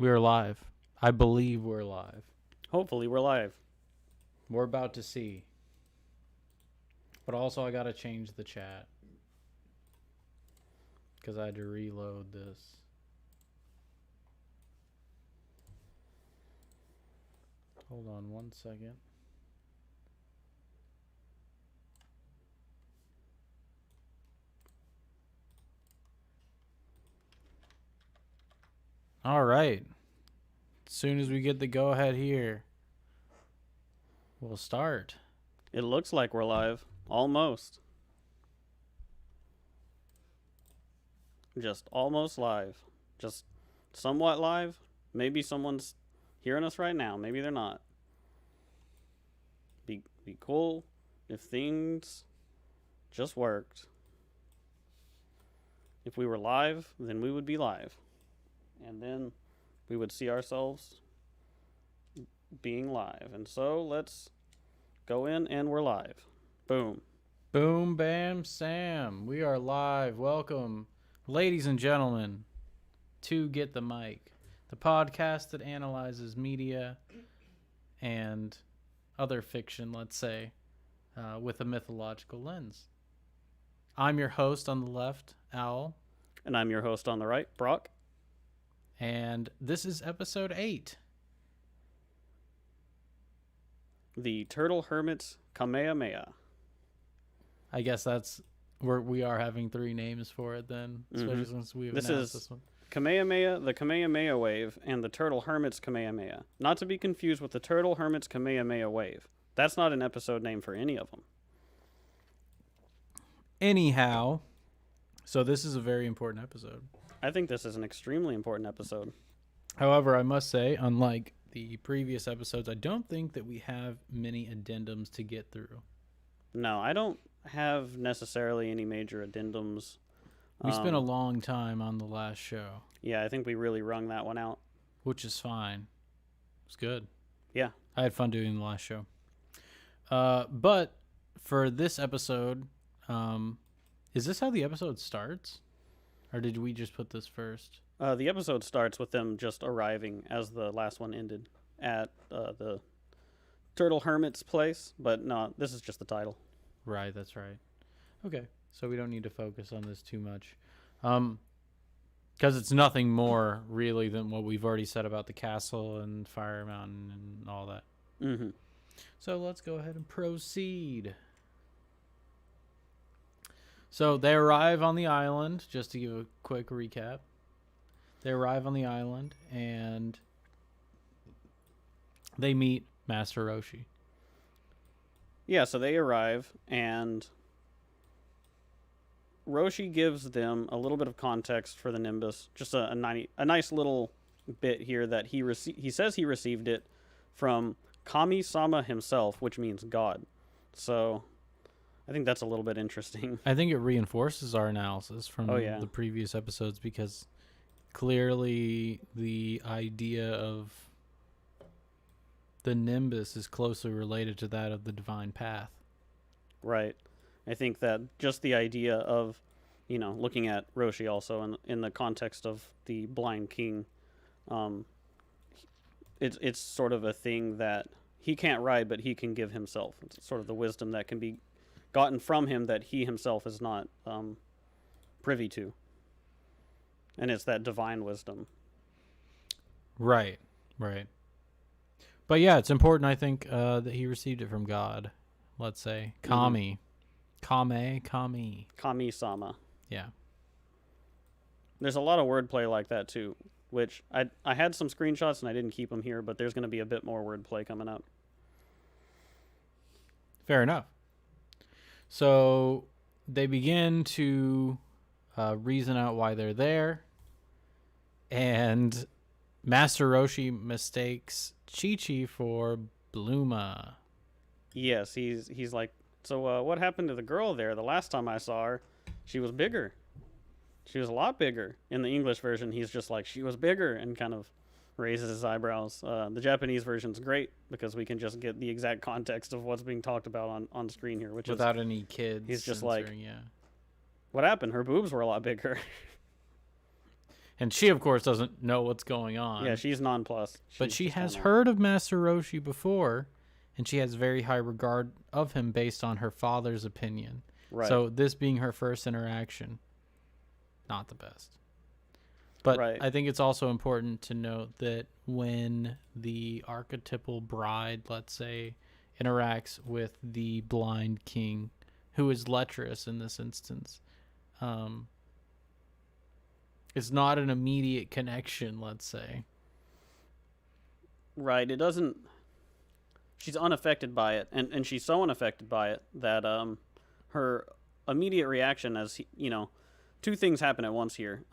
We're live. I believe we're live. Hopefully we're live. We're about to see. But also I gotta change the chat. Because I had to reload this. Hold on 1 second. All right. As soon as we get the go ahead here, we'll start. It looks like we're live. Almost. Just almost live. Just somewhat live. Maybe someone's hearing us right now. Maybe they're not. Be cool if things just worked. If we were live, then we would be live. And then we would see ourselves being live. And so let's go in and we're live. Boom. Boom, bam, Sam. We are live. Welcome, ladies and gentlemen, to Get the Mic, the podcast that analyzes media and other fiction, let's say, with a mythological lens. I'm your host on the left, Owl. And I'm your host on the right, Brok. And this is episode 8. The Turtle Hermit's Kamehameha. I guess we are having 3 names for it then, especially since we've announced this one. Kamehameha, the Kamehameha Wave, and the Turtle Hermit's Kamehameha. Not to be confused with the Turtle Hermit's Kamehameha Wave. That's not an episode name for any of them. Anyhow, so this is a very important episode. I think this is an extremely important episode. However, I must say, unlike the previous episodes, I don't think that we have many addendums to get through. No, I don't have necessarily any major addendums. We spent a long time on the last show. Yeah, I think we really wrung that one out. Which is fine. It's good. Yeah. I had fun doing the last show. But for this episode, is this how the episode starts? Or did we just put this first? The episode starts with them just arriving as the last one ended at the Turtle Hermit's place. But no, this is just the title. Right, that's right. Okay, so we don't need to focus on this too much. Because it's nothing more, really, than what we've already said about the castle and Fire Mountain and all that. Mm-hmm. So let's go ahead and proceed. So they arrive on the island, just to give a quick recap. They arrive on the island, and they meet Master Roshi. Yeah, so they arrive, and Roshi gives them a little bit of context for the Nimbus. Just a nice little bit here that he says he received it from Kami-sama himself, which means God. So I think that's a little bit interesting. I think it reinforces our analysis from the previous episodes, because clearly the idea of the Nimbus is closely related to that of the divine path. Right. I think that just the idea of, looking at Roshi also in the context of the blind king, it's sort of a thing that he can't ride, but he can give himself. It's sort of the wisdom that can be gotten from him that he himself is not privy to. And it's that divine wisdom. Right. But yeah, it's important, I think, that he received it from God. Let's say. Kami. Kami-sama. Yeah. There's a lot of wordplay like that, too, which I had some screenshots and I didn't keep them here, but there's going to be a bit more wordplay coming up. Fair enough. So they begin to reason out why they're there, and Master Roshi mistakes Chi-Chi for Bluma. Yes, he's like, so what happened to the girl there? The last time I saw her, she was bigger. She was a lot bigger. In the English version, he's just like, she was bigger, and kind of raises his eyebrows. The Japanese version's great because we can just get the exact context of what's being talked about on screen here, which without any kids. He's just censoring, like, what happened? Her boobs were a lot bigger. And she, of course, doesn't know what's going on. Yeah, she's nonplussed. But She's she just has kinda- heard of Master Roshi before, and she has very high regard of him based on her father's opinion. Right. So this being her first interaction, not the best. But Right. I think it's also important to note that when the archetypal bride, let's say, interacts with the blind king, who is lecherous in this instance, it's not an immediate connection, let's say. Right. It doesn't. She's unaffected by it, and she's so unaffected by it that her immediate reaction, two things happen at once here.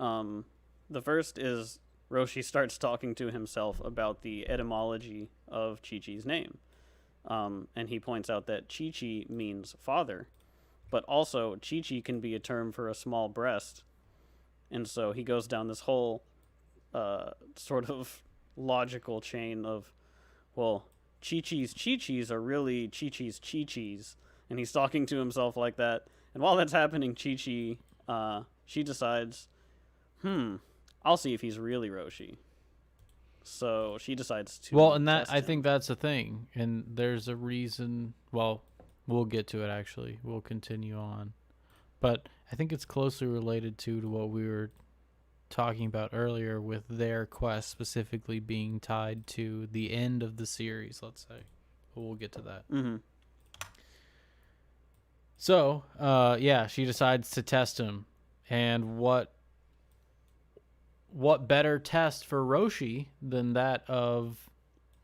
The first is Roshi starts talking to himself about the etymology of Chi-Chi's name, and he points out that Chi-Chi means father, but also Chi-Chi can be a term for a small breast, and so he goes down this whole sort of logical chain of, well, Chi-Chi's are really Chi-Chi's Chi-Chi's, and he's talking to himself like that. And while that's happening, Chi-Chi, she decides, I'll see if he's really Roshi. So she decides to. Well, and that test I him. think that's the thing, and there's a reason. Well, we'll get to it. Actually, we'll continue on, but I think it's closely related to what we were talking about earlier with their quest specifically being tied to the end of the series, let's say. But we'll get to that. Mm-hmm. So, she decides to test him. And what better test for Roshi than that of,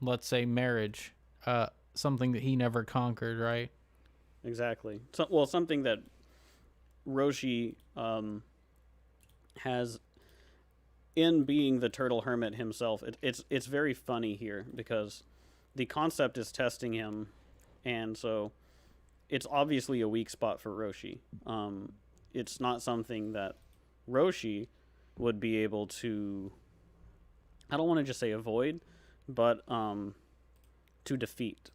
let's say, marriage? Something that he never conquered, right? Exactly. Something that Roshi has in being the turtle hermit himself. It's very funny here because the concept is testing him, and so it's obviously a weak spot for Roshi. It's not something that Roshi would be able to, I don't want to just say avoid, but to defeat.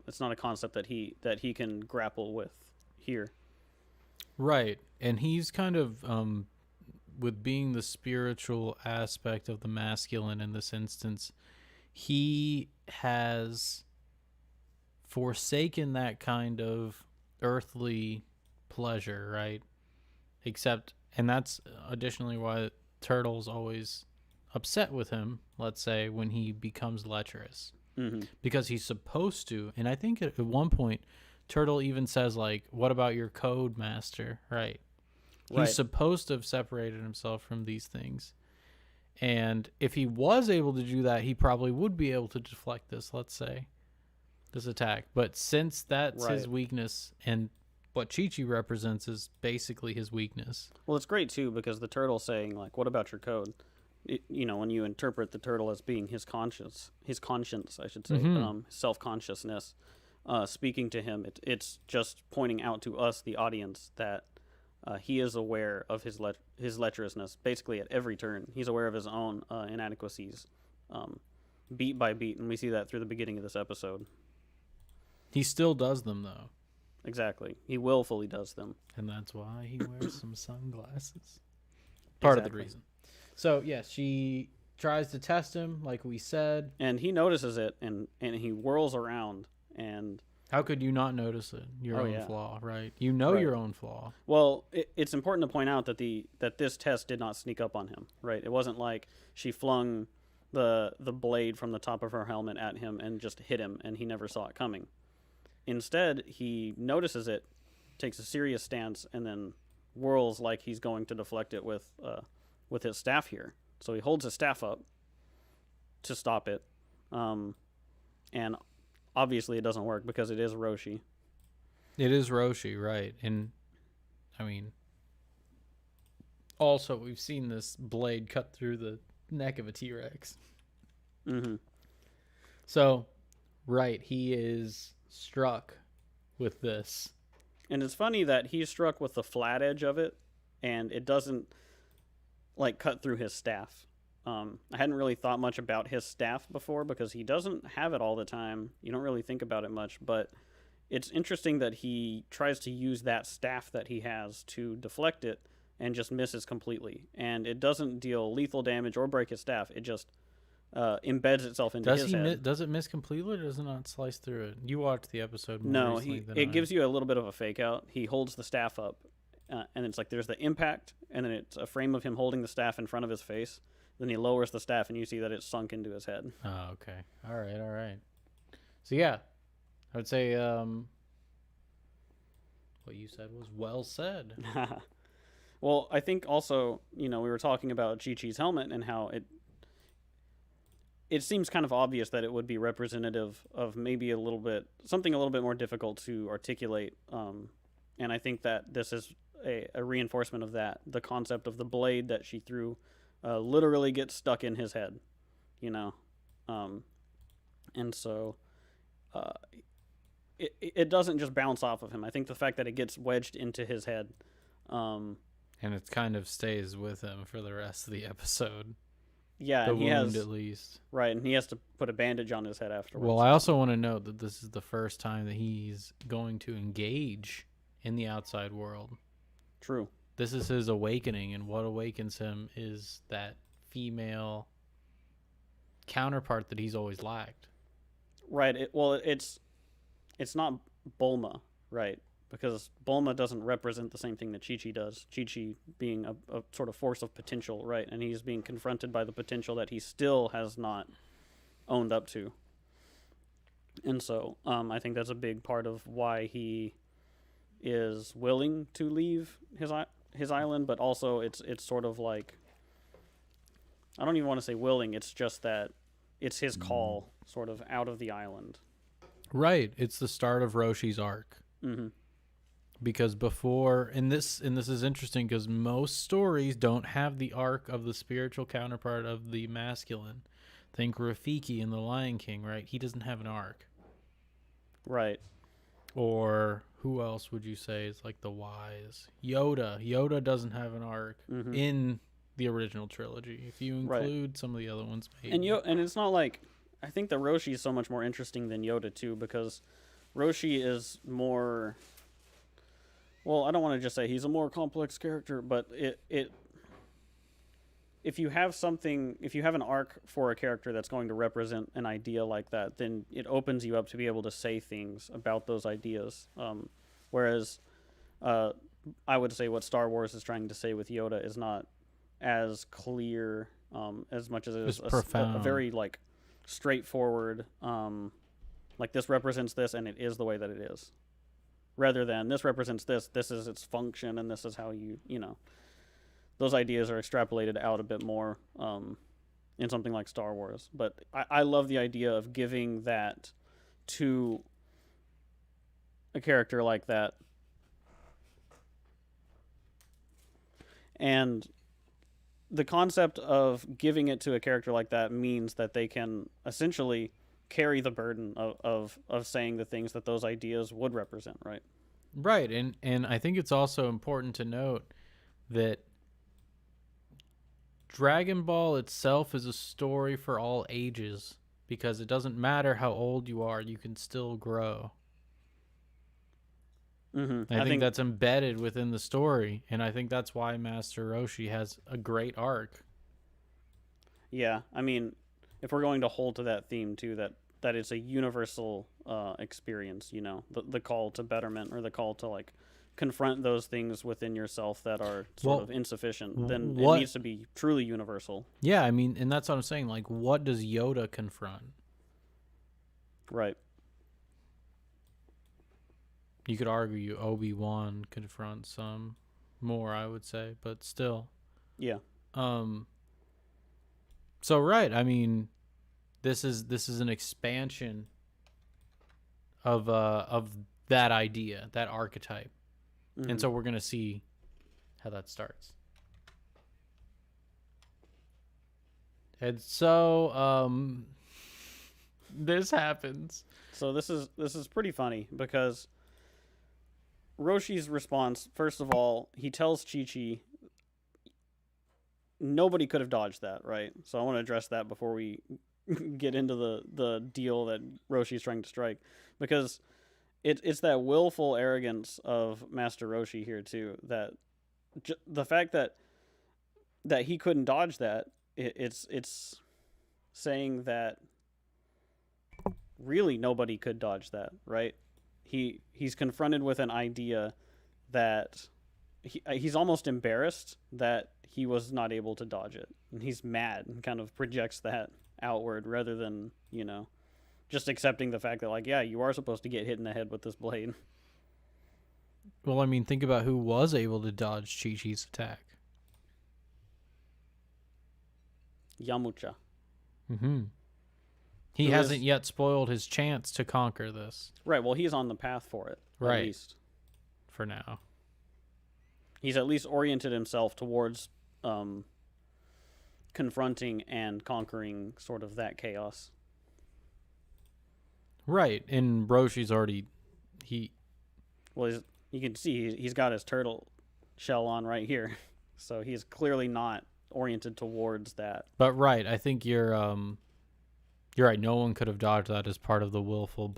It's not a concept that he can grapple with here. Right. And he's kind of, with being the spiritual aspect of the masculine in this instance, he has forsaken that kind of earthly pleasure, right? And that's additionally why Turtle's always upset with him, let's say, when he becomes lecherous. Mm-hmm. Because he's supposed to. And I think at one point, Turtle even says, like, what about your code, master? Right. He's supposed to have separated himself from these things. And if he was able to do that, he probably would be able to deflect this, let's say, this attack. But since that's his weakness, and what Chi-Chi represents is basically his weakness. Well, it's great, too, because the turtle saying, like, what about your code? When you interpret the turtle as being his conscience, I should say, self-consciousness, speaking to him, it's just pointing out to us, the audience, that he is aware of his lecherousness, basically at every turn. He's aware of his own inadequacies, beat by beat, and we see that through the beginning of this episode. He still does them, though. Exactly. He willfully does them. And that's why he wears some sunglasses. Part of the reason. So, yes, she tries to test him, like we said. And he notices it, and he whirls around, and... How could you not notice it? Your own flaw, right? You know your own flaw. Well, it's important to point out that this test did not sneak up on him, right? It wasn't like she flung the blade from the top of her helmet at him and just hit him, and he never saw it coming. Instead, he notices it, takes a serious stance, and then whirls like he's going to deflect it with his staff here. So he holds his staff up to stop it, and obviously it doesn't work because it is Roshi. It is Roshi, right? And I mean, also we've seen this blade cut through the neck of a T-Rex. Mm-hmm. So, right, he is struck with this. And it's funny that he's struck with the flat edge of it, and it doesn't like cut through his staff. I hadn't really thought much about his staff before because he doesn't have it all the time. You don't really think about it much, but it's interesting that he tries to use that staff that he has to deflect it, and just misses completely. And it doesn't deal lethal damage or break his staff. It just embeds itself into his head. Does it miss completely, or does it not slice through it? You watched the episode more No, recently than it gives you a little bit of a fake out. He holds the staff up, and it's like there's the impact, and then it's a frame of him holding the staff in front of his face. Then he lowers the staff, and you see that it's sunk into his head. Oh, okay. All right. So yeah, I would say what you said was well said. Well, I think also, we were talking about Chi-Chi's helmet and how it seems kind of obvious that it would be representative of maybe something a little bit more difficult to articulate. And I think that this is a reinforcement of that. The concept of the blade that she threw literally gets stuck in his head, and so it doesn't just bounce off of him. I think the fact that it gets wedged into his head, and it kind of stays with him for the rest of the episode. Yeah, the and wound at least. Right, and he has to put a bandage on his head afterwards. Well, I also want to note that this is the first time that he's going to engage in the outside world. True. This is his awakening, and what awakens him is that female counterpart that he's always lacked. Right. It's not Bulma, right? Because Bulma doesn't represent the same thing that Chi-Chi does. Chi-Chi being a sort of force of potential, right? And he's being confronted by the potential that he still has not owned up to. And so I think that's a big part of why he is willing to leave his island, but also it's sort of like, I don't even want to say willing, it's just that it's his call sort of out of the island. Right. It's the start of Roshi's arc. Mm-hmm. Because before, and this is interesting because most stories don't have the arc of the spiritual counterpart of the masculine. Think Rafiki in The Lion King, right? He doesn't have an arc. Right. Or who else would you say is like the wise? Yoda. Yoda doesn't have an arc in the original trilogy. If you include some of the other ones, maybe. And it's not like, I think that Roshi is so much more interesting than Yoda too, because Roshi is more, well, I don't want to just say he's a more complex character, but if you have an arc for a character that's going to represent an idea like that, then it opens you up to be able to say things about those ideas. Whereas I would say what Star Wars is trying to say with Yoda is not as clear as much as it is a very like straightforward, like this represents this and it is the way that it is, rather than this represents this is its function and this is how those ideas are extrapolated out a bit more in something like Star Wars. But I love the idea of giving that to a character like that. And the concept of giving it to a character like that means that they can essentially carry the burden of saying the things that those ideas would represent, right? Right, and I think it's also important to note that Dragon Ball itself is a story for all ages, because it doesn't matter how old you are, you can still grow. Mm-hmm. I think that's embedded within the story, and I think that's why Master Roshi has a great arc. Yeah, I mean, if we're going to hold to that theme too, that it's a universal experience, the call to betterment, or the call to like confront those things within yourself that are sort of insufficient, then it needs to be truly universal. Yeah, I mean, and that's what I'm saying. Like, what does Yoda confront? Right. You could argue Obi-Wan confronts some more, I would say, but still. Yeah. So right, I mean, this is an expansion of that idea, that archetype. Mm-hmm. And so we're going to see how that starts. And so this happens. So this is pretty funny because Roshi's response, first of all, he tells Chi-Chi nobody could have dodged that, right? So I want to address that before we get into the deal that Roshi's trying to strike, because it's that willful arrogance of Master Roshi here too that the fact that he couldn't dodge that, it's saying that really nobody could dodge that, right? He's confronted with an idea that he's almost embarrassed that he was not able to dodge it, and he's mad and kind of projects that outward rather than just accepting the fact that, like, yeah, you are supposed to get hit in the head with this blade. Well, I mean, think about who was able to dodge Chi-Chi's attack. Yamucha. Mm-hmm. He Who hasn't is- yet spoiled his chance to conquer this. Right, well, he's on the path for it. Right. At least. For now. He's at least oriented himself towards confronting and conquering sort of that chaos. Right, and Roshi's already... Well, you can see he's got his turtle shell on right here. So he's clearly not oriented towards that. But right, I think you're right. No one could have dodged that as part of the willfully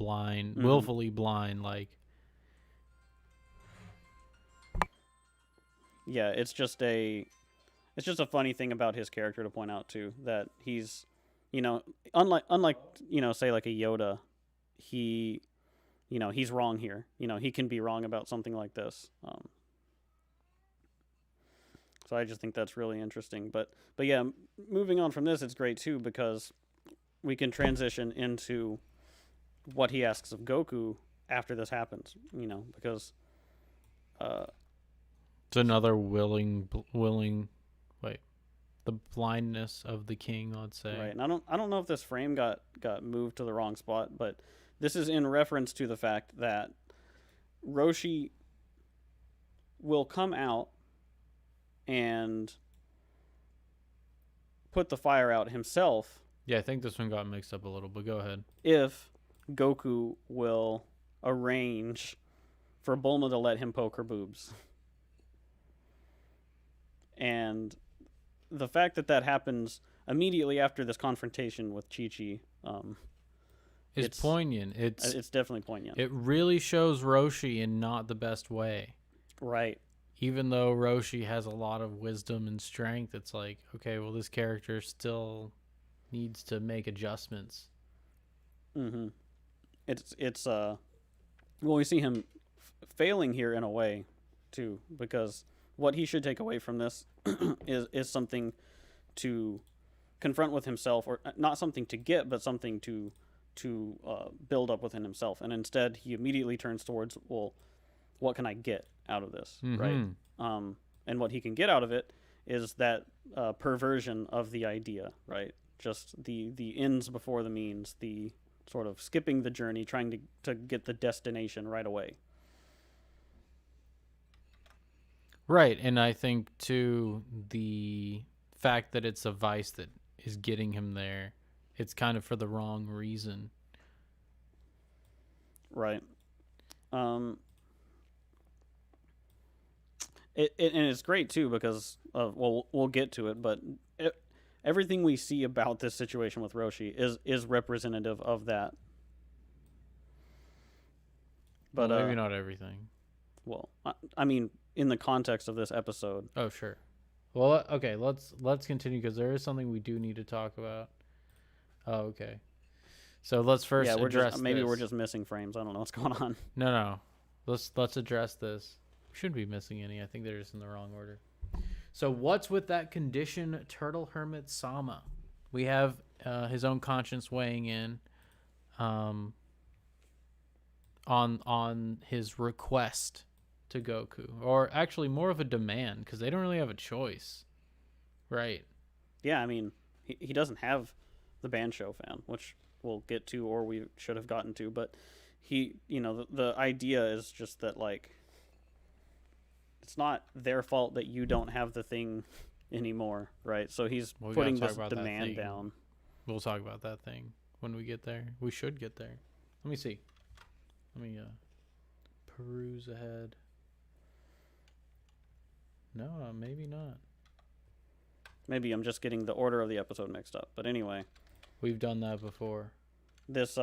blind, like... Yeah, it's just a funny thing about his character to point out too, that he's, unlike say like a Yoda, he's wrong here. He can be wrong about something like this. So I just think that's really interesting. But yeah, moving on from this, it's great too because we can transition into what he asks of Goku after this happens. Because It's another the blindness of the king, let's say. right. And I don't know if this frame got moved to the wrong spot, but this is in reference to the fact that Roshi will come out and put the fire out himself. Yeah, I think this one got mixed up a little, but go ahead. If Goku will arrange for Bulma to let him poke her boobs. And the fact that happens immediately after this confrontation with Chi-Chi, It's poignant. it's definitely poignant. It really shows Roshi in not the best way. Right. Even though Roshi has a lot of wisdom and strength, it's like, okay, well, this character still needs to make adjustments. Mm-hmm. Well, we see him failing here in a way too, because what he should take away from this is something to confront with himself, or not something to get, but something to build up within himself. And instead, he immediately turns towards, well, what can I get out of this, right? And what he can get out of it is that perversion of the idea, right? Just the ends before the means, the sort of skipping the journey, trying to get the destination right away. Right, and I think, too, the fact that it's a vice that is getting him there, it's kind of for the wrong reason. Right. And it's great, too, because, we'll get to it, but everything we see about this situation with Roshi is representative of that. But well, maybe not everything. Well, I mean, in the context of this episode. Oh, sure. Well, okay, let's continue because there is something we do need to talk about. Oh, okay. So let's first address maybe this. we're just missing frames. I don't know what's going on. No. Let's address this. We shouldn't be missing any. I think they're just in the wrong order. So what's with that condition, Turtle Hermit Sama? We have his own conscience weighing in on his request to Goku, or actually more of a demand, because they don't really have a choice, right? Yeah, I mean, he doesn't have the Bansho fan, which we'll get to, or we should have gotten to, but he, the idea is just that, like, it's not their fault that you don't have the thing anymore, right? So he's putting this demand down. We'll talk about that thing when we get there. We should get there. Let me see. Let me peruse ahead. No, maybe not. Maybe I'm just getting the order of the episode mixed up. But anyway, we've done that before. This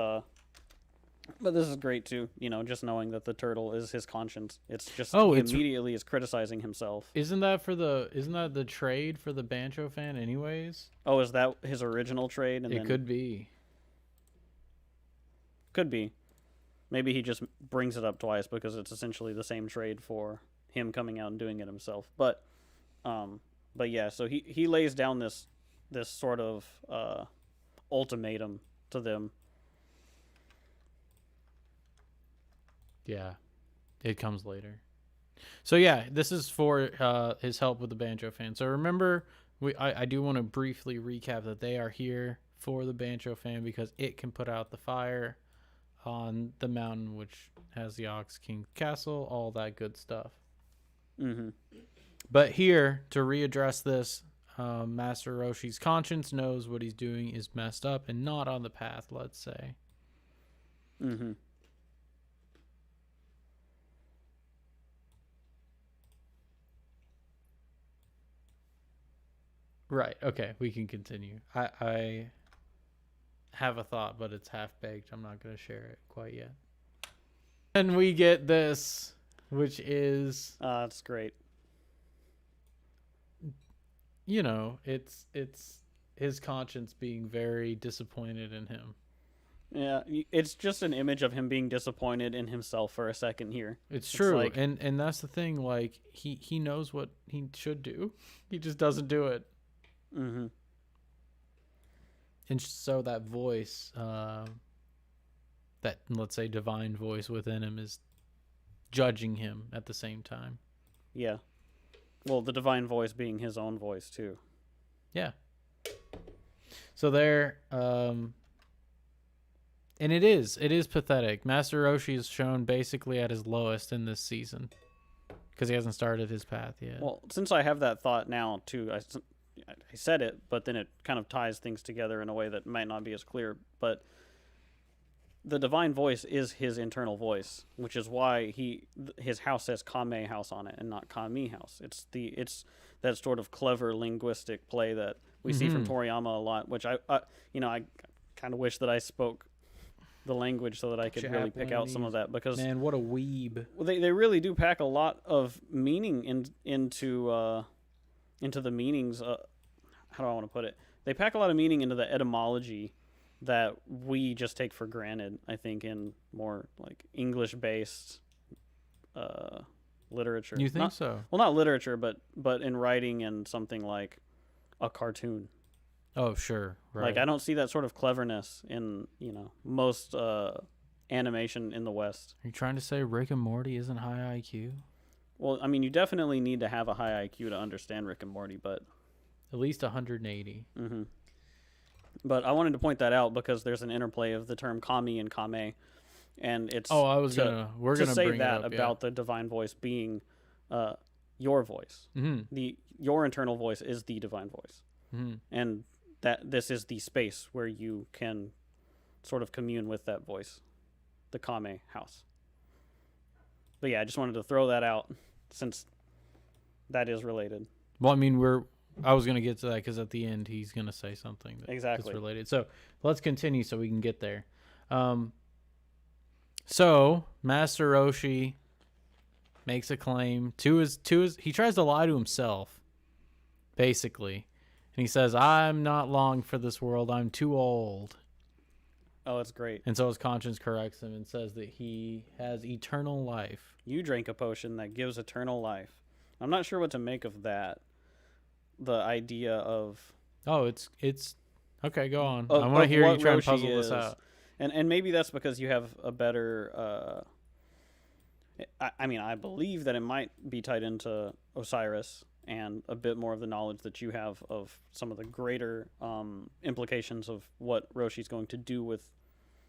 But this is great too, just knowing that the turtle is his conscience. It's just Oh, he it's immediately is criticizing himself. isn't that the trade for the Bancho fan anyways? Oh, is that his original trade? And It then could be. could be. Maybe he just brings it up twice because it's essentially the same trade for him coming out and doing it himself. But yeah, so he lays down this sort of ultimatum to them. Yeah. It comes later. So yeah, this is for his help with the Bancho fan. So remember, I do want to briefly recap that they are here for the Bancho fan because it can put out the fire on the mountain, which has the Ox King Castle, all that good stuff. Mm-hmm. But here, to readdress this, Master Roshi's conscience knows what he's doing is messed up and not on the path, let's say. Mm-hmm. Right. Okay, we can continue. I have a thought, but it's half baked. I'm not going to share it quite yet. And we get this, which is, It's great. it's his conscience being very disappointed in him. Yeah, it's just an image of him being disappointed in himself for a second here. It's true, like, and that's the thing. Like he knows what he should do, he just doesn't do it. Mm-hmm. And so that voice, that, let's say, divine voice within him is judging him at the same time. Yeah. Well, the divine voice being his own voice too. Yeah. So there, and it is pathetic. Master Roshi is shown basically at his lowest in this season because he hasn't started his path yet. Well, since I have that thought now too, I said it, but then it kind of ties things together in a way that might not be as clear. But the divine voice is his internal voice, which is why his house says Kame House on it and not Kame House. It's that sort of clever linguistic play that we see from Toriyama a lot, which I kind of wish that I spoke the language so that I could really pick out some of that, because man, what a weeb. Well, they really do pack a lot of meaning into the meanings. How do I want to put it? They pack a lot of meaning into the etymology that we just take for granted, I think, in more like English-based literature. You think so? Well, not literature, but in writing and something like a cartoon. Oh, sure. Right. Like, I don't see that sort of cleverness in, most animation in the West. Are you trying to say Rick and Morty isn't high IQ? Well, I mean, you definitely need to have a high IQ to understand Rick and Morty, but at least 180. Mm-hmm. But I wanted to point that out because there's an interplay of the term kami and kame, and it's we're gonna say bring that it up, about the divine voice being your voice. Mm-hmm. Your internal voice is the divine voice, mm-hmm. and that this is the space where you can sort of commune with that voice, the Kame House. But yeah, I just wanted to throw that out since that is related. Well, I mean, I was going to get to that because at the end he's going to say something that's related. So let's continue so we can get there. So Master Roshi makes a claim to his, he tries to lie to himself, basically. And he says, I'm not long for this world. I'm too old. Oh, that's great. And so his conscience corrects him and says that he has eternal life. You drank a potion that gives eternal life. I'm not sure what to make of that. The idea of... Oh, it's okay, go on. I want to hear you try and puzzle this out. And maybe that's because you have a better... I believe that it might be tied into Osiris and a bit more of the knowledge that you have of some of the greater implications of what Roshi's going to do with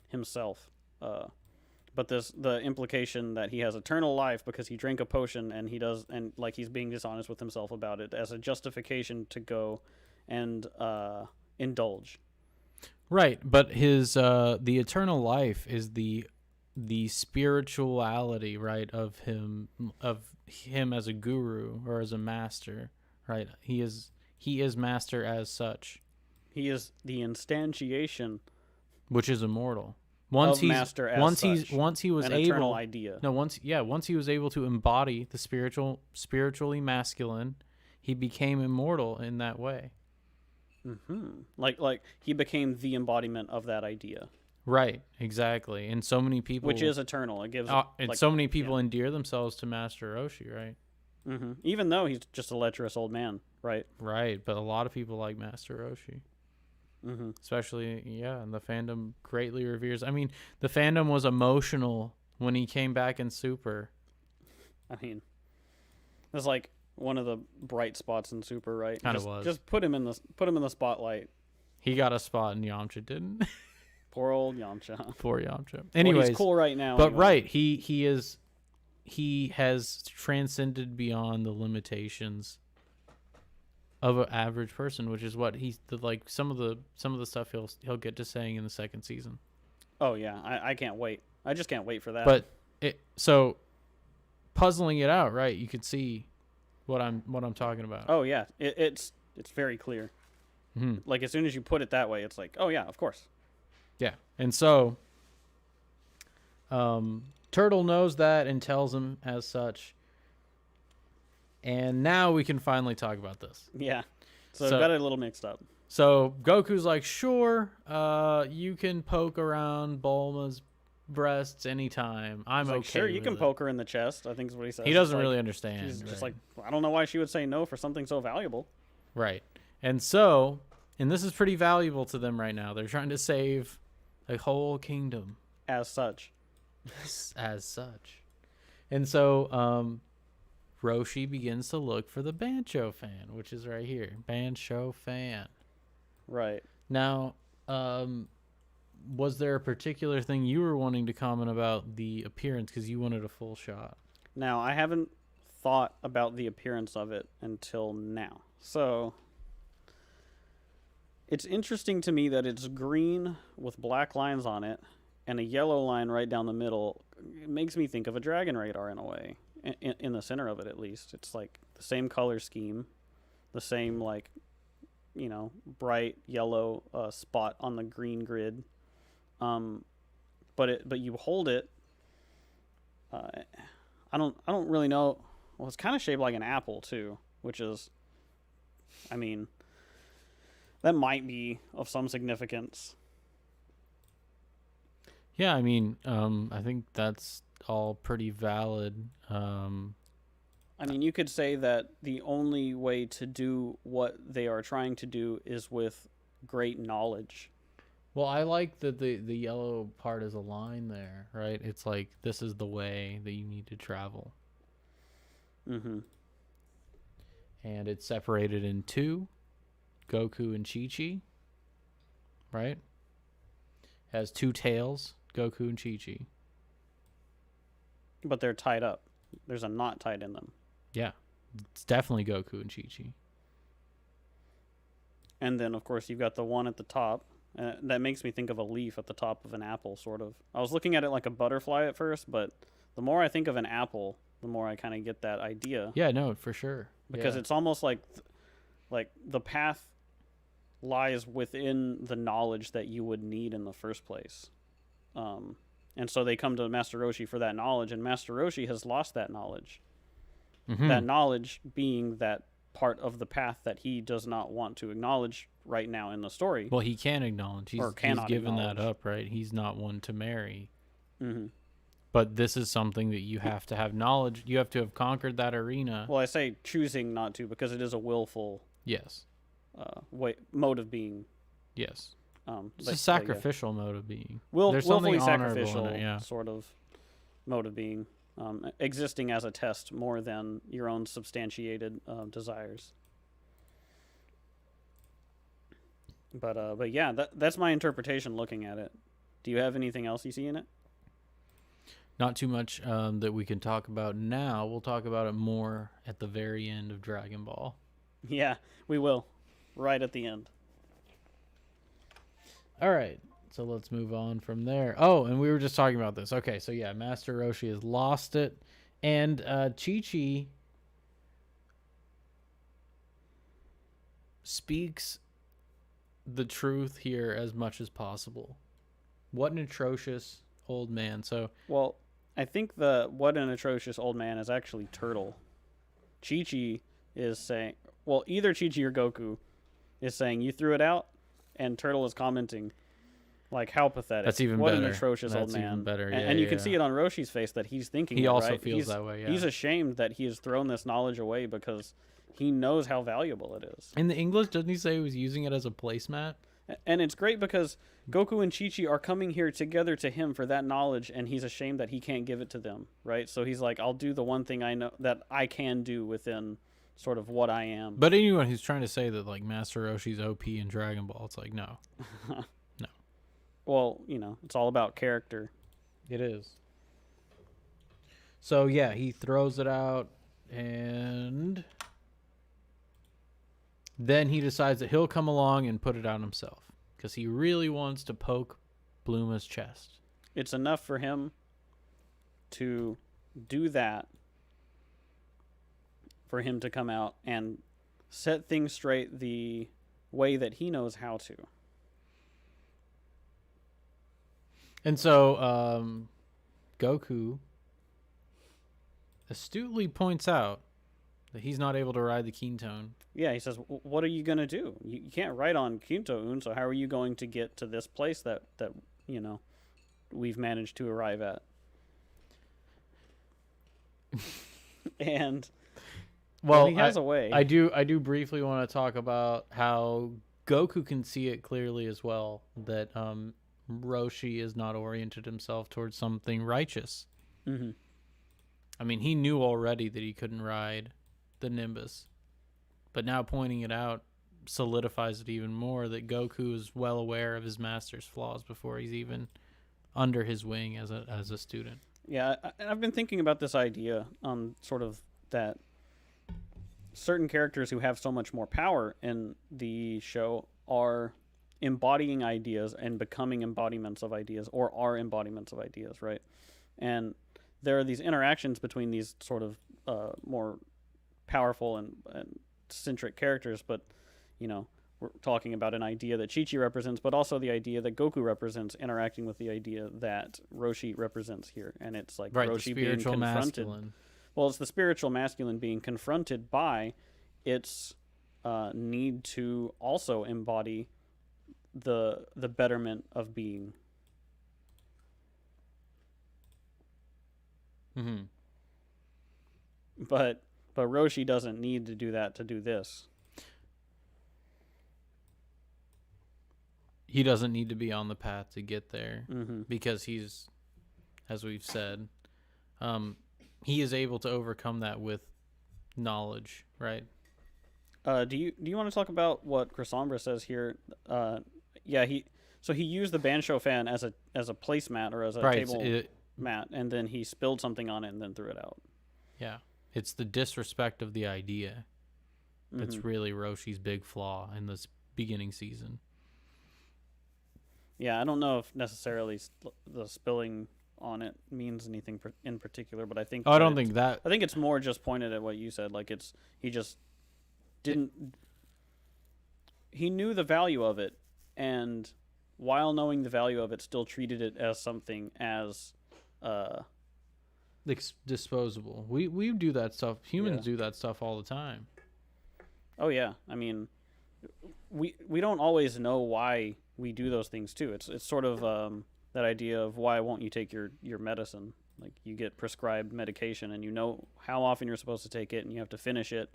himself. But the implication that he has eternal life because he drank a potion and he's being dishonest with himself about it as a justification to go and indulge. Right, but his the eternal life is the spirituality, right, of him as a guru or as a master, right? He is master as such. He is the instantiation, which is immortal. Once of he's Master as once such, once he was an able eternal idea. No, once he was able to embody the spiritually masculine, he became immortal in that way. Like he became the embodiment of that idea. Right, exactly. And so many people, which is eternal. It gives and so many people endear themselves to Master Roshi, right? Even though he's just a lecherous old man, right? Right, but a lot of people like Master Roshi. Especially, and the fandom greatly reveres. I mean, the fandom was emotional when he came back in Super. I mean, it was like one of the bright spots in Super, right? Kind of was. Just put him in the spotlight. He got a spot and Yamcha didn't. Poor old Yamcha. Poor Yamcha. Anyways, well, he's cool right now. But anyway. right, he has transcended beyond the limitations of an average person, which is what some of the stuff he'll get to saying in the second season. Oh yeah, I can't wait. I just can't wait for that. But so puzzling it out, right? You could see what I'm talking about. Oh yeah, it's very clear. Like as soon as you put it that way, it's like, oh yeah, of course. Yeah, and so Turtle knows that and tells him as such. And now we can finally talk about this. Yeah. So I got it a little mixed up. So Goku's like, sure, you can poke around Bulma's breasts anytime. I'm okay. Sure, you with can it. poke her in the chest. I think is what he says. He doesn't really understand. He's just right? like, I don't know why she would say no for something so valuable. Right. And so, and this is pretty valuable to them right now. They're trying to save a whole kingdom. As such. As such. And so, Roshi begins to look for the Bancho fan, which is right here. Bancho fan. Right. Now, was there a particular thing you were wanting to comment about the appearance because you wanted a full shot? Now, I haven't thought about the appearance of it until now. So, it's interesting to me that it's green with black lines on it and a yellow line right down the middle. It makes me think of a Dragon Radar in a way. In the center of it, at least. It's like the same color scheme, the same, like, bright yellow spot on the green grid. But you hold it. I don't really know. Well, it's kind of shaped like an apple too, which is, I mean, that might be of some significance. Yeah, I mean, I think that's all pretty valid. I mean, you could say that the only way to do what they are trying to do is with great knowledge. Well, I like that the yellow part is a line there, right? It's like, this is the way that you need to travel. Mm-hmm. And it's separated in two, Goku and Chi-Chi, right? Has two tails, Goku and Chi-Chi. But they're tied up. There's a knot tied in them. Yeah, it's definitely Goku and Chi-Chi. And then, of course, you've got the one at the top. That makes me think of a leaf at the top of an apple, sort of. I was looking at it like a butterfly at first, but the more I think of an apple, the more I kind of get that idea. Yeah, no, for sure. Because it's almost like the path lies within the knowledge that you would need in the first place. And so they come to Master Roshi for that knowledge, and Master Roshi has lost that knowledge. Mm-hmm. That knowledge being that part of the path that he does not want to acknowledge right now in the story. Well, he can acknowledge. He's given that up, right? He's not one to marry. Mm-hmm. But this is something that you have to have knowledge. You have to have conquered that arena. Well, I say choosing not to because it is a willful yes mode of being. Yes. It's a sacrificial mode of being. There's willfully honorable sacrificial in it, sort of mode of being. Existing as a test more than your own substantiated desires. But yeah, that's my interpretation looking at it. Do you have anything else you see in it? Not too much that we can talk about now. We'll talk about it more at the very end of Dragon Ball. Yeah, we will. Right at the end. All right. So let's move on from there. Oh, and we were just talking about this. Okay, so yeah, Master Roshi has lost it. And Chi-Chi speaks the truth here as much as possible. What an atrocious old man. So Well, I think the what an atrocious old man is actually Turtle. Chi-Chi is saying, well, either Chi-Chi or Goku is saying, you threw it out, and Turtle is commenting, like, how pathetic. that's even what better. an atrocious That's old man. even better. And you can see it on Roshi's face that he's thinking He it, also right? feels that way, yeah. He's ashamed that he has thrown this knowledge away because he knows how valuable it is. In the English, doesn't he say he was using it as a placemat? And it's great because Goku and Chi-Chi are coming here together to him for that knowledge, and he's ashamed that he can't give it to them, right? So he's like, I'll do the one thing I know that I can do within sort of what I am. But anyone who's trying to say that like Master Roshi's OP in Dragon Ball, it's like no. Well, it's all about character. It is. So yeah, he throws it out, and then he decides that he'll come along and put it out himself because he really wants to poke Bluma's chest. It's enough for him to do that, for him to come out and set things straight the way that he knows how to. And so Goku astutely points out that he's not able to ride the Kintone. Yeah, he says, what are you going to do? You can't ride on Kinto-un, so how are you going to get to this place that we've managed to arrive at? And well, he has a way. I do briefly want to talk about how Goku can see it clearly as well, that Roshi is not oriented himself towards something righteous. Mm-hmm. I mean, he knew already that he couldn't ride the Nimbus, but now pointing it out solidifies it even more that Goku is well aware of his master's flaws before he's even under his wing as a student. Yeah, I've been thinking about this idea on sort of that certain characters who have so much more power in the show are embodying ideas and becoming embodiments of ideas, or are embodiments of ideas, right? And there are these interactions between these sort of more powerful and centric characters, but we're talking about an idea that Chi-Chi represents, but also the idea that Goku represents interacting with the idea that Roshi represents here. And it's like right, Roshi being confronted. Masculine. Well, it's the spiritual masculine being confronted by its need to also embody the betterment of being. Mm-hmm. But Roshi doesn't need to do that to do this. He doesn't need to be on the path to get there, mm-hmm. because he's, as we've said, he is able to overcome that with knowledge, right? Do you want to talk about what Chrysombra says here? Yeah, he used the Bansho fan as a placemat or as a table mat, and then he spilled something on it and then threw it out. Yeah, it's the disrespect of the idea that's mm-hmm. really Roshi's big flaw in this beginning season. Yeah, I don't know if necessarily the spilling on it means anything in particular, but I think I don't think that. I think it's more just pointed at what you said. Like he just didn't. He knew the value of it, and while knowing the value of it, still treated it as something as disposable. We do that stuff. Humans do that stuff all the time. Oh yeah, I mean, we don't always know why we do those things too. It's sort of that idea of why won't you take your medicine? Like you get prescribed medication and you know how often you're supposed to take it and you have to finish it,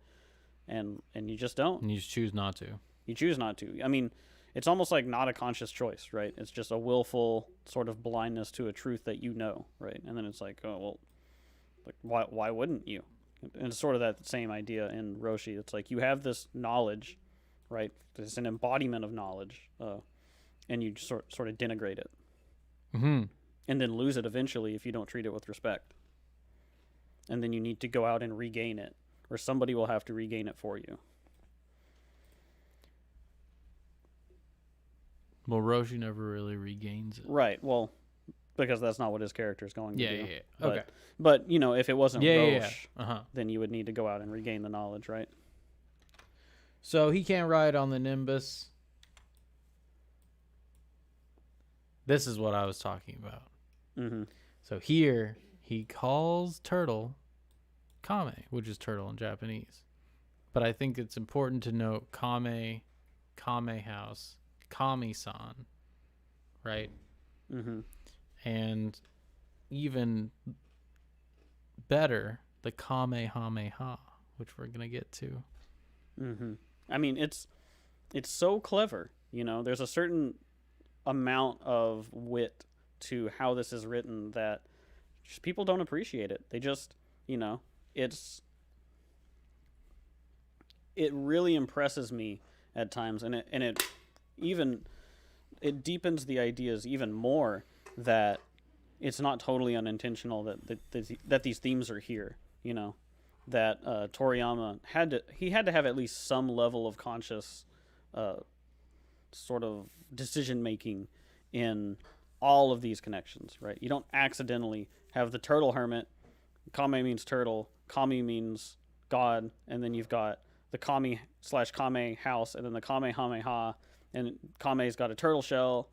and you just don't. And you just choose not to. You choose not to. I mean, it's almost like not a conscious choice, right? It's just a willful sort of blindness to a truth that you know, right? And then it's like, oh well, like why wouldn't you? And it's sort of that same idea in Roshi. It's like you have this knowledge, right? It's an embodiment of knowledge, and you just sort of denigrate it, mm-hmm. and then lose it eventually if you don't treat it with respect. And then you need to go out and regain it, or somebody will have to regain it for you. Well, Roshi never really regains it. Right. Well, because that's not what his character is going to do. Yeah. Okay. But if it wasn't Roshi, Uh-huh. then you would need to go out and regain the knowledge, right? So he can't ride on the Nimbus. This is what I was talking about. Mm-hmm. So here he calls turtle Kame, which is turtle in Japanese. But I think it's important to note Kame House, Kami-san, right? Mm-hmm. And even better, the Kamehameha, which we're gonna get to. Mm-hmm. I mean, it's so clever. You know, there's a certain amount of wit to how this is written that just people don't appreciate it. They just, you know, it really impresses me at times, and it deepens the ideas even more that it's not totally unintentional that these themes are here. You know, that Toriyama had to have at least some level of conscious sort of decision making in all of these connections, right? You don't accidentally have the turtle hermit. Kame means turtle, Kami means God, and then you've got the Kami/Kame house, and then the Kamehameha, and Kame's got a turtle shell,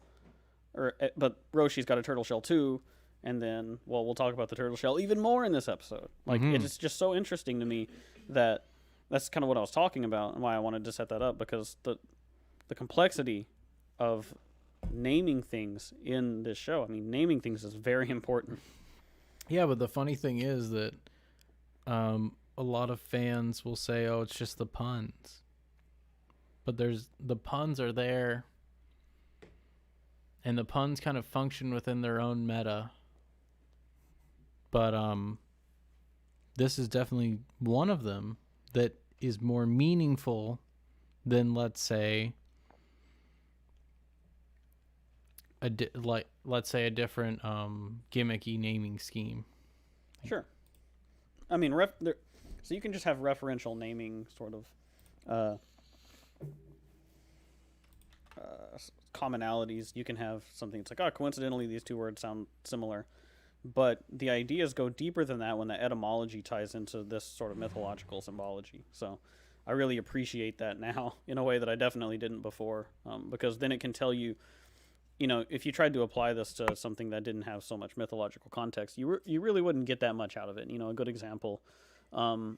but Roshi's got a turtle shell too, and then, well, we'll talk about the turtle shell even more in this episode. Like, it's just so interesting to me that that's kind of what I was talking about and why I wanted to set that up, because the complexity of naming things in this show, I mean, naming things is very important. Yeah, but the funny thing is that a lot of fans will say, oh, it's just the puns. But the puns are there, and the puns kind of function within their own meta. But this is definitely one of them that is more meaningful than, let's say, let's say a different gimmicky naming scheme. Sure. I mean, so you can just have referential naming sort of commonalities. You can have something that's like, oh, coincidentally, these two words sound similar. But the ideas go deeper than that when the etymology ties into this sort of mythological symbology. So I really appreciate that now in a way that I definitely didn't before, because then it can tell you, you know, if you tried to apply this to something that didn't have so much mythological context, you really wouldn't get that much out of it. You know, a good example of,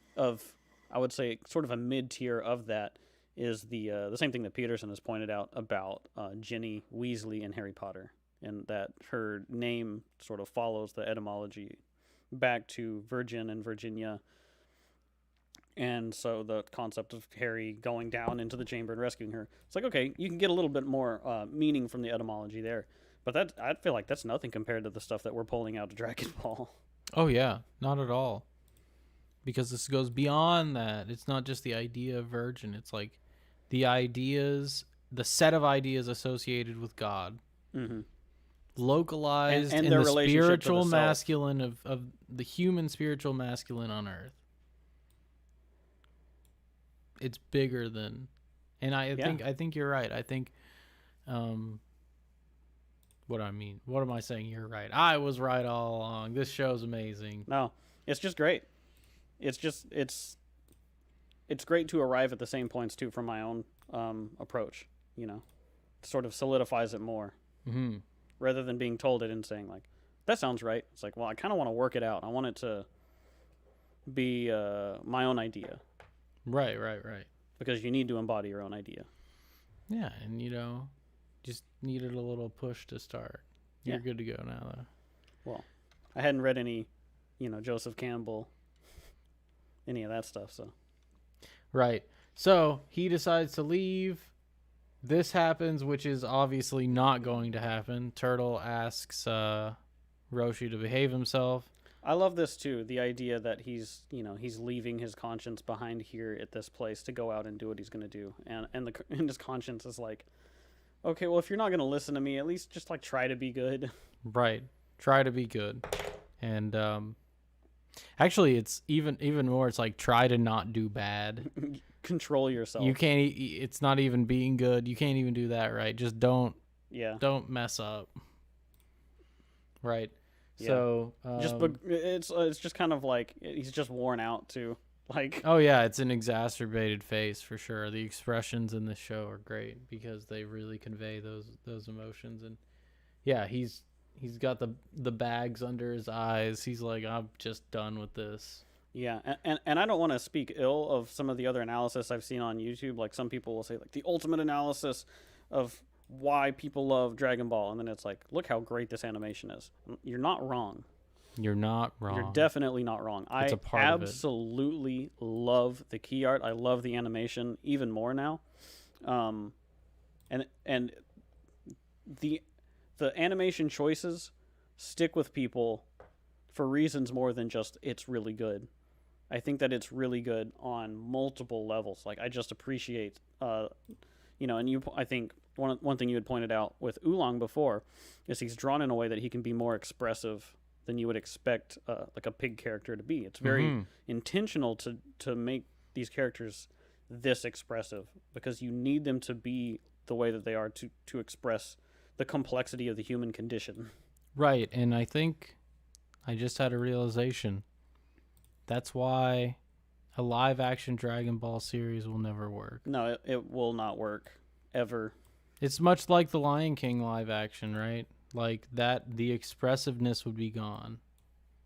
I would say, sort of a mid-tier of that is the same thing that Peterson has pointed out about Ginny Weasley in Harry Potter, and that her name sort of follows the etymology back to Virgin and Virginia. And so the concept of Harry going down into the chamber and rescuing her, it's like, okay, you can get a little bit more meaning from the etymology there. But that, I feel like that's nothing compared to the stuff that we're pulling out of Dragon Ball. Oh, yeah. Not at all. Because this goes beyond that. It's not just the idea of virgin. It's like the ideas, the set of ideas associated with God. Mm-hmm. Localized and in their the relationship spiritual to the self. masculine of the human spiritual masculine on Earth. It's bigger than, and I think you're right. I think, what am I saying? You're right. I was right all along. This show's amazing. No, it's just great. It's great to arrive at the same points too from my own approach. You know, it sort of solidifies it more, rather than being told it and saying like, that sounds right. It's like, well, I kind of want to work it out. I want it to be my own idea. Right. Because you need to embody your own idea. Yeah, and just needed a little push to start. You're good to go now, though. Well, I hadn't read any, Joseph Campbell, any of that stuff, so. Right. So he decides to leave. This happens, which is obviously not going to happen. Turtle asks Roshi to behave himself. I love this too, the idea that he's leaving his conscience behind here at this place to go out and do what he's going to do. And his conscience is like, okay, well, if you're not going to listen to me, at least just like try to be good. Right. Try to be good. And actually it's even more, it's like try to not do bad. Control yourself. You can't, it's not even being good. You can't even do that, right? Just don't mess up. Right. Yeah. So it's just kind of like he's just worn out too. Like, oh yeah, it's an exacerbated face for sure. The expressions in this show are great because they really convey those emotions, and yeah, he's got the bags under his eyes. He's like, I'm just done with this. Yeah, and I don't want to speak ill of some of the other analysis I've seen on YouTube. Like some people will say like the ultimate analysis of why people love Dragon Ball, and then it's like, look how great this animation is. You're not wrong. You're not wrong. You're definitely not wrong. It's I a part of it. absolutely love the key art. I love the animation even more now. And the animation choices stick with people for reasons more than just it's really good. I think that it's really good on multiple levels. Like I just appreciate, and I think one thing you had pointed out with Oolong before is he's drawn in a way that he can be more expressive than you would expect like a pig character to be. It's very intentional to make these characters this expressive because you need them to be the way that they are to express the complexity of the human condition. Right, and I think I just had a realization. That's why a live-action Dragon Ball series will never work. No, it will not work ever. It's much like the Lion King live-action, right? Like that, the expressiveness would be gone.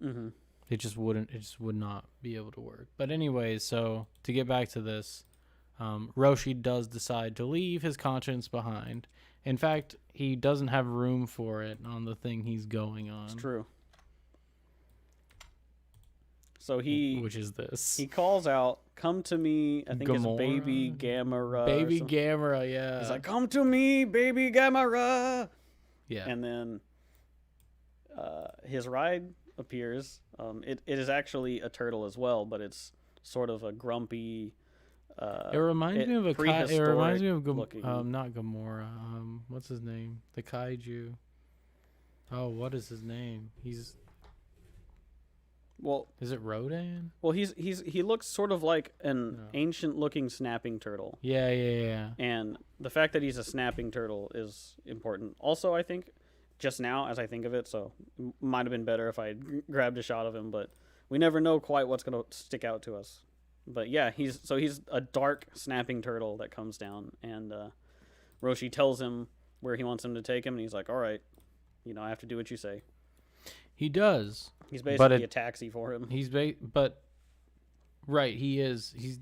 Mm-hmm. It just wouldn't. It just would not be able to work. But anyways, so to get back to this, Roshi does decide to leave his conscience behind. In fact, he doesn't have room for it on the thing he's going on. It's true. So which is this? He calls out, "Come to me." I think Gamora? it's Baby Gamera. Baby Gamera, yeah. He's like, "Come to me, Baby Gamera." Yeah. And then his ride appears. It is actually a turtle as well, but it's sort of a grumpy. It reminds me of It reminds me of not Gamora. What's his name? The kaiju. Oh, what is his name? Is it Rodan? Well, he looks sort of like an ancient-looking snapping turtle. Yeah. And the fact that he's a snapping turtle is important. Also, I think, just now as I think of it, so it might have been better if I had grabbed a shot of him, but we never know quite what's going to stick out to us. But yeah, he's a dark snapping turtle that comes down, and Roshi tells him where he wants him to take him, and he's like, "All right, I have to do what you say." He does. He's basically a taxi for him. Right, he is. He's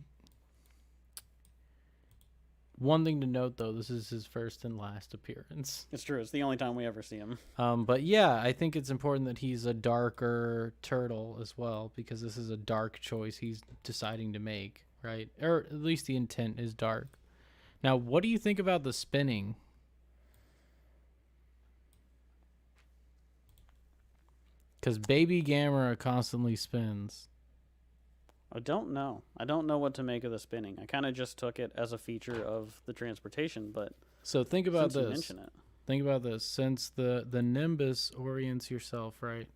one thing to note though. This is his first and last appearance. It's true. It's the only time we ever see him. But yeah, I think it's important that he's a darker turtle as well because this is a dark choice he's deciding to make, right? Or at least the intent is dark. Now, what do you think about the spinning? Because Baby Gamera constantly spins. I don't know. I don't know what to make of the spinning. I kind of just took it as a feature of the transportation, but so think about since this. You mention it. Think about this. Since the Nimbus orients yourself, right?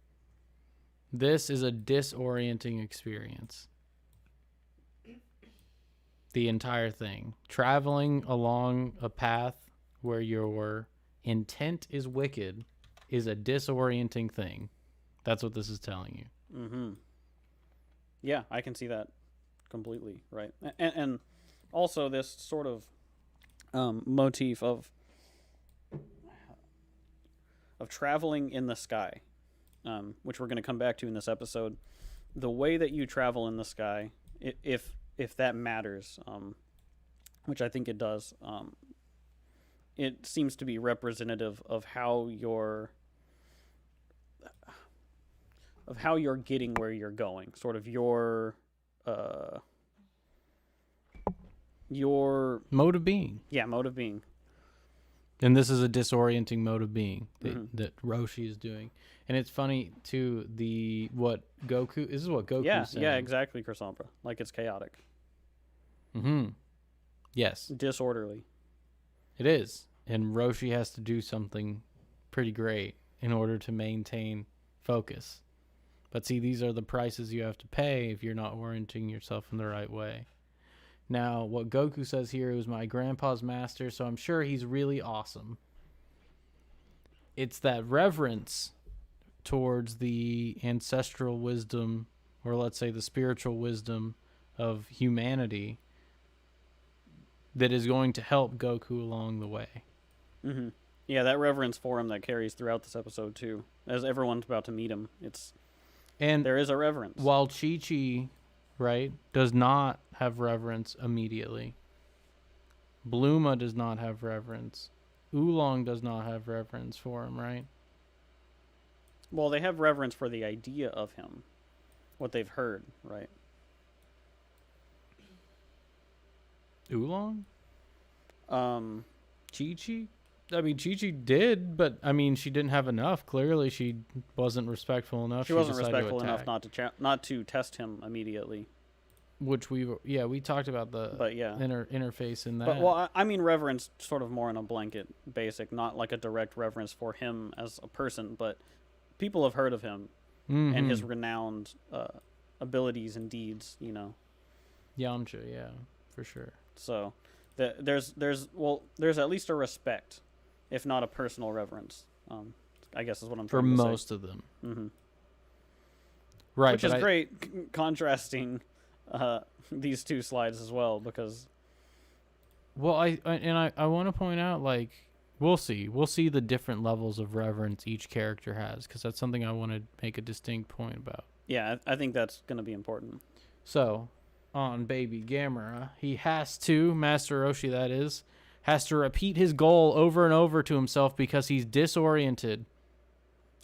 This is a disorienting experience. The entire thing. Traveling along a path where your intent is wicked is a disorienting thing. That's what this is telling you. Mm-hmm. Yeah, I can see that completely, right? And also this sort of motif of traveling in the sky, which we're going to come back to in this episode. The way that you travel in the sky, if that matters, which I think it does, it seems to be representative of how you're getting where you're going, sort of your mode of being. Yeah, mode of being. And this is a disorienting mode of being that Roshi is doing. And it's funny too. This is what Goku's saying. Yeah, exactly, Chrysombra. Like it's chaotic. Mm-hmm. Yes. Disorderly. It is. And Roshi has to do something pretty great in order to maintain focus. But see, these are the prices you have to pay if you're not orienting yourself in the right way. Now, what Goku says here was my grandpa's master, so I'm sure he's really awesome. It's that reverence towards the ancestral wisdom, or let's say the spiritual wisdom of humanity, that is going to help Goku along the way. Mm-hmm. Yeah, that reverence for him that carries throughout this episode too. As everyone's about to meet him, there is a reverence. While Chi-Chi, right, does not have reverence immediately. Bluma does not have reverence. Oolong does not have reverence for him, right? Well, they have reverence for the idea of him, what they've heard, right? Oolong? Chi-Chi? I mean, Chi-Chi did, but I mean, she didn't have enough. Clearly, she wasn't respectful enough. She wasn't respectful enough not to test him immediately. Which we talked about the interface in that. But well, I mean reverence sort of more on a blanket basic, not like a direct reverence for him as a person, but people have heard of him and his renowned abilities and deeds, you know. Yamcha, yeah, for sure. So there's at least a respect, if not a personal reverence. I guess is what I'm trying to say. For most of them. Mm-hmm. Right. Which is great, contrasting these two slides as well, because... Well, I want to point out, like, we'll see the different levels of reverence each character has, because that's something I want to make a distinct point about. Yeah, I think that's going to be important. So, on Baby Gamera, he has to, Master Roshi that is, has to repeat his goal over and over to himself because he's disoriented.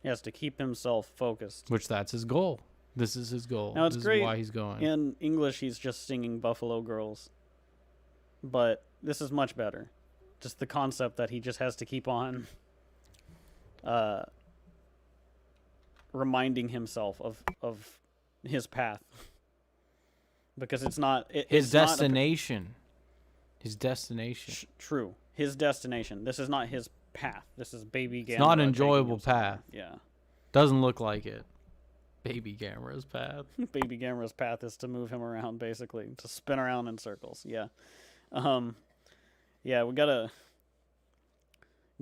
He has to keep himself focused. Which that's his goal. This is his goal. Now, it's this great. Is why he's going. In English, he's just singing Buffalo Girls. But this is much better. Just the concept that he just has to keep on reminding himself of his path. Because it's not... his destination. His destination. True. His destination. This is not his path. This is Baby Gamera. It's not an enjoyable path. Yeah. Doesn't look like it. Baby Gamera's path. Baby Gamera's path is to move him around, basically. To spin around in circles. Yeah. Yeah, we gotta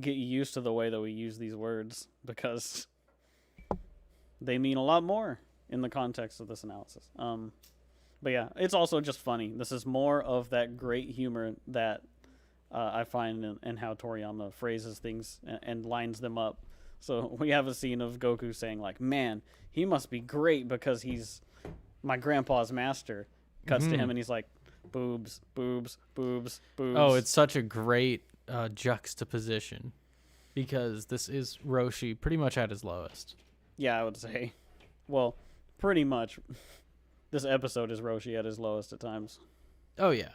get used to the way that we use these words, because they mean a lot more in the context of this analysis. But yeah, it's also just funny. This is more of that great humor that I find in how Toriyama phrases things and lines them up. So we have a scene of Goku saying, like, man, he must be great because he's my grandpa's master. Cuts to him and he's like, boobs, boobs, boobs, boobs. Oh, it's such a great juxtaposition, because this is Roshi pretty much at his lowest. Yeah, I would say. Well, pretty much. This episode is Roshi at his lowest at times. Oh, yeah.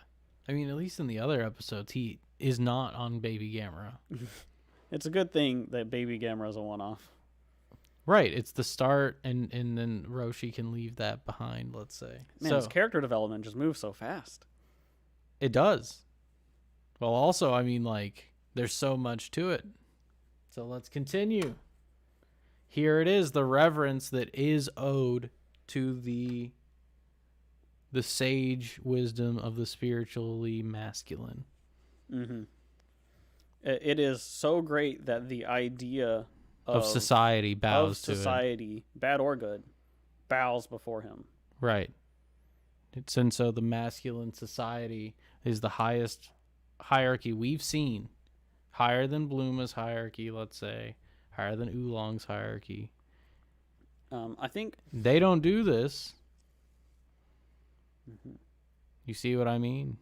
I mean, at least in the other episodes, he is not on Baby Gamera. It's a good thing that Baby Gamera is a one-off. Right. It's the start, and then Roshi can leave that behind, let's say. Man, his character development just moves so fast. It does. Well, also, I mean, like, there's so much to it. So let's continue. Here it is, the reverence that is owed to the sage wisdom of the spiritually masculine. Mm-hmm. It is so great that the idea of society bows to society, bad or good, bows before him. Right. And so the masculine society is the highest hierarchy we've seen. Higher than Bluma's hierarchy, let's say. Higher than Oolong's hierarchy. I think... They don't do this. Mm-hmm. You see what I mean?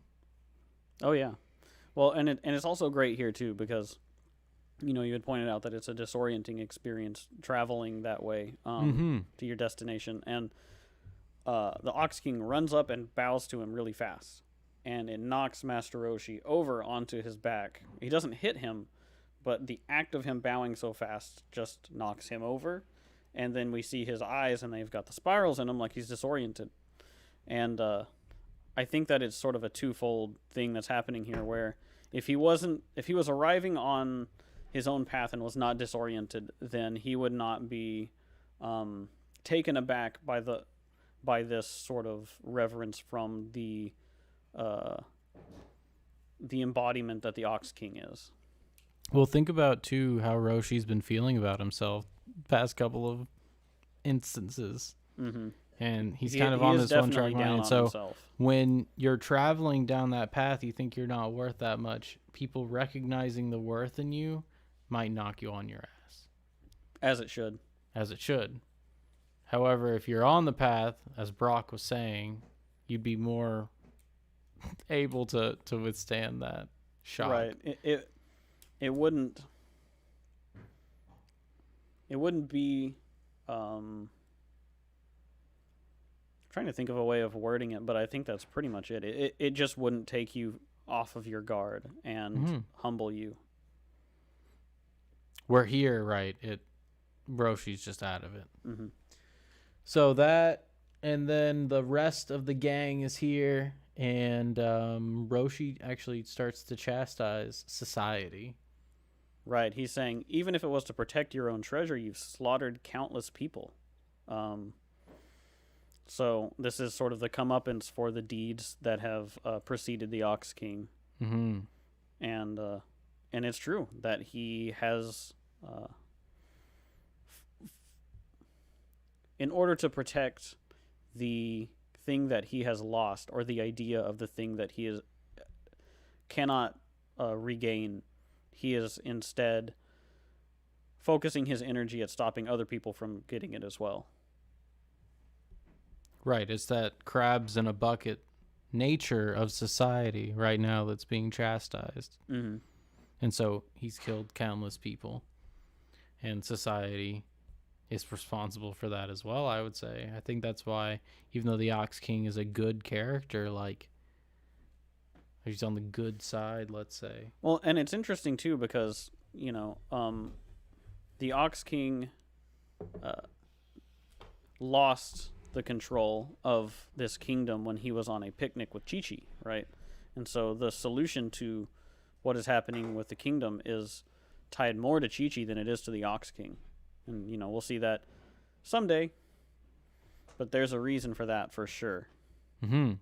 Oh, yeah. Well, and it's also great here, too, because... You know, you had pointed out that it's a disorienting experience traveling that way to your destination. And the Ox King runs up and bows to him really fast. And it knocks Master Roshi over onto his back. He doesn't hit him, but the act of him bowing so fast just knocks him over. And then we see his eyes, and they've got the spirals in them like he's disoriented. And I think that it's sort of a twofold thing that's happening here, where if he was arriving on his own path and was not disoriented, then he would not be taken aback by this sort of reverence from the embodiment that the Ox King is. Well, think about too how Roshi's been feeling about himself past couple of instances, and he's kind of on this one track mind. And so himself. When you're traveling down that path, you think you're not worth that much. People recognizing the worth in you might knock you on your ass. As it should. As it should. However, if you're on the path, as Brok was saying, you'd be more able to withstand that shock. Right. It wouldn't be trying to think of a way of wording it, but I think that's pretty much it. It just wouldn't take you off of your guard and humble you. We're here, right? Roshi's just out of it. Mm-hmm. So that, and then the rest of the gang is here, and Roshi actually starts to chastise society. Right. He's saying, even if it was to protect your own treasure, you've slaughtered countless people. So this is sort of the comeuppance for the deeds that have preceded the Ox King. Mm-hmm. And it's true that he has, in order to protect the thing that he has lost, or the idea of the thing that he cannot regain, he is instead focusing his energy at stopping other people from getting it as well. Right, it's that crabs in a bucket nature of society right now that's being chastised. Mm-hmm. And so he's killed countless people. And society is responsible for that as well, I would say. I think that's why, even though the Ox King is a good character, like, he's on the good side, let's say. Well, and it's interesting, too, because, you know, the Ox King lost the control of this kingdom when he was on a picnic with Chi-Chi, right? And so the solution to what is happening with the kingdom is tied more to Chi-Chi than it is to the Ox King. And, you know, we'll see that someday, but there's a reason for that for sure. Mm-hmm.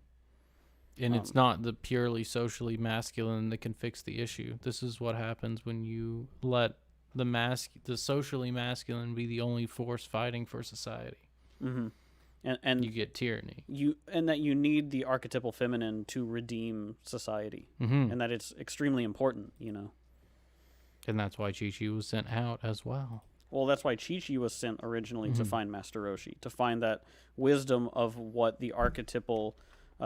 And it's not the purely socially masculine that can fix the issue. This is what happens when you let the socially masculine be the only force fighting for society. Mm-hmm. And you get tyranny. And that you need the archetypal feminine to redeem society. Mm-hmm. And that it's extremely important, you know. And that's why Chi-Chi was sent out as well. Well, that's why Chi-Chi was sent originally to find Master Roshi, to find that wisdom of what the archetypal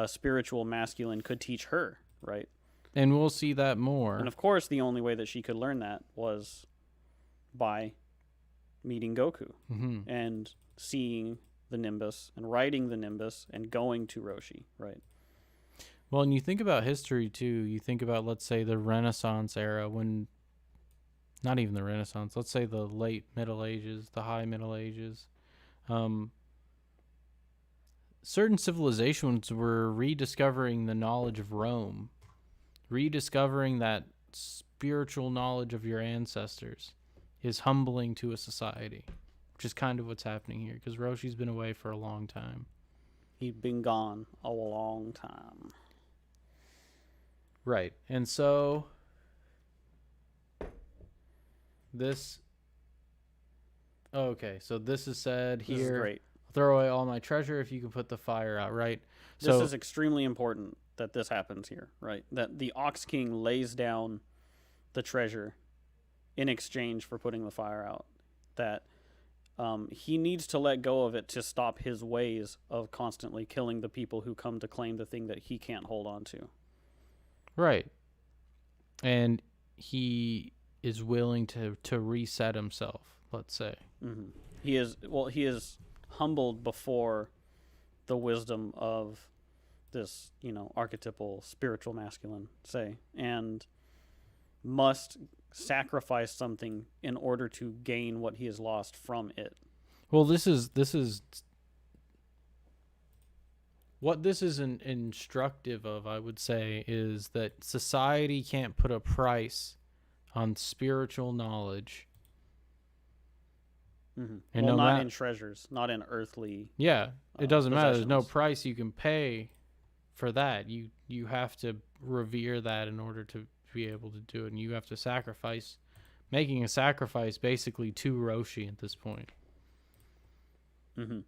spiritual masculine could teach her, right? And we'll see that more. And of course, the only way that she could learn that was by meeting Goku and seeing the Nimbus and riding the Nimbus and going to Roshi, right? Well, and you think about history too. You think about, let's say, the Renaissance era, when, not even the Renaissance, let's say the late Middle Ages, the high Middle Ages. Certain civilizations were rediscovering the knowledge of Rome, rediscovering that spiritual knowledge of your ancestors is humbling to a society. Which is kind of what's happening here, because Roshi's been away for a long time. He'd been gone a long time. Right. And so this... Okay, so this is said here. This is great. Throw away all my treasure if you can put the fire out, right? This is extremely important that this happens here, right? That the Ox King lays down the treasure in exchange for putting the fire out. That... he needs to let go of it to stop his ways of constantly killing the people who come to claim the thing that he can't hold on to. Right. And he is willing to reset himself, let's say. Mm-hmm. He is humbled before the wisdom of this, you know, archetypal spiritual masculine, say, and must sacrifice something in order to gain what he has lost from it. Well, this is what this is instructive of, I would say, is that society can't put a price on spiritual knowledge. Mm-hmm. And well, not in treasures, not in earthly. Yeah, it doesn't matter. There's no price you can pay for that. You have to revere that in order to be able to do it, and you have to sacrifice, making a sacrifice basically to Roshi at this point. Mm-hmm.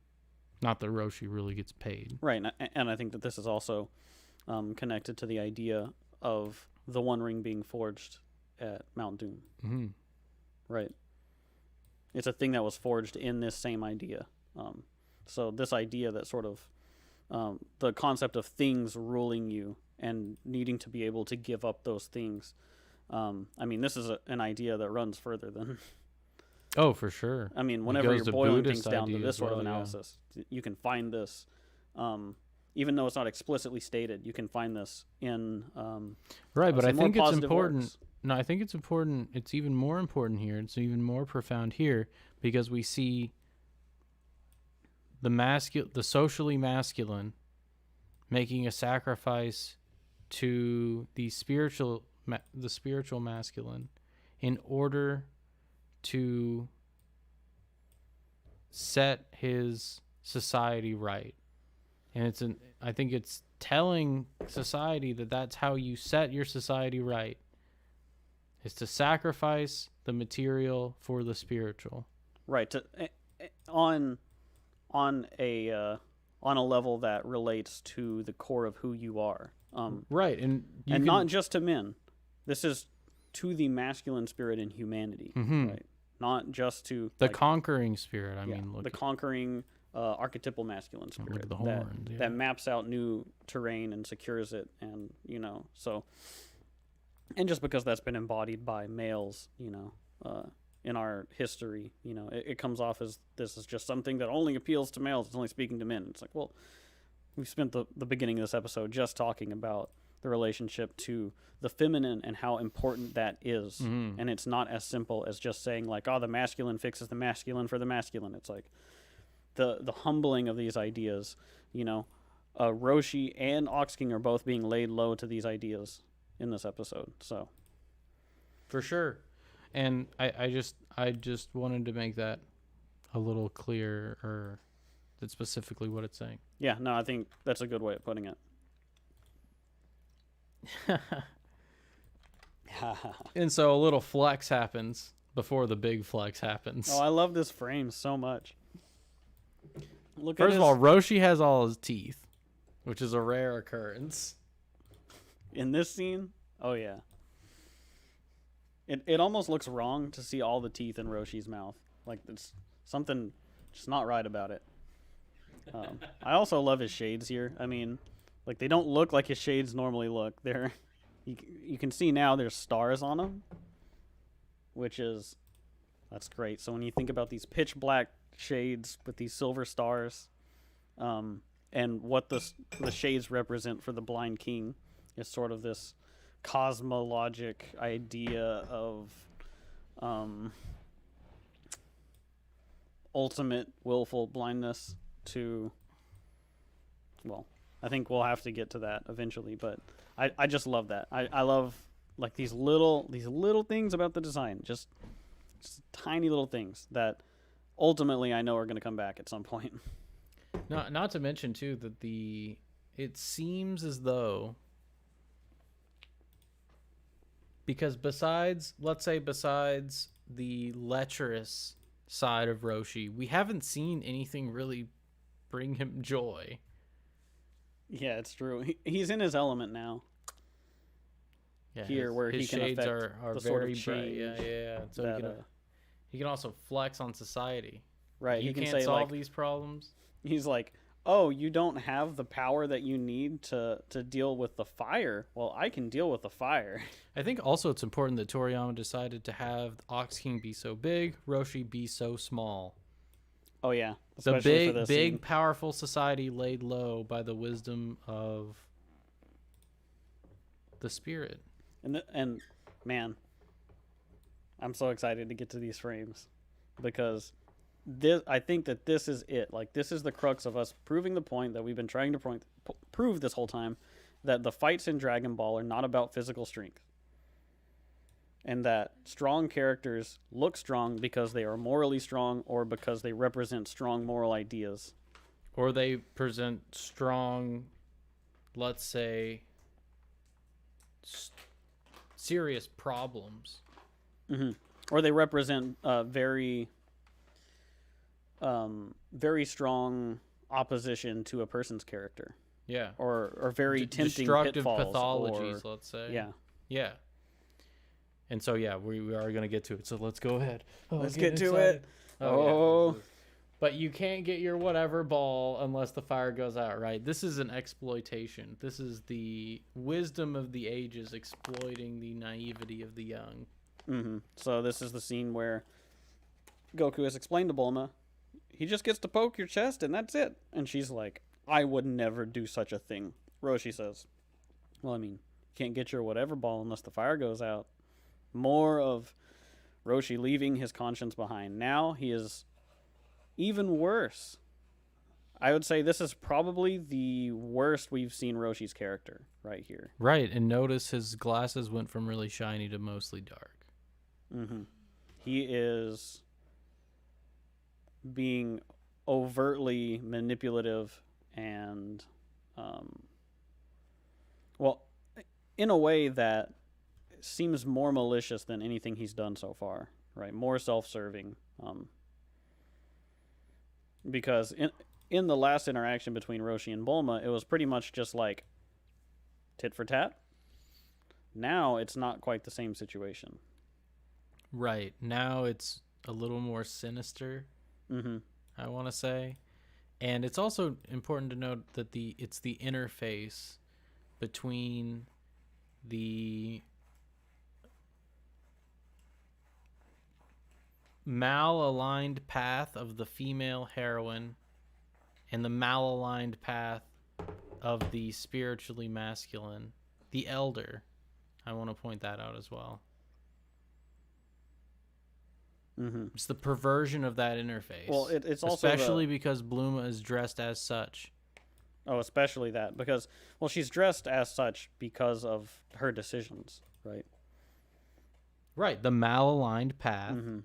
Not that Roshi really gets paid, right? And I think that this is also connected to the idea of the One Ring being forged at Mount Doom. Mm-hmm. Right. It's a thing that was forged in this same idea. So this idea that sort of the concept of things ruling you and needing to be able to give up those things. I mean, this is an idea that runs further than. Oh, for sure. I mean, whenever you're boiling things down to this sort of analysis, you can find this, even though it's not explicitly stated, you can find this in. Right, but I think it's important. Works. No, I think it's important. It's even more important here. It's even more profound here because we see the socially masculine making a sacrifice to the spiritual masculine in order to set his society right. And I think it's telling society that that's how you set your society right, is to sacrifice the material for the spiritual. Right. On a level that relates to the core of who you are. Right. And not just to men. This is to the masculine spirit in humanity. Mm-hmm. Right. Not just to the conquering spirit. I mean, the conquering archetypal masculine spirit the horns, that maps out new terrain and secures it, and so. And just because that's been embodied by males, in our history, it comes off as this is just something that only appeals to males. It's only speaking to men. It's like, well, we've spent the beginning of this episode just talking about the relationship to the feminine and how important that is. Mm-hmm. And it's not as simple as just saying like, oh, the masculine fixes the masculine for the masculine. It's like the humbling of these ideas, Roshi and Ox King are both being laid low to these ideas in this episode. So for sure. And I just wanted to make that a little clearer, that's specifically what it's saying. Yeah, no, I think that's a good way of putting it. And so a little flex happens before the big flex happens. Oh, I love this frame so much. First of all, Roshi has all his teeth, which is a rare occurrence. In this scene? Oh, yeah. It almost looks wrong to see all the teeth in Roshi's mouth. Like, there's something just not right about it. I also love his shades here. I mean, like, they don't look like his shades normally look. You can see now there's stars on them, that's great. So when you think about these pitch black shades with these silver stars, and what the shades represent for the Blind King is sort of this cosmologic idea of ultimate willful blindness to, well, I think we'll have to get to that eventually, but I just love that. I love like these little things about the design, just tiny little things that ultimately I know are going to come back at some point. Not to mention too that it seems as though, because besides the lecherous side of Roshi, we haven't seen anything really bring him joy. Yeah, it's true. He's in his element now. Yeah, here where his he can shades affect are the very sort of change. bright. Yeah. So he can also flex on society. Right. You he can can't say solve like, these problems. He's like, oh, you don't have the power that you need to deal with the fire. Well, I can deal with the fire. I think also it's important that Toriyama decided to have Ox King be so big, Roshi be so small. Oh, yeah. The big, powerful society laid low by the wisdom of the spirit. And man, I'm so excited to get to these frames because I think that this is it. Like, this is the crux of us proving the point that we've been trying to prove this whole time, that the fights in Dragon Ball are not about physical strength. And that strong characters look strong because they are morally strong or because they represent strong moral ideas. Or they present strong, let's say, serious problems. Mm-hmm. Or they represent very strong opposition to a person's character. Yeah. Or very tempting destructive pitfalls pathologies, let's say. Yeah. Yeah. And so, yeah, we are going to get to it. So let's go ahead. Oh, Let's getting get to excited. it. Yeah, Oh. but you can't get your whatever ball unless the fire goes out, right? This is an exploitation. This is the wisdom of the ages exploiting the naivety of the young. Mm-hmm. So this is the scene where Goku has explained to Bulma, he just gets to poke your chest and that's it. And she's like, I would never do such a thing. Roshi says, well, I mean, you can't get your whatever ball unless the fire goes out. More of Roshi leaving his conscience behind. Now he is even worse. I would say this is probably the worst we've seen Roshi's character right here. Right, and notice his glasses went from really shiny to mostly dark. Mm-hmm. He is being overtly manipulative and, well, in a way that seems more malicious than anything he's done so far, right? More self-serving. Because in the last interaction between Roshi and Bulma, it was pretty much just like tit for tat. Now it's not quite the same situation. Right. Now it's a little more sinister, I want to say. And it's also important to note that it's the interface between the malaligned path of the female heroine and the malaligned path of the spiritually masculine, the elder. I want to point that out as well. Mm-hmm. It's the perversion of that interface. Well, it's also especially because Bluma is dressed as such. Oh, especially that because, well, she's dressed as such because of her decisions, right? Right, the malaligned path. Mm-hmm.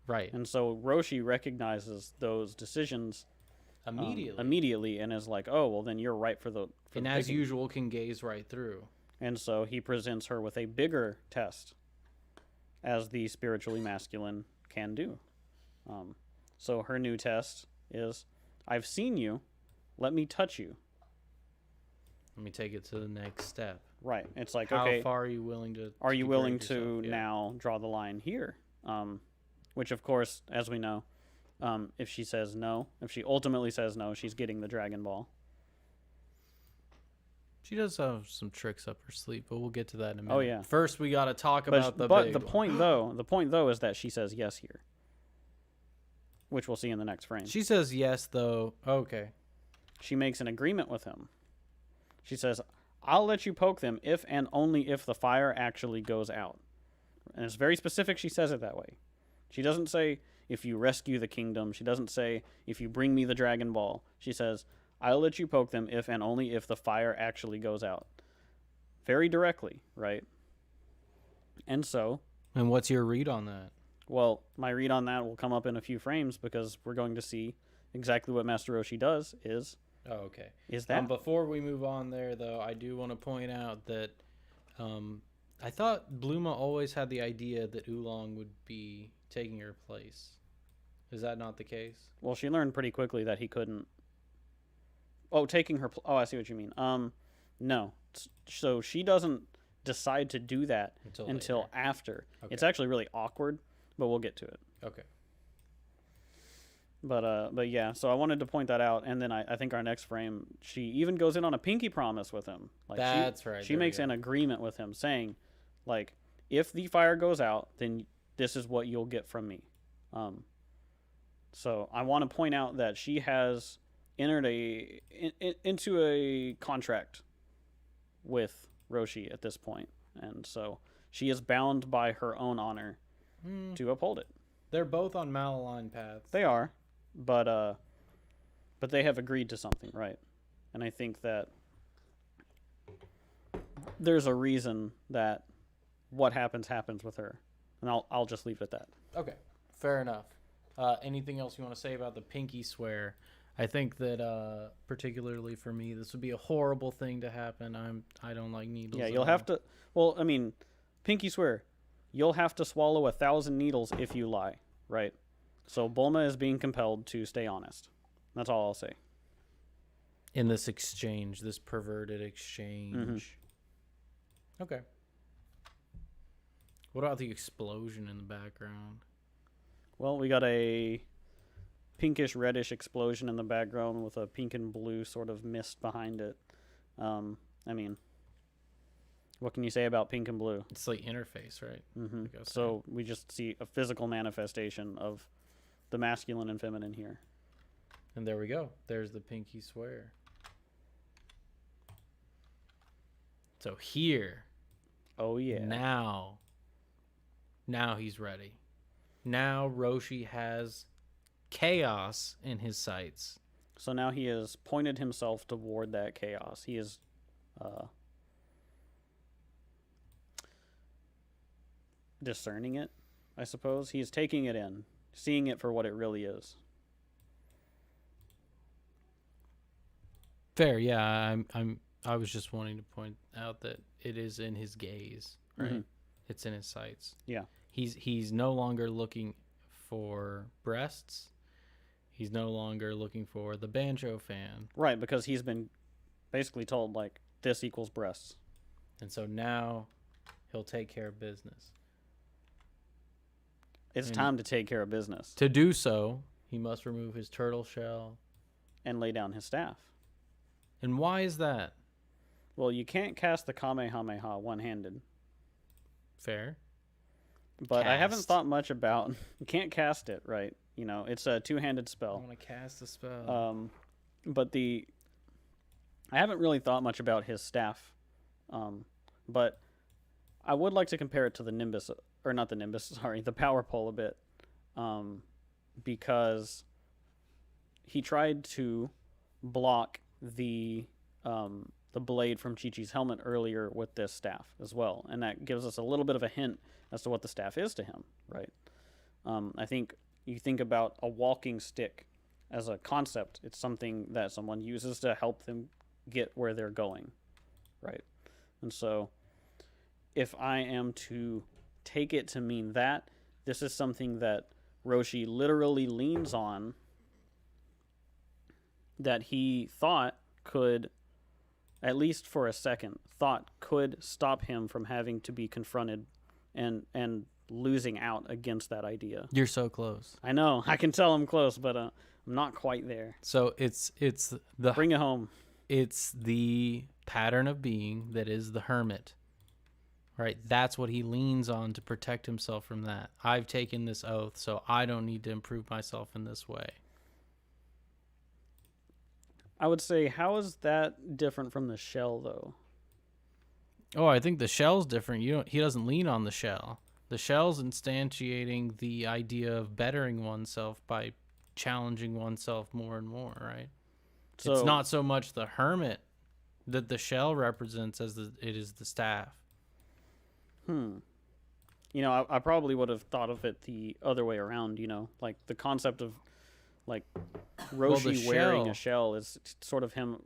Right. And so Roshi recognizes those decisions immediately and is like, oh, well, then you're right for the and as usual can gaze right through. And so he presents her with a bigger test as the spiritually masculine can do. So her new test is, I've seen you, let me touch you. Let me take it to the next step. Right. It's like, how okay, far are you willing to are you willing to yourself? Yeah. now draw the line here? Which, of course, as we know, if she says no, if she ultimately says no, she's getting the Dragon Ball. She does have some tricks up her sleeve, but we'll get to that in a minute. Oh, yeah. First, we got to talk about the But big the one. point though is that she says yes here, which we'll see in the next frame. She says yes, though. Okay. She makes an agreement with him. She says, I'll let you poke them if and only if the fire actually goes out. And it's very specific she says it that way. She doesn't say, if you rescue the kingdom. She doesn't say, if you bring me the Dragon Ball. She says, I'll let you poke them if and only if the fire actually goes out. Very directly, right? And so... And what's your read on that? Well, my read on that will come up in a few frames because we're going to see exactly what Master Roshi does is... Oh, okay. Is that... Before we move on there, though, I do want to point out that I thought Bluma always had the idea that Oolong would be taking her place. Is that not the case? Well, she learned pretty quickly that he couldn't... Oh, taking her... Oh, I see what you mean. No. So she doesn't decide to do that until after. Okay. It's actually really awkward, but we'll get to it. Okay. But yeah, so I wanted to point that out, and then I think our next frame, she even goes in on a pinky promise with him. Like that's right. She makes an agreement with him, saying, like, if the fire goes out, then this is what you'll get from me. So I want to point out that she has entered into a contract with Roshi at this point, and so she is bound by her own honor to uphold it. They're both on malaligned paths. They are, but they have agreed to something, right? And I think that there's a reason that what happens with her, and I'll just leave it at that. Okay, fair enough. Anything else you want to say about the pinky swear? I think that particularly for me, this would be a horrible thing to happen. I don't like needles. Yeah, you'll have to. Well, I mean, pinky swear. You'll have to swallow 1,000 needles if you lie, right? So Bulma is being compelled to stay honest. That's all I'll say. In this exchange, this perverted exchange. Mm-hmm. Okay. What about the explosion in the background? Well, we got a pinkish reddish explosion in the background with a pink and blue sort of mist behind it. I mean, what can you say about pink and blue? It's like interface, right? Mm-hmm. Like I was So we just see a physical manifestation of the masculine and feminine here. And there we go. There's the pinky swear. So here. Oh, yeah. Now he's ready. Now Roshi has chaos in his sights. So now he has pointed himself toward that chaos. He is discerning it, I suppose. He is taking it in, seeing it for what it really is. Fair, yeah. I was just wanting to point out that it is in his gaze, right? Mm-hmm. It's in his sights. Yeah. He's no longer looking for breasts. He's no longer looking for the banjo fan. Right, because he's been basically told, like, this equals breasts. And so now he'll take care of business. It's time to take care of business. To do so, he must remove his turtle shell. And lay down his staff. And why is that? Well, you can't cast the Kamehameha one-handed. Fair. But I haven't thought much about... You can't cast it, right? You know, it's a two-handed I spell. want to cast a spell. But I haven't really thought much about his staff. But I would like to compare it to the Nimbus... Or not the Nimbus, sorry. The Power Pole a bit. Because he tried to block the blade from Chi-Chi's helmet earlier with this staff as well. And that gives us a little bit of a hint as to what the staff is to him, right? I think you think about a walking stick as a concept. It's something that someone uses to help them get where they're going, right? And so if I am to take it to mean that, this is something that Roshi literally leans on, that he thought could, at least for a second, could stop him from having to be confronted and losing out against that idea. You're so close. I know. I can tell I'm close, but I'm not quite there. So it's the Bring it home. It's the pattern of being that is the hermit. Right? That's what he leans on to protect himself from that. I've taken this oath, so I don't need to improve myself in this way. I would say, how is that different from the shell, though? Oh, I think the shell's different. He doesn't lean on the shell. The shell's instantiating the idea of bettering oneself by challenging oneself more and more, right? So, it's not so much the hermit that the shell represents as it is the staff. You know, I probably would have thought of it the other way around, you know? Like, the concept of, like, Roshi wearing a shell is sort of him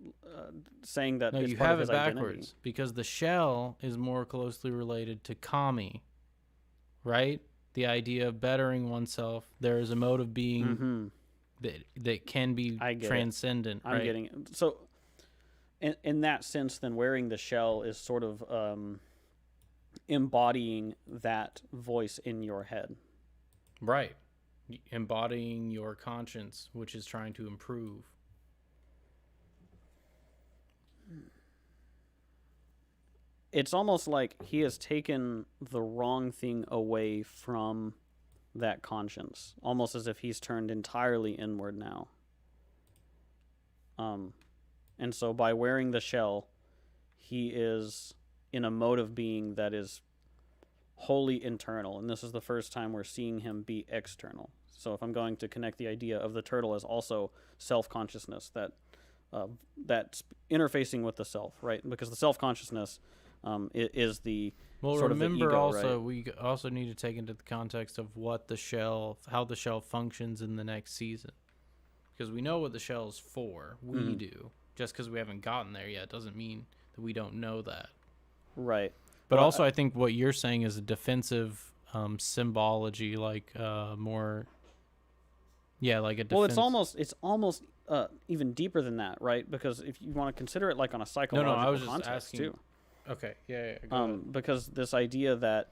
saying that it's part of his identity. No, you have it backwards, because the shell is more closely related to Kami, right? The idea of bettering oneself. There is a mode of being that can be transcendent. I'm getting it. So, in that sense, then wearing the shell is sort of embodying that voice in your head. Right. Embodying your conscience, which is trying to improve. It's almost like he has taken the wrong thing away from that conscience, almost as if he's turned entirely inward now. And so by wearing the shell, he is in a mode of being that is wholly internal, and this is the first time we're seeing him be external. So if I'm going to connect the idea of the turtle as also self-consciousness, that's interfacing with the self, right? Because the self-consciousness is the sort of the ego, also, right? We also need to take into the context of how the shell functions in the next season, because we know what the shell is for. We do. Just because we haven't gotten there yet doesn't mean that we don't know that. Right. But also, I think what you're saying is a defensive symbology, like more. Yeah, like a defense. Well, it's almost even deeper than that, right? Because if you want to consider it like on a psychological I was just context asking, too. Okay, yeah. Go ahead. Because this idea that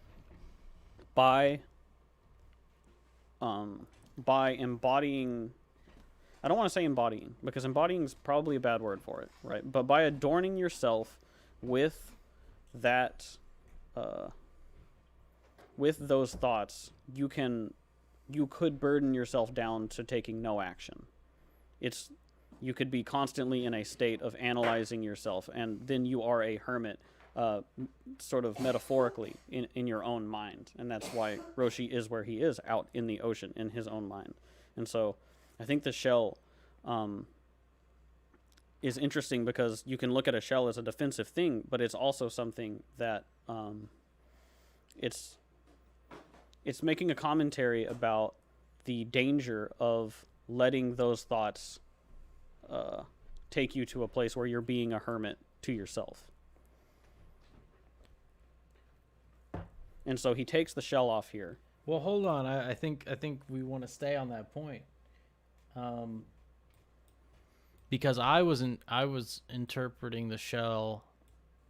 by embodying, I don't want to say embodying, because embodying is probably a bad word for it, right? But by adorning yourself with that, with those thoughts, you could burden yourself down to taking no action. You could be constantly in a state of analyzing yourself, and then you are a hermit, sort of metaphorically in your own mind. And that's why Roshi is where he is, out in the ocean, in his own mind. And so I think the shell is interesting because you can look at a shell as a defensive thing, but it's also something that it's making a commentary about the danger of letting those thoughts take you to a place where you're being a hermit to yourself. And so he takes the shell off here. Well, hold on. I think we want to stay on that point. Because I was interpreting the shell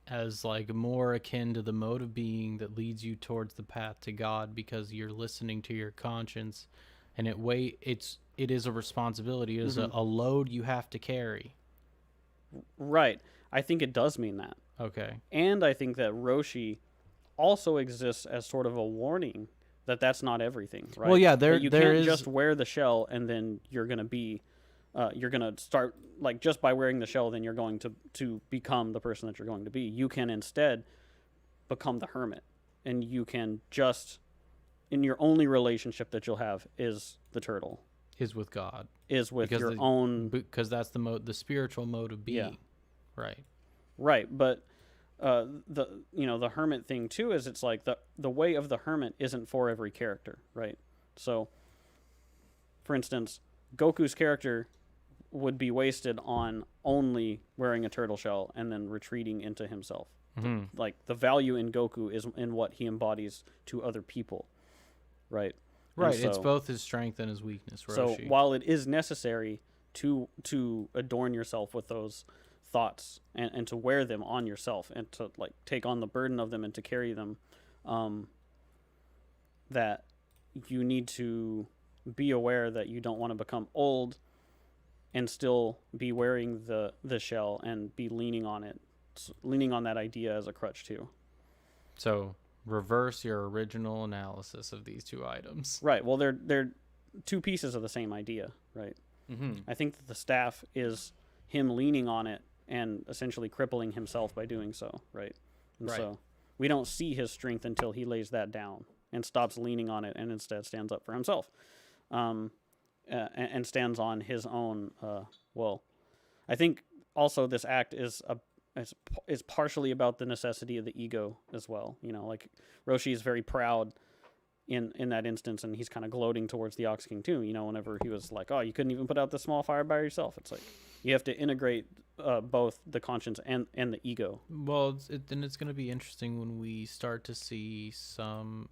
as like more akin to the mode of being that leads you towards the path to God, because you're listening to your conscience, and it is a responsibility. It is a load you have to carry. Right. I think it does mean that. Okay. And I think that Roshi also exists as sort of a warning that that's not everything, right? Well, yeah, you can't just wear the shell and then you're going to be, you're going to start, like, just by wearing the shell, then you're going to become the person that you're going to be. You can instead become the hermit, and you can just, in your only relationship that you'll have is the turtle. Is with God. Is with your own. Because that's the spiritual mode of being. Yeah. Right. Right, but the hermit thing too is it's like the way of the hermit isn't for every character, right? So, for instance, Goku's character would be wasted on only wearing a turtle shell and then retreating into himself. Mm-hmm. Like, the value in Goku is in what he embodies to other people, right? Right, so, it's both his strength and his weakness, Roshi. So while it is necessary to adorn yourself with those thoughts and to wear them on yourself and to, like, take on the burden of them and to carry them, that you need to be aware that you don't want to become old and still be wearing the shell and be leaning on that idea as a crutch too. So reverse your original analysis of these two items. Right. Well, they're two pieces of the same idea, right? Mm-hmm. I think that the staff is him leaning on it and essentially crippling himself by doing so, right? And so we don't see his strength until he lays that down and stops leaning on it and instead stands up for himself, and stands on his own. I think also this act is partially about the necessity of the ego as well. You know, like, Roshi is very proud in that instance, and he's kind of gloating towards the Ox King too. You know, whenever he was like, "Oh, you couldn't even put out this small fire by yourself." It's like you have to integrate both the conscience and the ego. Well, then it's going to be interesting when we start to see some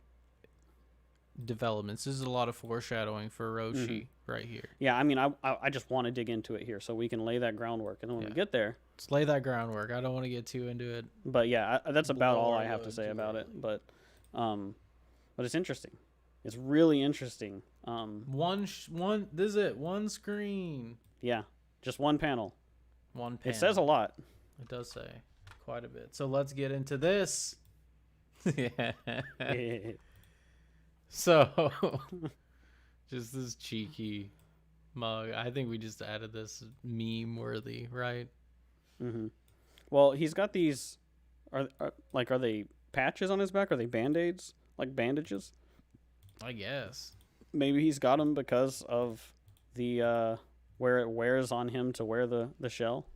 developments. This is a lot of foreshadowing for Roshi right here. Yeah, I mean, I just want to dig into it here so we can lay that groundwork, and then when we get there, let's lay that groundwork. I don't want to get too into it. But yeah, that's about all I have to say about it. But it's interesting. It's really interesting. This is it. One screen. Yeah, just one panel. One panel. It says a lot. It does say quite a bit. So let's get into this. Yeah. So, just this cheeky mug. I think we just added this meme worthy, right? Mm-hmm. Well, he's got these. Are they patches on his back? Are they band-aids? Like bandages? I guess. Maybe he's got them because of the where it wears on him to wear the shell.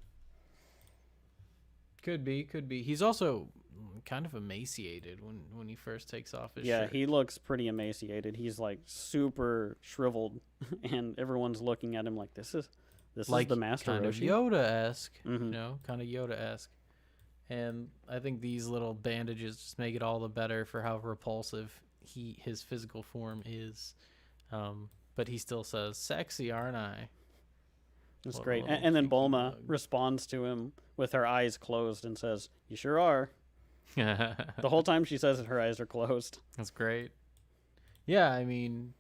Could be. He's also kind of emaciated when he first takes off his shirt. Yeah, he looks pretty emaciated. He's like super shriveled, and everyone's looking at him like this is the Master kind Roshi. Of Yoda-esque, you know, kind of Yoda-esque. And I think these little bandages just make it all the better for how repulsive his physical form is. But he still says, "Sexy, aren't I?" That's great. And then Bulma responds to him with her eyes closed and says, "You sure are." The whole time she says that her eyes are closed. That's great. Yeah, I mean,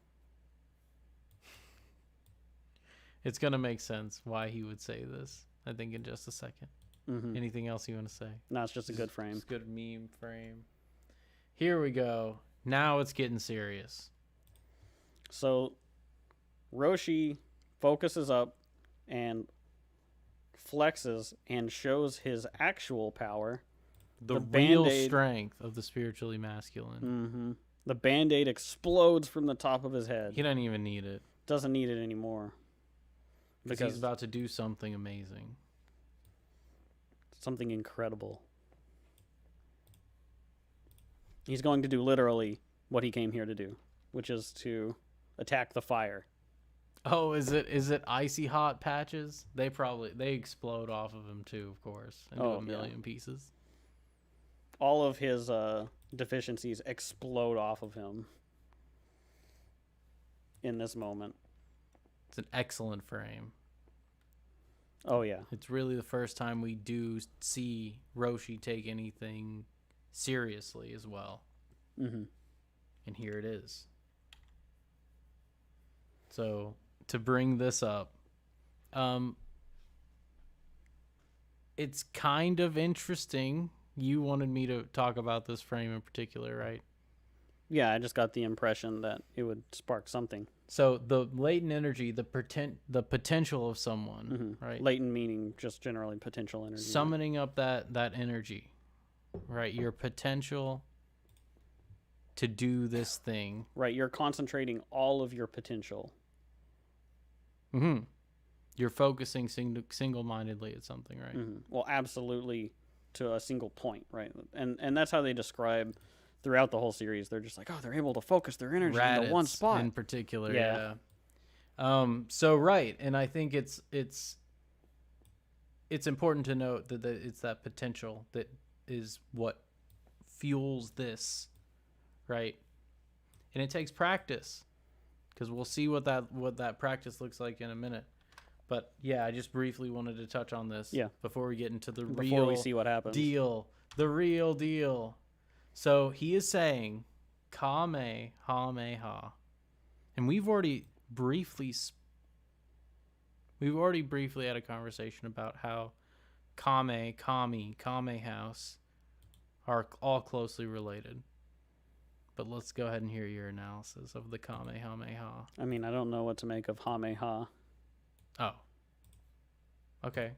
it's going to make sense why he would say this, I think, in just a second. Mm-hmm. Anything else you want to say? No, it's just a good frame. It's a good meme frame. Here we go. Now it's getting serious. So Roshi focuses up and flexes and shows his actual power. The real Band-Aid strength of the spiritually masculine. Mm-hmm. The Band-Aid explodes from the top of his head. He doesn't even need it. Doesn't need it anymore. Because he's about to do something amazing. Something incredible. He's going to do literally what he came here to do, which is to attack the fire. Oh, is it icy hot patches? They explode off of him too, of course, into a million pieces. All of his deficiencies explode off of him in this moment. It's an excellent frame. Oh, yeah. It's really the first time we do see Roshi take anything seriously as well. Mm-hmm. And here it is. So, to bring this up, it's kind of interesting. You wanted me to talk about this frame in particular, right? Yeah, I just got the impression that it would spark something. So the latent energy, the potential of someone, right? Latent meaning just generally potential energy. Summoning up that energy, right? Your potential to do this thing. Right, you're concentrating all of your potential. Mm-hmm. You're focusing single-mindedly at something, right? Mm-hmm. Well, absolutely to a single point, right? And that's how they describe throughout the whole series. They're just like, oh, they're able to focus their energy into one spot. In particular, yeah. So right, and I think it's important to note that it's that potential that is what fuels this, right? And it takes practice, because we'll see what that practice looks like in a minute. But yeah, I just briefly wanted to touch on this before we get into before we see what happens. The real deal. So he is saying Kamehameha. And we've already briefly had a conversation about how Kame House are all closely related. But let's go ahead and hear your analysis of the Kamehameha. I mean, I don't know what to make of Hameha. Oh. Okay.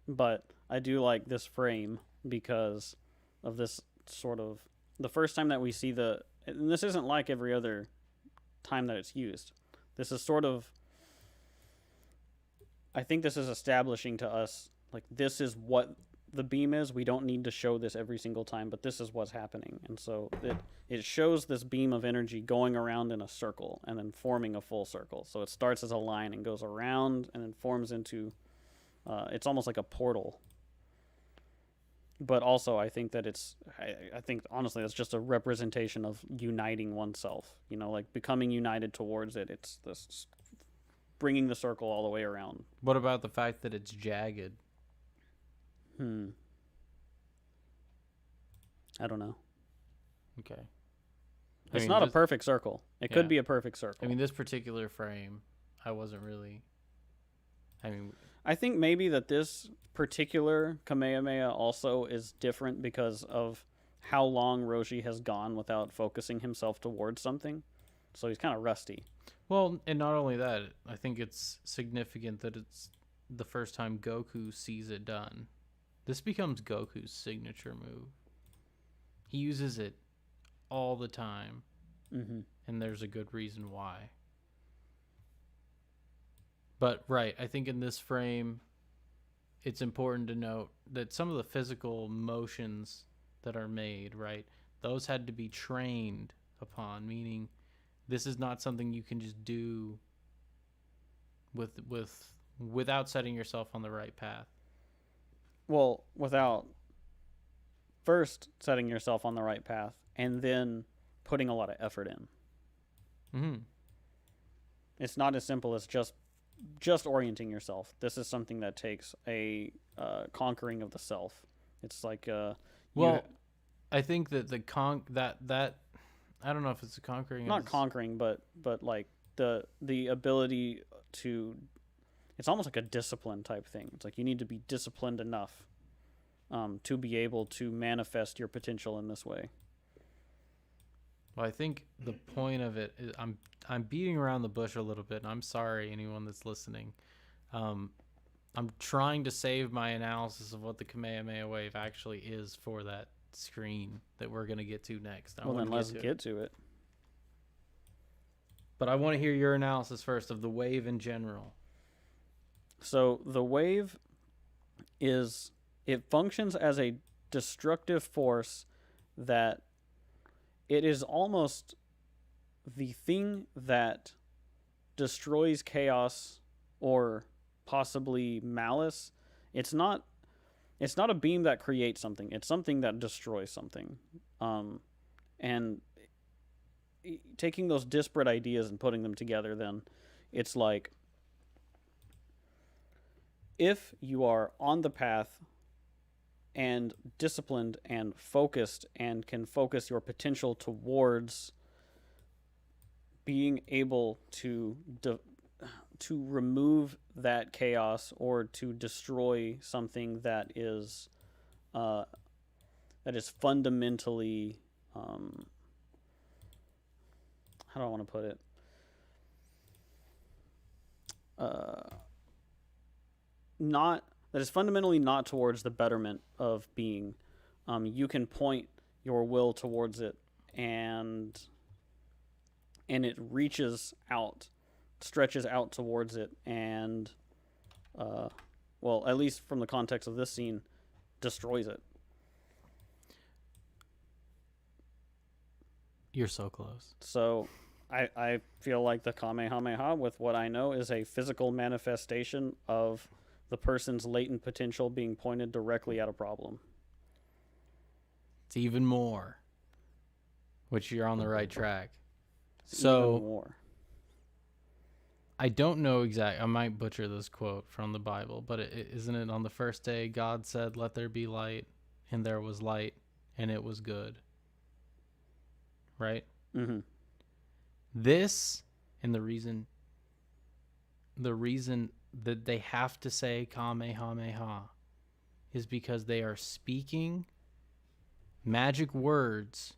But I do like this frame because of this sort of... The first time that we see and this isn't like every other time that it's used. This is sort of... I think this is establishing to us, like, this is what the beam is. We don't need to show this every single time, but this is what's happening. And so it shows this beam of energy going around in a circle and then forming a full circle. So it starts as a line and goes around and then forms into... it's almost like a portal. But also, I think that I think, honestly, it's just a representation of uniting oneself. You know, like becoming united towards it. It's this bringing the circle all the way around. What about the fact that it's jagged? I don't know. Okay. It's not a perfect circle. It could be a perfect circle. I mean, this particular frame, I wasn't really... I think maybe that this particular Kamehameha also is different because of how long Roshi has gone without focusing himself towards something. So he's kind of rusty. Well, and not only that, I think it's significant that it's the first time Goku sees it done. This becomes Goku's signature move. He uses it all the time. Mm-hmm. And there's a good reason why. But, right, I think in this frame, it's important to note that some of the physical motions that are made, right, those had to be trained upon, meaning this is not something you can just do without setting yourself on the right path. Well, without first setting yourself on the right path and then putting a lot of effort in. Mm-hmm. It's not as simple as just orienting yourself. This is something that takes a conquering of the self. It's like I think that I don't know if it's a conquering. Not conquering, but like the ability to. It's almost like a discipline type thing. It's like you need to be disciplined enough to be able to manifest your potential in this way. Well, I think the point of it is I'm beating around the bush a little bit, and I'm sorry anyone that's listening. I'm trying to save my analysis of what the Kamehameha Wave actually is for that screen that we're going to get to next. Well, then let's get to it. But I want to hear your analysis first of the wave in general. So the wave it functions as a destructive force that it is almost the thing that destroys chaos or possibly malice. It's not a beam that creates something. It's something that destroys something. And taking those disparate ideas and putting them together, then it's like if you are on the path and disciplined and focused and can focus your potential towards being able to remove that chaos or to destroy something that is fundamentally how do I want to put it? That is fundamentally not towards the betterment of being. You can point your will towards it, and it reaches out, stretches out towards it, and, well, at least from the context of this scene, destroys it. You're so close. So I feel like the Kamehameha, with what I know, is a physical manifestation of the person's latent potential being pointed directly at a problem. It's even more, which you're on the right track. It's so even more. I don't know exactly. I might butcher this quote from the Bible, but isn't it on the first day God said, "Let there be light," and there was light, and it was good. Right? Mm-hmm. This, and the reason that they have to say Kamehameha is because they are speaking magic words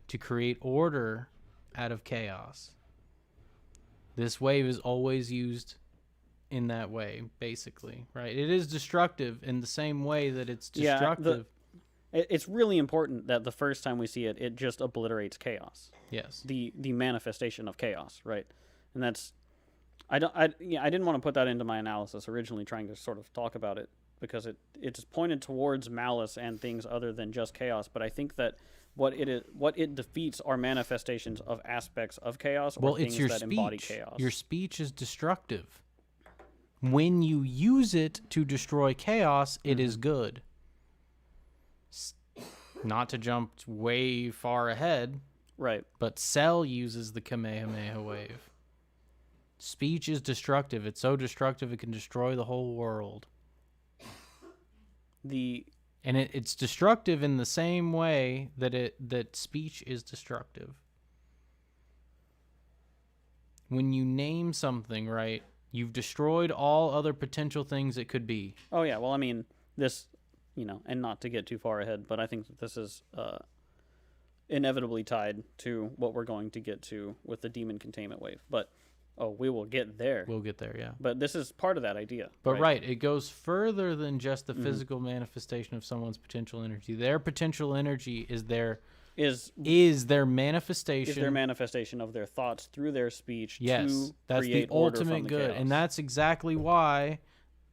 to create order out of chaos. This wave is always used in that way, basically, right? It is destructive in the same way that it's destructive. It's really important that the first time we see it, it just obliterates chaos. Yes. The manifestation of chaos, right? And that's I didn't want to put that into my analysis originally, trying to sort of talk about it because it's pointed towards malice and things other than just chaos. But I think that what it defeats are manifestations of aspects of chaos or things that embody chaos. Your speech is destructive. When you use it to destroy chaos, it is good. Not to jump way far ahead, right? But Cell uses the Kamehameha Wave. Speech is destructive. It's so destructive it can destroy the whole world. And it's destructive in the same way that speech is destructive. When you name something, right, you've destroyed all other potential things it could be. Oh yeah, well I mean this, and not to get too far ahead, but I think that this is inevitably tied to what we're going to get to with the demon containment wave. But we will get there. We'll get there, yeah. But this is part of that idea. But right, it goes further than just the physical manifestation of someone's potential energy. Their potential energy is their manifestation. Is their manifestation of their thoughts through their speech. Yes, to that's the ultimate good. Chaos. And that's exactly why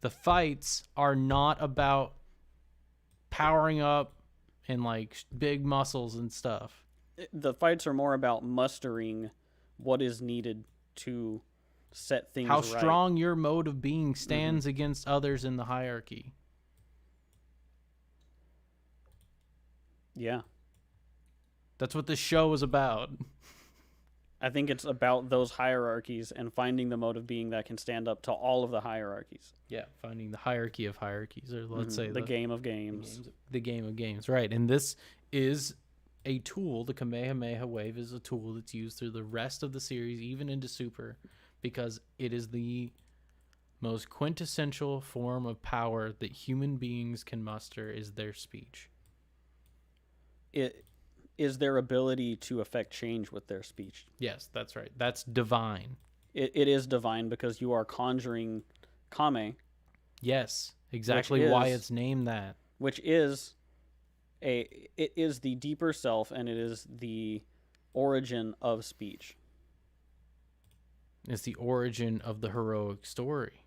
the fights are not about powering up and like big muscles and stuff. The fights are more about mustering what is needed to set things right. How strong your mode of being stands against others in the hierarchy. Yeah. That's what this show is about. I think it's about those hierarchies and finding the mode of being that can stand up to all of the hierarchies. Yeah, finding the hierarchy of hierarchies, or let's say the game of games. The game of games, right. And this is a tool. The Kamehameha Wave is a tool that's used through the rest of the series, even into Super, because it is the most quintessential form of power that human beings can muster is their speech. It is their ability to affect change with their speech. Yes, that's right. That's divine. It is divine because you are conjuring Kame. Yes, exactly why it's named that. Which is it is the deeper self, and it is the origin of speech. It's the origin of the heroic story,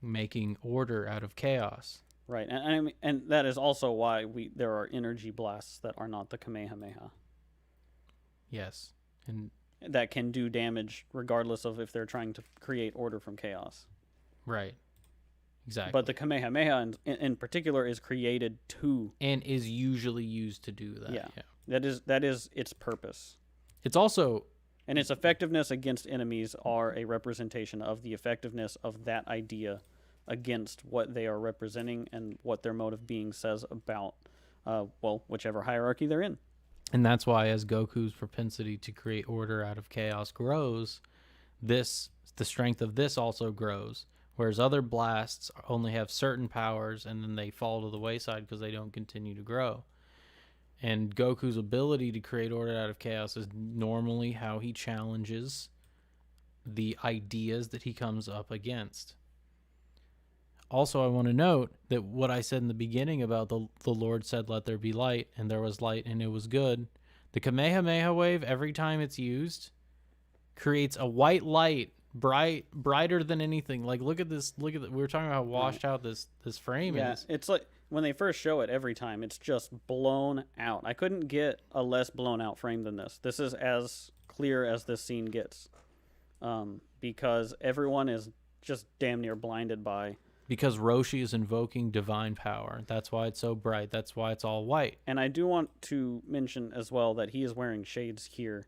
making order out of chaos. Right, and that is also why there are energy blasts that are not the Kamehameha. Yes, and that can do damage regardless of if they're trying to create order from chaos. Right. Exactly. But the Kamehameha in particular is created to, and is usually used to do that. Yeah. That is its purpose. It's also, and its effectiveness against enemies are a representation of the effectiveness of that idea against what they are representing and what their mode of being says about whichever hierarchy they're in. And that's why as Goku's propensity to create order out of chaos grows, the strength of this also grows. Whereas other blasts only have certain powers and then they fall to the wayside because they don't continue to grow. And Goku's ability to create order out of chaos is normally how he challenges the ideas that he comes up against. Also, I want to note that what I said in the beginning about the Lord said, "Let there be light," and there was light, and it was good. The Kamehameha Wave, every time it's used, creates a white light, brighter than anything. Like, look at this. We were talking about how washed out this frame is. It's like when they first show it every time, it's just blown out. I couldn't get a less blown out frame than this. This is as clear as this scene gets, because everyone is just damn near blinded by. Because Roshi is invoking divine power. That's why it's so bright. That's why it's all white. And I do want to mention as well that he is wearing shades here,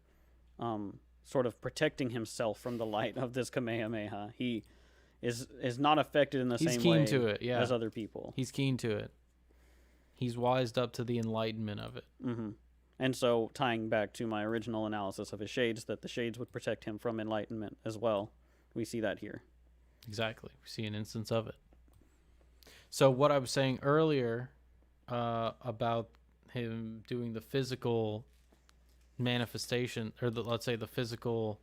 sort of protecting himself from the light of this Kamehameha. He is not affected in the same way as other people. He's keen to it. He's wised up to the enlightenment of it. Mm-hmm. And so, tying back to my original analysis of his shades, that the shades would protect him from enlightenment as well. We see that here. Exactly. We see an instance of it. So what I was saying earlier about him doing the physical manifestation, or let's say the physical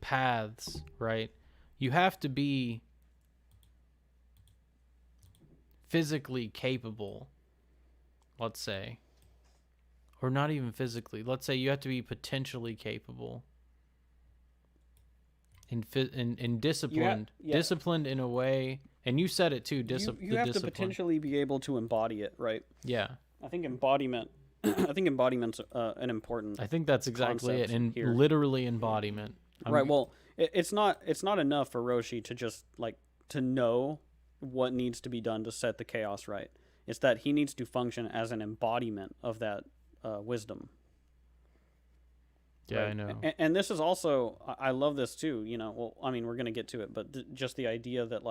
paths, right? You have to be physically capable, let's say, or not even physically. Let's say you have to be potentially capable and disciplined, disciplined in a way. And you said it too. You have to potentially be able to embody it, right? Yeah. I think embodiment's an important. I think that's exactly it, and literally embodiment. Right. Well, it's not enough for Roshi to just to know what needs to be done to set the chaos right. It's that he needs to function as an embodiment of that wisdom. Yeah, right? I know. And this is also, I love this too. Well, I mean, we're gonna get to it, but just the idea that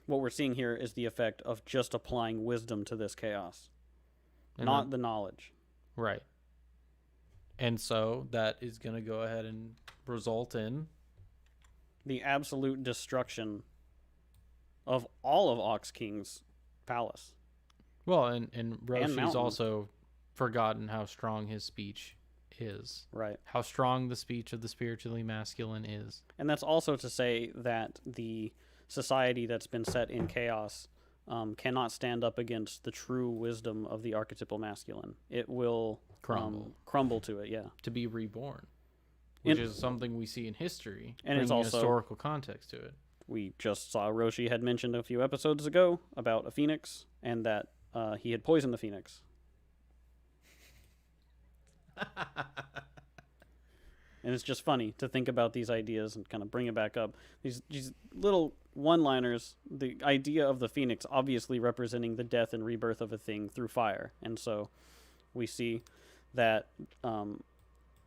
what we're seeing here is the effect of just applying wisdom to this chaos, and not the knowledge. Right. And so that is going to go ahead and result in the absolute destruction of all of Ox King's palace. Well, and Roshi's also forgotten how strong his speech is. Right. How strong the speech of the spiritually masculine is. And that's also to say that the society that's been set in chaos cannot stand up against the true wisdom of the archetypal masculine. It will crumble to it, yeah. To be reborn, which is something we see in history, and it's also historical context to it. We just saw Roshi had mentioned a few episodes ago about a phoenix, and that he had poisoned the phoenix. And it's just funny to think about these ideas and kind of bring it back up. These little one-liners, the idea of the phoenix obviously representing the death and rebirth of a thing through fire. And so we see that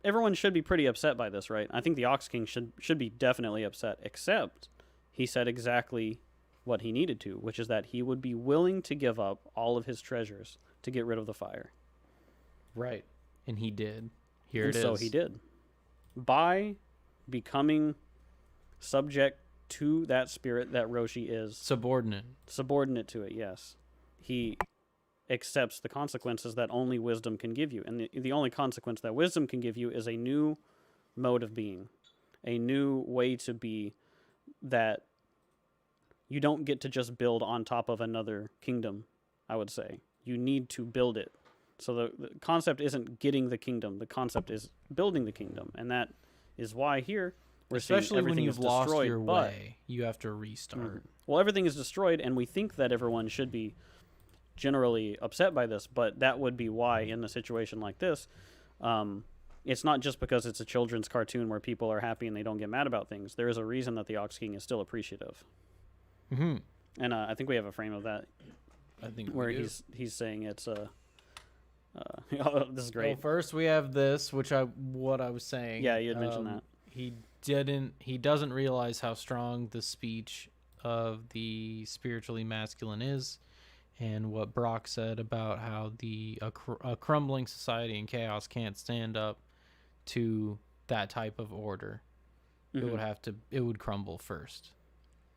everyone should be pretty upset by this, right? I think the Ox King should be definitely upset, except he said exactly what he needed to, which is that he would be willing to give up all of his treasures to get rid of the fire. Right. And he did. Here And it is. so he did. By becoming subject to that spirit that Roshi is. Subordinate to it, yes. He accepts the consequences that only wisdom can give you. And the only consequence that wisdom can give you is a new mode of being. A new way to be that you don't get to just build on top of another kingdom, I would say. You need to build it. So the concept isn't getting the kingdom. The concept is building the kingdom. And that is why here we're seeing Especially when everything you've is lost destroyed, your but way, you have to restart. well, everything is destroyed, and we think that everyone should be generally upset by this, but that would be why in a situation like this, it's not just because it's a children's cartoon where people are happy and they don't get mad about things. There is a reason that the Ox King is still appreciative. Mm-hmm. And I think we have a frame of that. I think where he's saying it's oh, this is great. Well, first we have this, what I was saying. Yeah, you had mentioned that. He doesn't realize how strong the speech of the spiritually masculine is, and what Brok said about how a crumbling society and chaos can't stand up to that type of order. Mm-hmm. It would crumble first.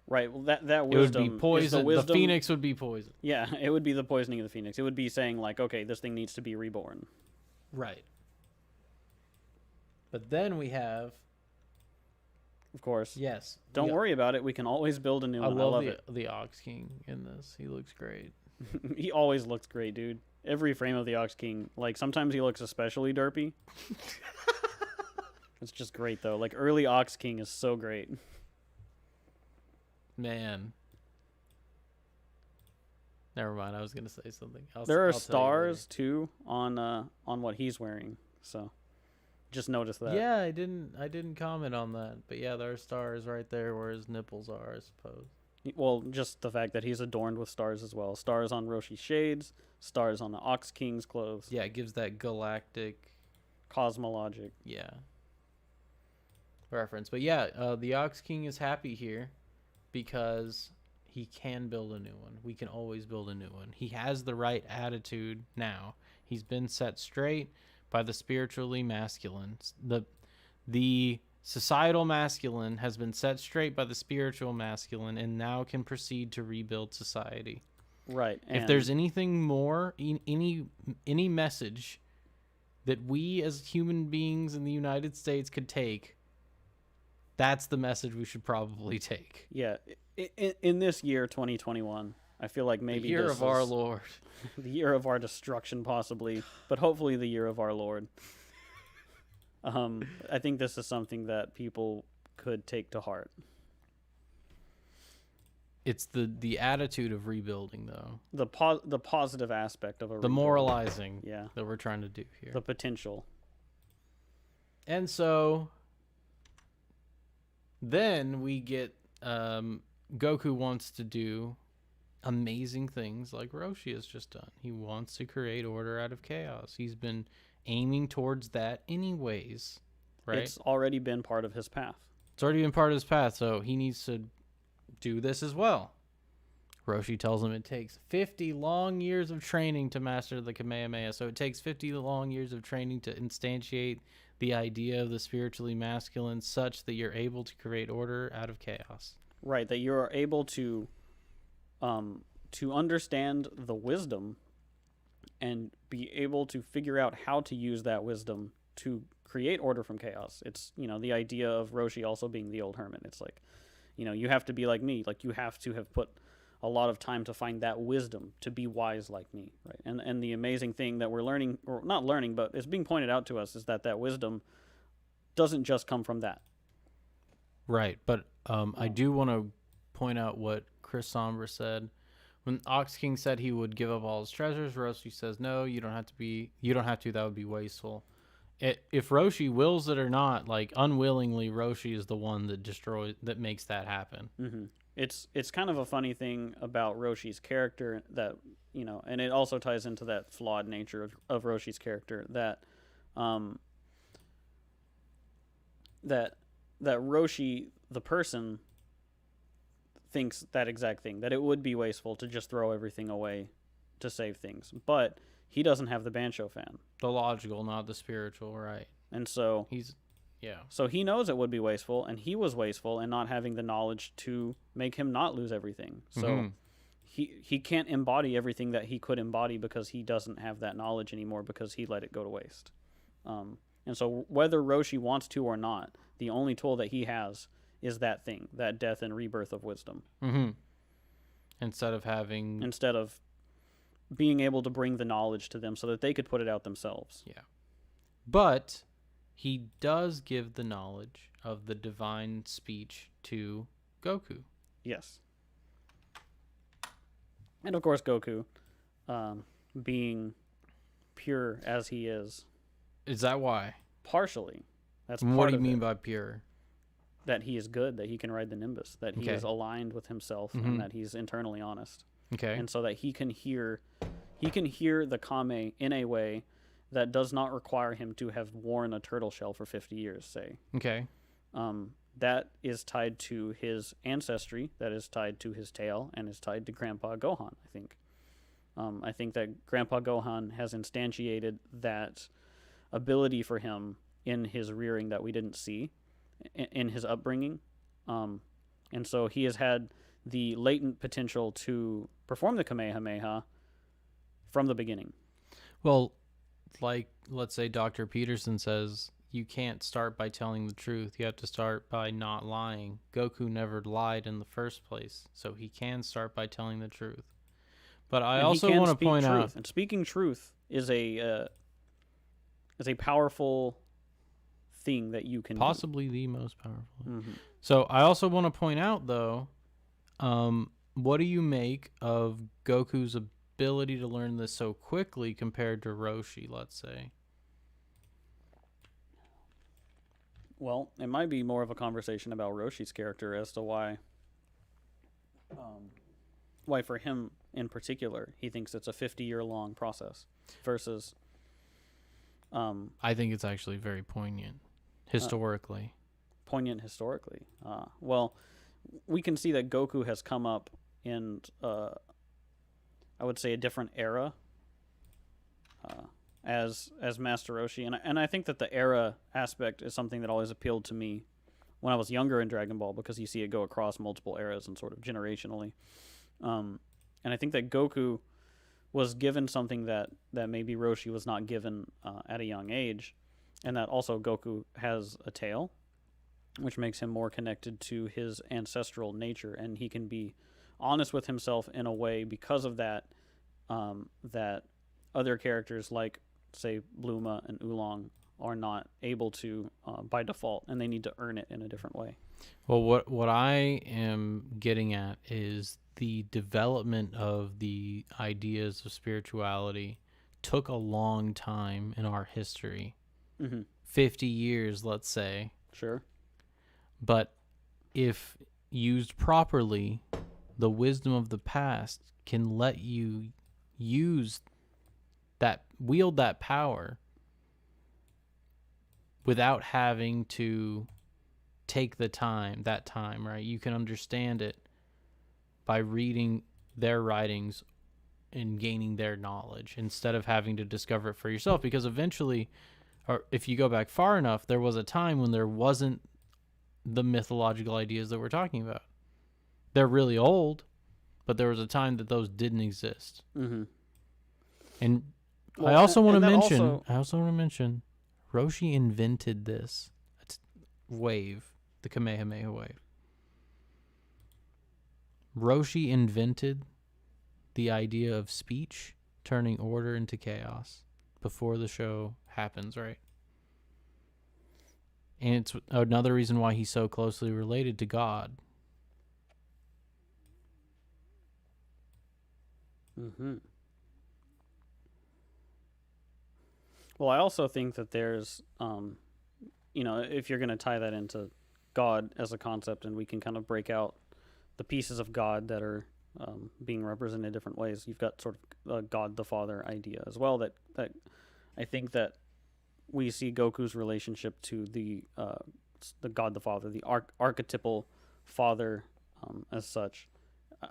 Right. Well, that wisdom, it would be poison. The phoenix would be poison. Yeah, it would be the poisoning of the phoenix. It would be saying like, okay, this thing needs to be reborn. Right. But then we have, of course. Yes. Don't worry about it. We can always build a new one. I love it. The Ox King in this. He looks great. He always looks great, dude. Every frame of the Ox King. Like, sometimes he looks especially derpy. It's just great, though. Like, early Ox King is so great. Man. Never mind. I was going to say something. There are stars, too, on what he's wearing. So, just notice that. Yeah, I didn't comment on that. But yeah, there are stars right there where his nipples are, I suppose. Well, just the fact that he's adorned with stars as well. Stars on Roshi's shades, stars on the Ox King's clothes. Yeah, it gives that galactic, cosmologic. Yeah. Reference. But yeah, the Ox King is happy here because he can build a new one. We can always build a new one. He has the right attitude now. He's been set straight by the spiritually masculine. The societal masculine has been set straight by the spiritual masculine and now can proceed to rebuild society. Right. If there's anything more, any message that we as human beings in the United States could take, that's the message we should probably take. Yeah. In this year, 2021, I feel like maybe the year of our Lord. The year of our destruction, possibly, but hopefully the year of our Lord. I think this is something that people could take to heart. It's the attitude of rebuilding, though. The positive aspect of a rebuilding. Moralizing that we're trying to do here. The potential. And so then we get Goku wants to do amazing things like Roshi has just done. He wants to create order out of chaos. He's been aiming towards that anyways, right? It's already been part of his path. It's already been part of his path, so he needs to do this as well. Roshi tells him it takes 50 long years of training to master the Kamehameha, so it takes 50 long years of training to instantiate the idea of the spiritually masculine such that you're able to create order out of chaos. Right, that you're able to understand the wisdom and be able to figure out how to use that wisdom to create order from chaos. It's, the idea of Roshi also being the old hermit. It's like, you have to be like me. Like, you have to have put a lot of time to find that wisdom to be wise like me, right? And the amazing thing that we're learning, or not learning, but it's being pointed out to us, is that wisdom doesn't just come from that. Right, but I do want to point out what Chris Sombra said. When Ox King said he would give up all his treasures, Roshi says, no, you don't have to, that would be wasteful. If Roshi wills it or not, like, unwillingly, Roshi is the one that makes that happen. Mm-hmm. It's kind of a funny thing about Roshi's character that, and it also ties into that flawed nature of Roshi's character that Roshi, the person, thinks that exact thing, that it would be wasteful to just throw everything away to save things. But he doesn't have the Bansho fan. The logical, not the spiritual, right? And so So he knows it would be wasteful, and he was wasteful in not having the knowledge to make him not lose everything. So he can't embody everything that he could embody because he doesn't have that knowledge anymore because he let it go to waste. And so whether Roshi wants to or not, the only tool that he has is that thing, that death and rebirth of wisdom. Instead of being able to bring the knowledge to them so that they could put it out themselves. Yeah. But he does give the knowledge of the divine speech to Goku. Yes. And of course, Goku, being pure as he is. Is that why? Partially. That's what do you mean by pure? That he is good, that he can ride the Nimbus, that he is aligned with himself, and that he's internally honest. Okay. And so that he can hear the Kame in a way that does not require him to have worn a turtle shell for 50 years, say. Okay. That is tied to his ancestry, that is tied to his tail, and is tied to Grandpa Gohan, I think. I think that Grandpa Gohan has instantiated that ability for him in his rearing that we didn't see, in his upbringing. And so he has had the latent potential to perform the Kamehameha from the beginning. Well, like, let's say Dr. Peterson says, you can't start by telling the truth. You have to start by not lying. Goku never lied in the first place, so he can start by telling the truth. But I also want to point out, and speaking truth is a powerful thing that you can possibly the most powerful. Mm-hmm. So I also want to point out, though, what do you make of Goku's ability to learn this so quickly compared to Roshi, let's say? Well, it might be more of a conversation about Roshi's character as to why for him in particular, he thinks it's a 50-year-long process versus... I think it's actually very poignant historically. Well, we can see that Goku has come up in, I would say, a different era as Master Roshi. And I think that the era aspect is something that always appealed to me when I was younger in Dragon Ball, because you see it go across multiple eras and sort of generationally. And I think that Goku was given something that maybe Roshi was not given at a young age, and that also Goku has a tail, which makes him more connected to his ancestral nature, and he can be honest with himself in a way because of that, that other characters like, say, Bluma and Oolong are not able to by default, and they need to earn it in a different way. Well, what I am getting at is the development of the ideas of spirituality took a long time in our history. 50 years, let's say. Sure. But if used properly, the wisdom of the past can let you wield that power without having to take that time, right? You can understand it by reading their writings and gaining their knowledge instead of having to discover it for yourself, because eventually, or if you go back far enough, there was a time when there wasn't the mythological ideas that we're talking about. They're really old, but there was a time that those didn't exist. And I also want to mention Roshi invented this wave, the Kamehameha Wave. Roshi invented the idea of speech turning order into chaos before the show happens, right? And it's another reason why he's so closely related to God. Well, I also think that there's, if you're going to tie that into God as a concept, and we can kind of break out the pieces of God that are being represented in different ways, you've got sort of a God the Father idea as well, that I think that we see Goku's relationship to the God the Father, the archetypal father as such.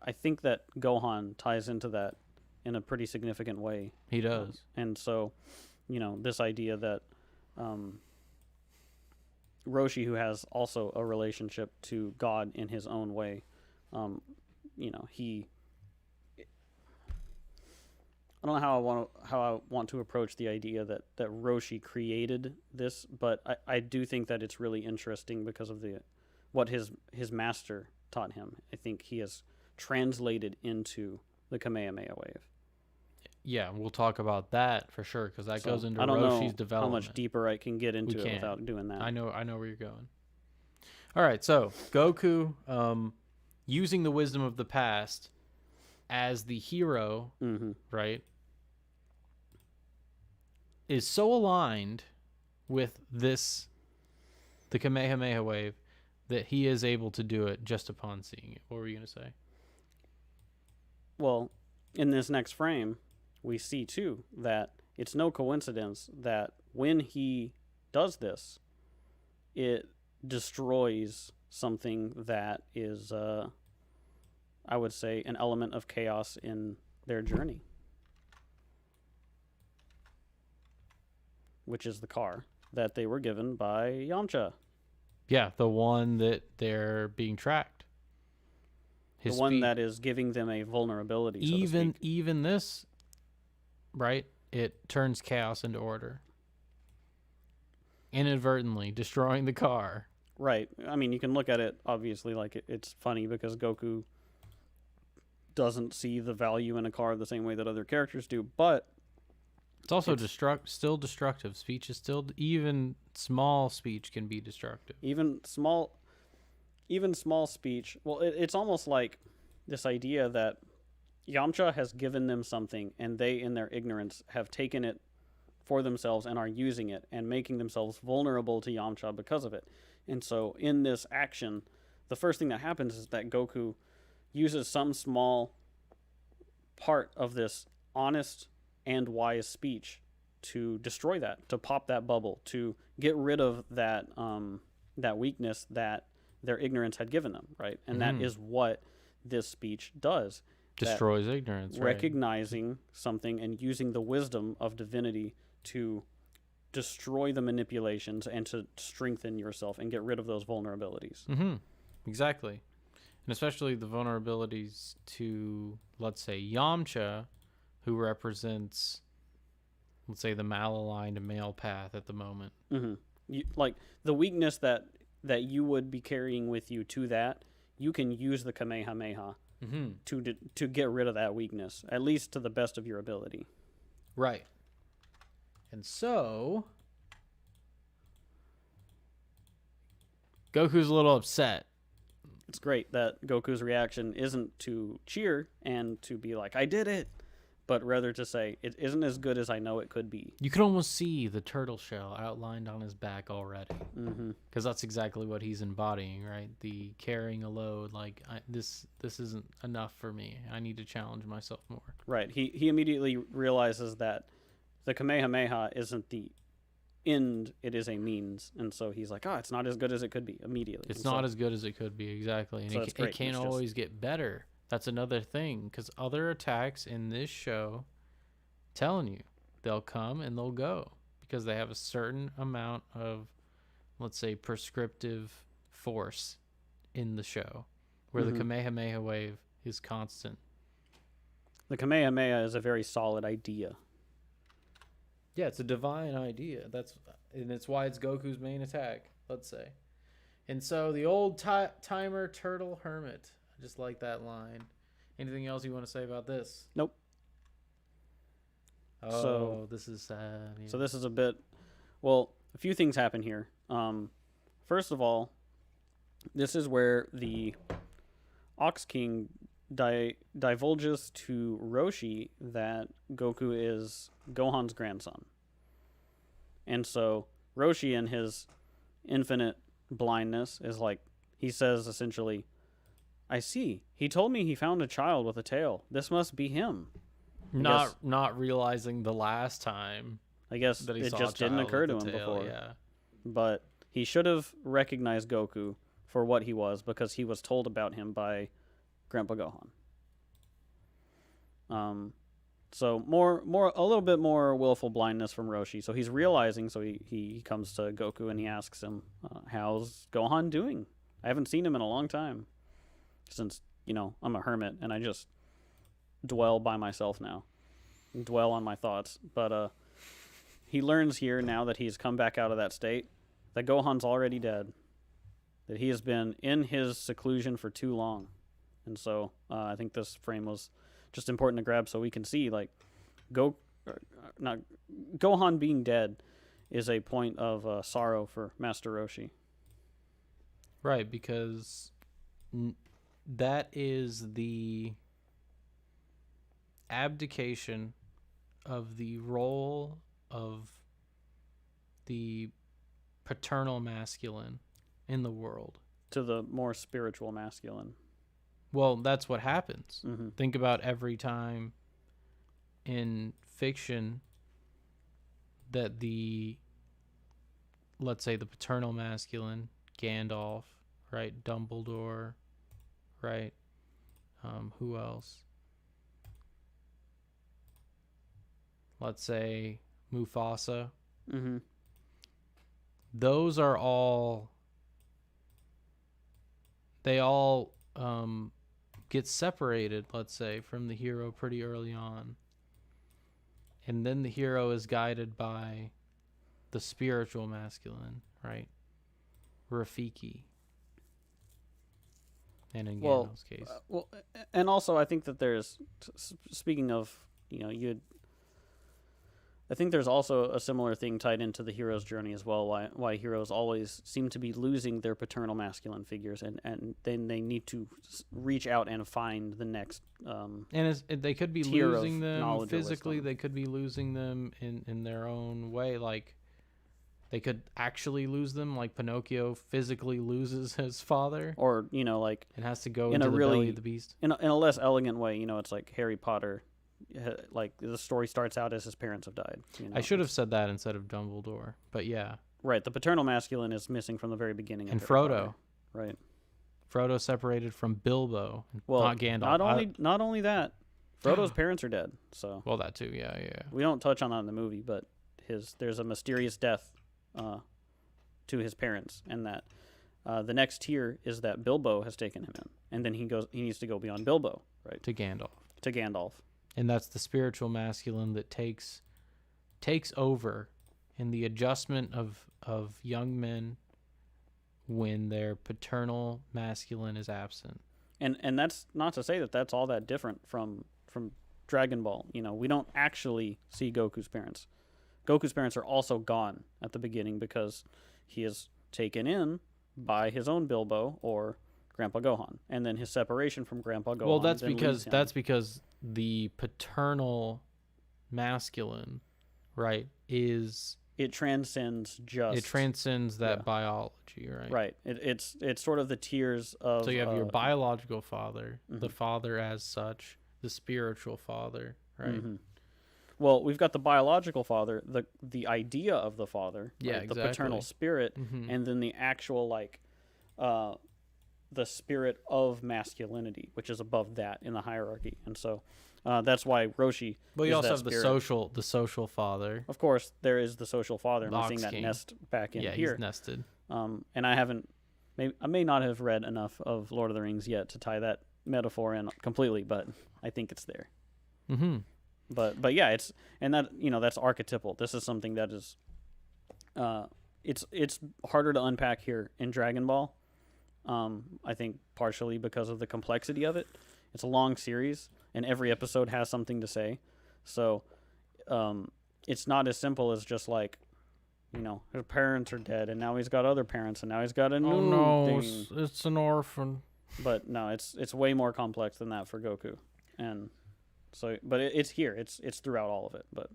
I think that Gohan ties into that in a pretty significant way. He does. And so, this idea that Roshi, who has also a relationship to God in his own way, he. I don't know how I want to approach the idea that Roshi created this, but I do think that it's really interesting because of what his master taught him. I think he has translated into the Kamehameha Wave. Yeah, we'll talk about that for sure because that goes into I don't Roshi's know development. how much deeper I can get into it without doing that. I know where you're going. All right, so Goku, using the wisdom of the past as the hero, right, is so aligned with the Kamehameha Wave, that he is able to do it just upon seeing it. What were you going to say? Well, in this next frame, we see, too, that it's no coincidence that when he does this, it destroys something that is, I would say, an element of chaos in their journey, which is the car that they were given by Yamcha. Yeah, the one that they're being tracked. The one that is giving them a vulnerability. Even this, right? It turns chaos into order. Inadvertently destroying the car. Right. I mean, you can look at it obviously like it's funny because Goku doesn't see the value in a car the same way that other characters do, but it's also still destructive. Speech is still, even small speech can be destructive. Even small speech. Well, it's almost like this idea that Yamcha has given them something, and they, in their ignorance, have taken it for themselves and are using it and making themselves vulnerable to Yamcha because of it. And so, in this action, the first thing that happens is that Goku uses some small part of this honest and wise speech to destroy that, to pop that bubble, to get rid of that weakness that their ignorance had given them, right? And that is what this speech does. Destroys ignorance, right? Recognizing something and using the wisdom of divinity to destroy the manipulations and to strengthen yourself and get rid of those vulnerabilities. Exactly. And especially the vulnerabilities to, let's say, Yamcha, who represents, let's say, the malaligned male path at the moment. Like the weakness that you would be carrying with you to that, you can use the Kamehameha to get rid of that weakness, at least to the best of your ability. Right. And so Goku's a little upset. It's great that Goku's reaction isn't to cheer and to be like, I did it, but rather to say, it isn't as good as I know it could be. You can almost see the turtle shell outlined on his back already. Because that's exactly what he's embodying, right? The carrying a load, like, this isn't enough for me. I need to challenge myself more. Right. He immediately realizes that the Kamehameha isn't the end, it is a means. And so he's like, it's not as good as it could be immediately. It's not as good as it could be, exactly. And it can't always get better. That's another thing, because other attacks in this show, telling you, they'll come and they'll go because they have a certain amount of, let's say, prescriptive force in the show, where the Kamehameha Wave is constant. The Kamehameha is a very solid idea. Yeah, it's a divine idea. And it's why it's Goku's main attack, let's say. And so the old timer turtle hermit. I just like that line. Anything else you want to say about this? Nope. Oh, this is sad. Yeah. So this is a few things happen here. First of all, this is where the Ox King divulges to Roshi that Goku is Gohan's grandson. And so Roshi, in his infinite blindness, is like, he says essentially, I see. He told me he found a child with a tail. This must be him. Not realizing the last time. I guess that it just didn't occur to him before. Yeah. But he should have recognized Goku for what he was because he was told about him by Grandpa Gohan. So a little bit more willful blindness from Roshi. So he's realizing. So he comes to Goku and he asks him, "How's Gohan doing? I haven't seen him in a long time, since I'm a hermit and I just dwell by myself now, dwell on my thoughts." But he learns here now that he's come back out of that state that Gohan's already dead, that he has been in his seclusion for too long, and so I think this frame was just important to grab so we can see like Gohan being dead is a point of sorrow for Master Roshi. Right, because that is the abdication of the role of the paternal masculine in the world To the more spiritual masculine. Well, that's what happens. Mm-hmm. Think about every time in fiction that let's say the paternal masculine, Gandalf, right? Dumbledore, right? Who else? Let's say Mufasa. Mm-hmm. Those are all, they all get separated, let's say, from the hero pretty early on. And then the hero is guided by the spiritual masculine, right? Rafiki. And in Gandalf's case. And also I think that there's, speaking of, I think there's also a similar thing tied into the hero's journey as well, why heroes always seem to be losing their paternal masculine figures, and then they need to reach out and find the next they could be tier losing of them knowledge or physically, wisdom. they could be losing them in their own way, like they could actually lose them, like Pinocchio physically loses his father, or like and has to go in into a the really belly of the beast. in a less elegant way. It's like Harry Potter. Like the story starts out as his parents have died. I should have said that instead of Dumbledore, but yeah. Right, the paternal masculine is missing from the very beginning. And of Harry Frodo. Potter. Right. Frodo separated from Bilbo, Well, not Gandalf. Not only that, Frodo's parents are dead. So well, that too, yeah. we don't touch on that in the movie, but there's a mysterious death to his parents, and that the next tier is that Bilbo has taken him in, and then he needs to go beyond Bilbo, right? To Gandalf. And that's the spiritual masculine that takes over in the adjustment of young men when their paternal masculine is absent. And that's not to say that that's all that different from Dragon Ball. We don't actually see Goku's parents. Goku's parents are also gone at the beginning because he is taken in by his own Bilbo or Grandpa Gohan, and then his separation from Grandpa Gohan. Well, that's because the paternal masculine, right, it transcends that biology, right? Right. It's sort of the tiers of. So you have your biological father, mm-hmm. the father as such, the spiritual father, right? Mm-hmm. Well, we've got the biological father, the idea of the father, yeah, right? Exactly. The paternal spirit, mm-hmm. and then the actual the spirit of masculinity, which is above that in the hierarchy. And so that's why Roshi. Well, you also have spirit. the social father. Of course, there is the social father, and we're seeing that nest back in here. Yeah, he's nested. And I may not have read enough of Lord of the Rings yet to tie that metaphor in completely, but I think it's there. Mm-hmm. But yeah, that's archetypal. This is something that is, it's harder to unpack here in Dragon Ball. I think partially because of the complexity of it. It's a long series, and every episode has something to say. So, it's not as simple as just like, his parents are dead, and now he's got other parents, and now he's got a new thing. It's an orphan. But no, it's way more complex than that for Goku, and so, but it's here. It's throughout all of it. But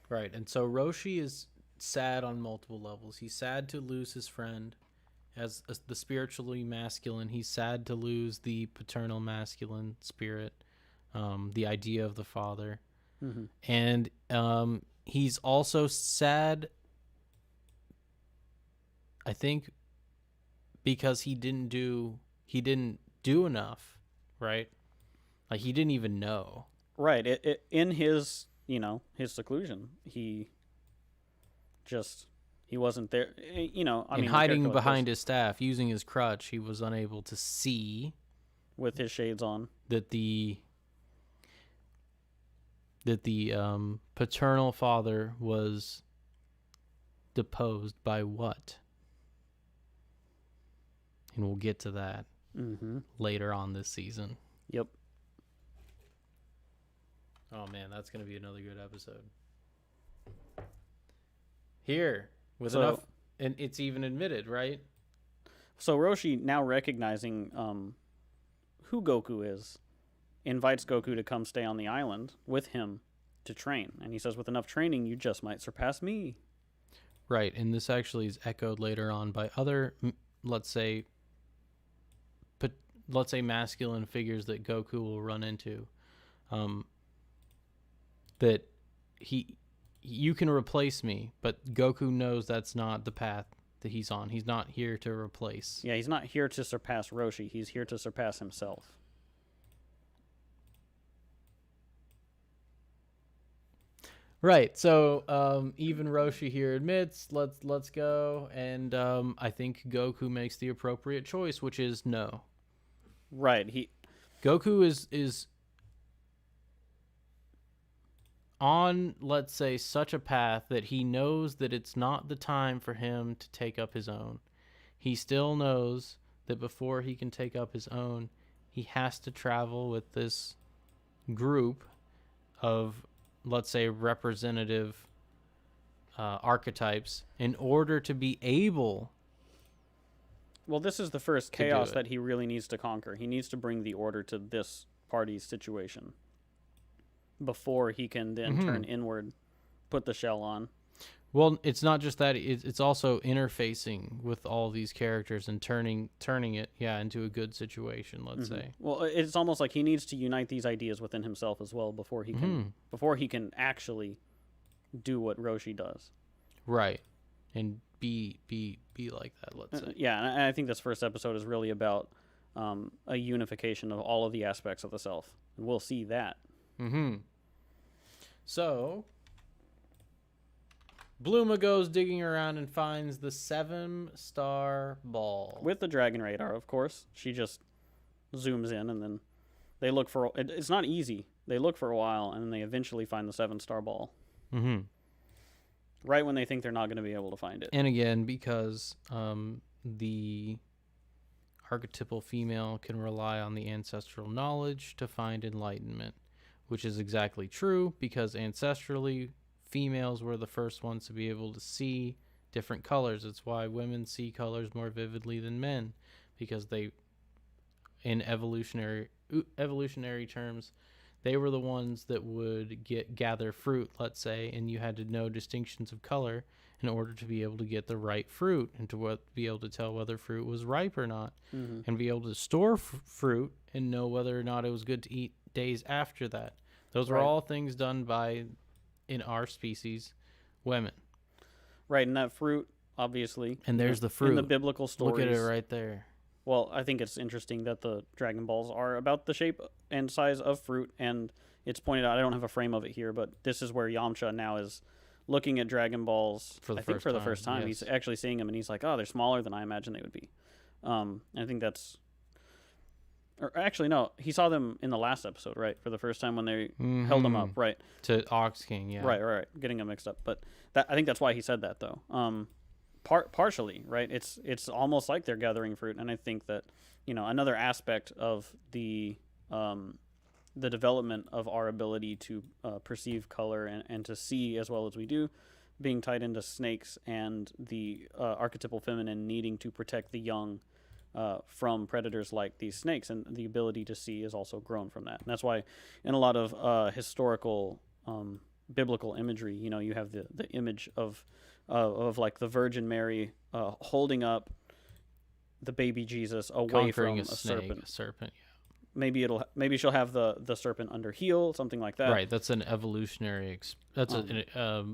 right, and so Roshi is sad on multiple levels. He's sad to lose his friend. As the spiritually masculine, he's sad to lose the paternal masculine spirit, the idea of the father, mm-hmm. and he's also sad, I think, because he didn't do enough, right? Like he didn't even know. Right. In his, his seclusion, he wasn't there. And hiding behind his staff, using his crutch, he was unable to see with his shades on that the paternal father was deposed by what? And we'll get to that later on this season. Yep. Oh man, that's gonna be another good episode. Here, with enough, and it's even admitted, right? So Roshi, now recognizing who Goku is, invites Goku to come stay on the island with him to train. And he says, with enough training, you just might surpass me. Right, and this actually is echoed later on by other, let's say masculine figures that Goku will run into. That you can replace me, but Goku knows that's not the path that he's on. He's not here to replace. Yeah, he's not here to surpass Roshi. He's here to surpass himself. Right. So even Roshi here admits, let's go, and I think Goku makes the appropriate choice, which is no. Right. Goku is on, let's say, such a path that he knows that it's not the time for him to take up his own. He still knows that before he can take up his own, he has to travel with this group of, let's say, representative archetypes in order to be able. Well, this is the first chaos that he really needs to conquer. He needs to bring the order to this party's situation before he can then turn inward, put the shell on. Well, it's not just that. It's also interfacing with all these characters and turning it, into a good situation, let's say. Well, it's almost like he needs to unite these ideas within himself as well before he can actually do what Roshi does. Right. And be like that, let's say. Yeah, and I think this first episode is really about a unification of all of the aspects of the self. And we'll see that. So, Bluma goes digging around and finds the 7-star ball. With the dragon radar, of course. She just zooms in, and then they look for... It's not easy. They look for a while, and then they eventually find the 7-star ball. Right when they think they're not going to be able to find it. And again, because the archetypal female can rely on the ancestral knowledge to find enlightenment, which is exactly true, because ancestrally, females were the first ones to be able to see different colors. It's why women see colors more vividly than men, because they, in evolutionary terms, they were the ones that would gather fruit, let's say, and you had to know distinctions of color in order to be able to get the right fruit and to be able to tell whether fruit was ripe or not, and be able to store fruit and know whether or not it was good to eat days after that. Those were all things done by, in our species, women. Right, and that fruit, obviously. And there's the fruit. In the biblical stories. Look at it right there. Well, I think it's interesting that the Dragon Balls are about the shape and size of fruit, and it's pointed out, I don't have a frame of it here, but this is where Yamcha now is looking at Dragon Balls for the first time. Yes. He's actually seeing them, and he's like, oh, they're smaller than I imagined they would be. And I think that's... Or actually, no, he saw them in the last episode, right? For the first time when they held them up, right? To Ox King, yeah. Right. Getting them mixed up. But I think that's why he said that, though. Partially, right? It's almost like they're gathering fruit. And I think that, another aspect of the development of our ability to perceive color and to see as well as we do, being tied into snakes and the archetypal feminine needing to protect the young from predators like these snakes, and the ability to see is also grown from that. And that's why in a lot of historical biblical imagery, you have the image of like the Virgin Mary holding up the baby Jesus away conquering from a serpent. Yeah. Maybe she'll have the serpent under heel, something like that. Right. That's an evolutionary. That's a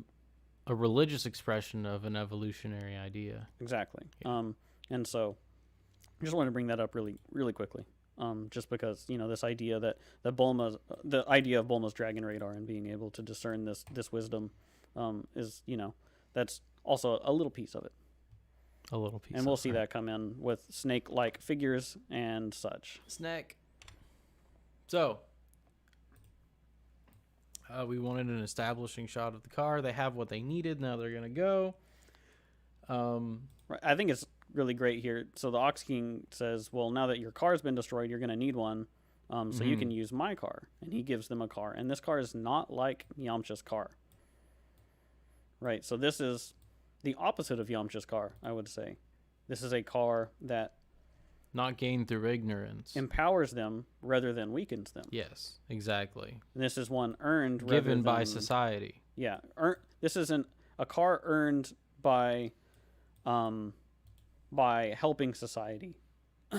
religious expression of an evolutionary idea. Exactly. Yeah. And so. I just wanted to bring that up really, really quickly. just because this idea that the idea of Bulma's dragon radar and being able to discern this wisdom is that's also a little piece of it. A little piece. And we'll see that come in with snake-like figures and such. Snake. So, we wanted an establishing shot of the car. They have what they needed. Now they're gonna go. Right. I think it's really great here. So the Ox King says, "Well, now that your car's been destroyed, you're gonna need one. So you can use my car." And he gives them a car. And this car is not like Yamcha's car. Right. So this is the opposite of Yamcha's car, I would say. This is a car that not gained through ignorance. Empowers them rather than weakens them. Yes, exactly. And this is one earned given by society. Yeah. This isn't a car earned by helping society.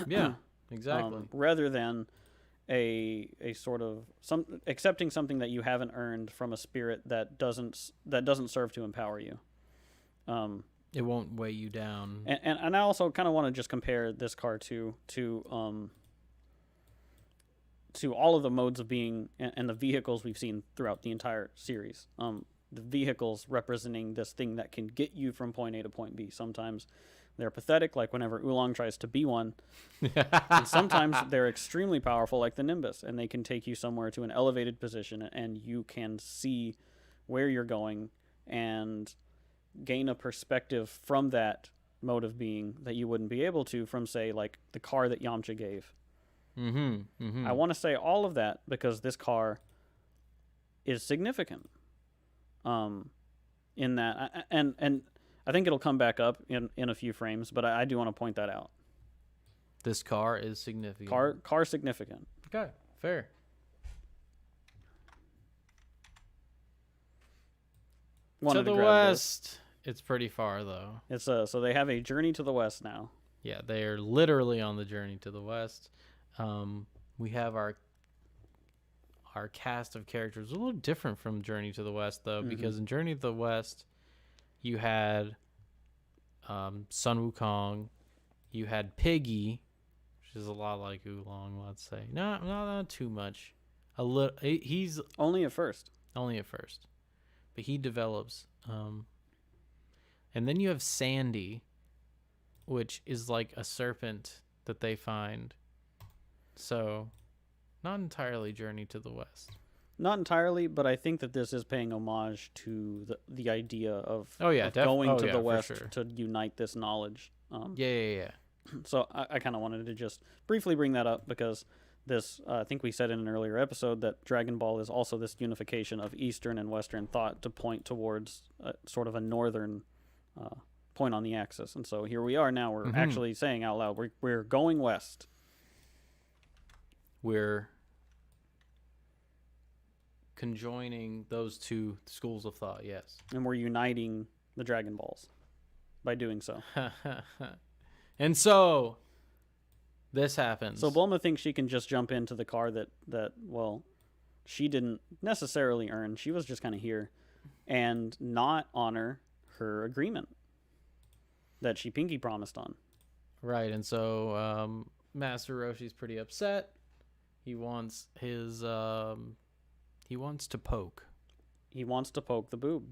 Yeah, exactly. Rather than a sort of accepting something that you haven't earned from a spirit that doesn't serve to empower you. It won't weigh you down. And I also kind of want to just compare this car to all of the modes of being and the vehicles we've seen throughout the entire series. The vehicles representing this thing that can get you from point A to point B. Sometimes they're pathetic, like whenever Oolong tries to be one. And sometimes they're extremely powerful, like the Nimbus, and they can take you somewhere to an elevated position, and you can see where you're going and gain a perspective from that mode of being that you wouldn't be able to from, say, like the car that Yamcha gave. I want to say all of that because this car is significant. In that, and I think it'll come back up in a few frames, but I do want to point that out. This car is significant. Car significant. Okay, fair. Wanted to the west. This. It's pretty far though. It's so they have a journey to the west now. Yeah, they are literally on the journey to the west. We have our cast of characters a little different from Journey to the West though, because in Journey to the West you had Sun Wukong, you had Piggy, which is a lot like Oolong, let's say. Not too much. A little. He's only at first, but he develops. And then you have Sandy, which is like a serpent that they find. So, not entirely Journey to the West. Not entirely, but I think that this is paying homage to the idea of, going to the West to unite this knowledge. Yeah. So I kind of wanted to just briefly bring that up because this, I think we said in an earlier episode that Dragon Ball is also this unification of Eastern and Western thought to point towards sort of a northern point on the axis. And so here we are now. We're actually saying out loud, we're going west. We're conjoining those two schools of thought, yes. And we're uniting the Dragon Balls by doing so. And so this happens. So Bulma thinks she can just jump into the car that well, she didn't necessarily earn. She was just kind of here and not honor her agreement that she pinky promised on. Right, and so Master Roshi's pretty upset. He wants his he wants to poke. He wants to poke the boob.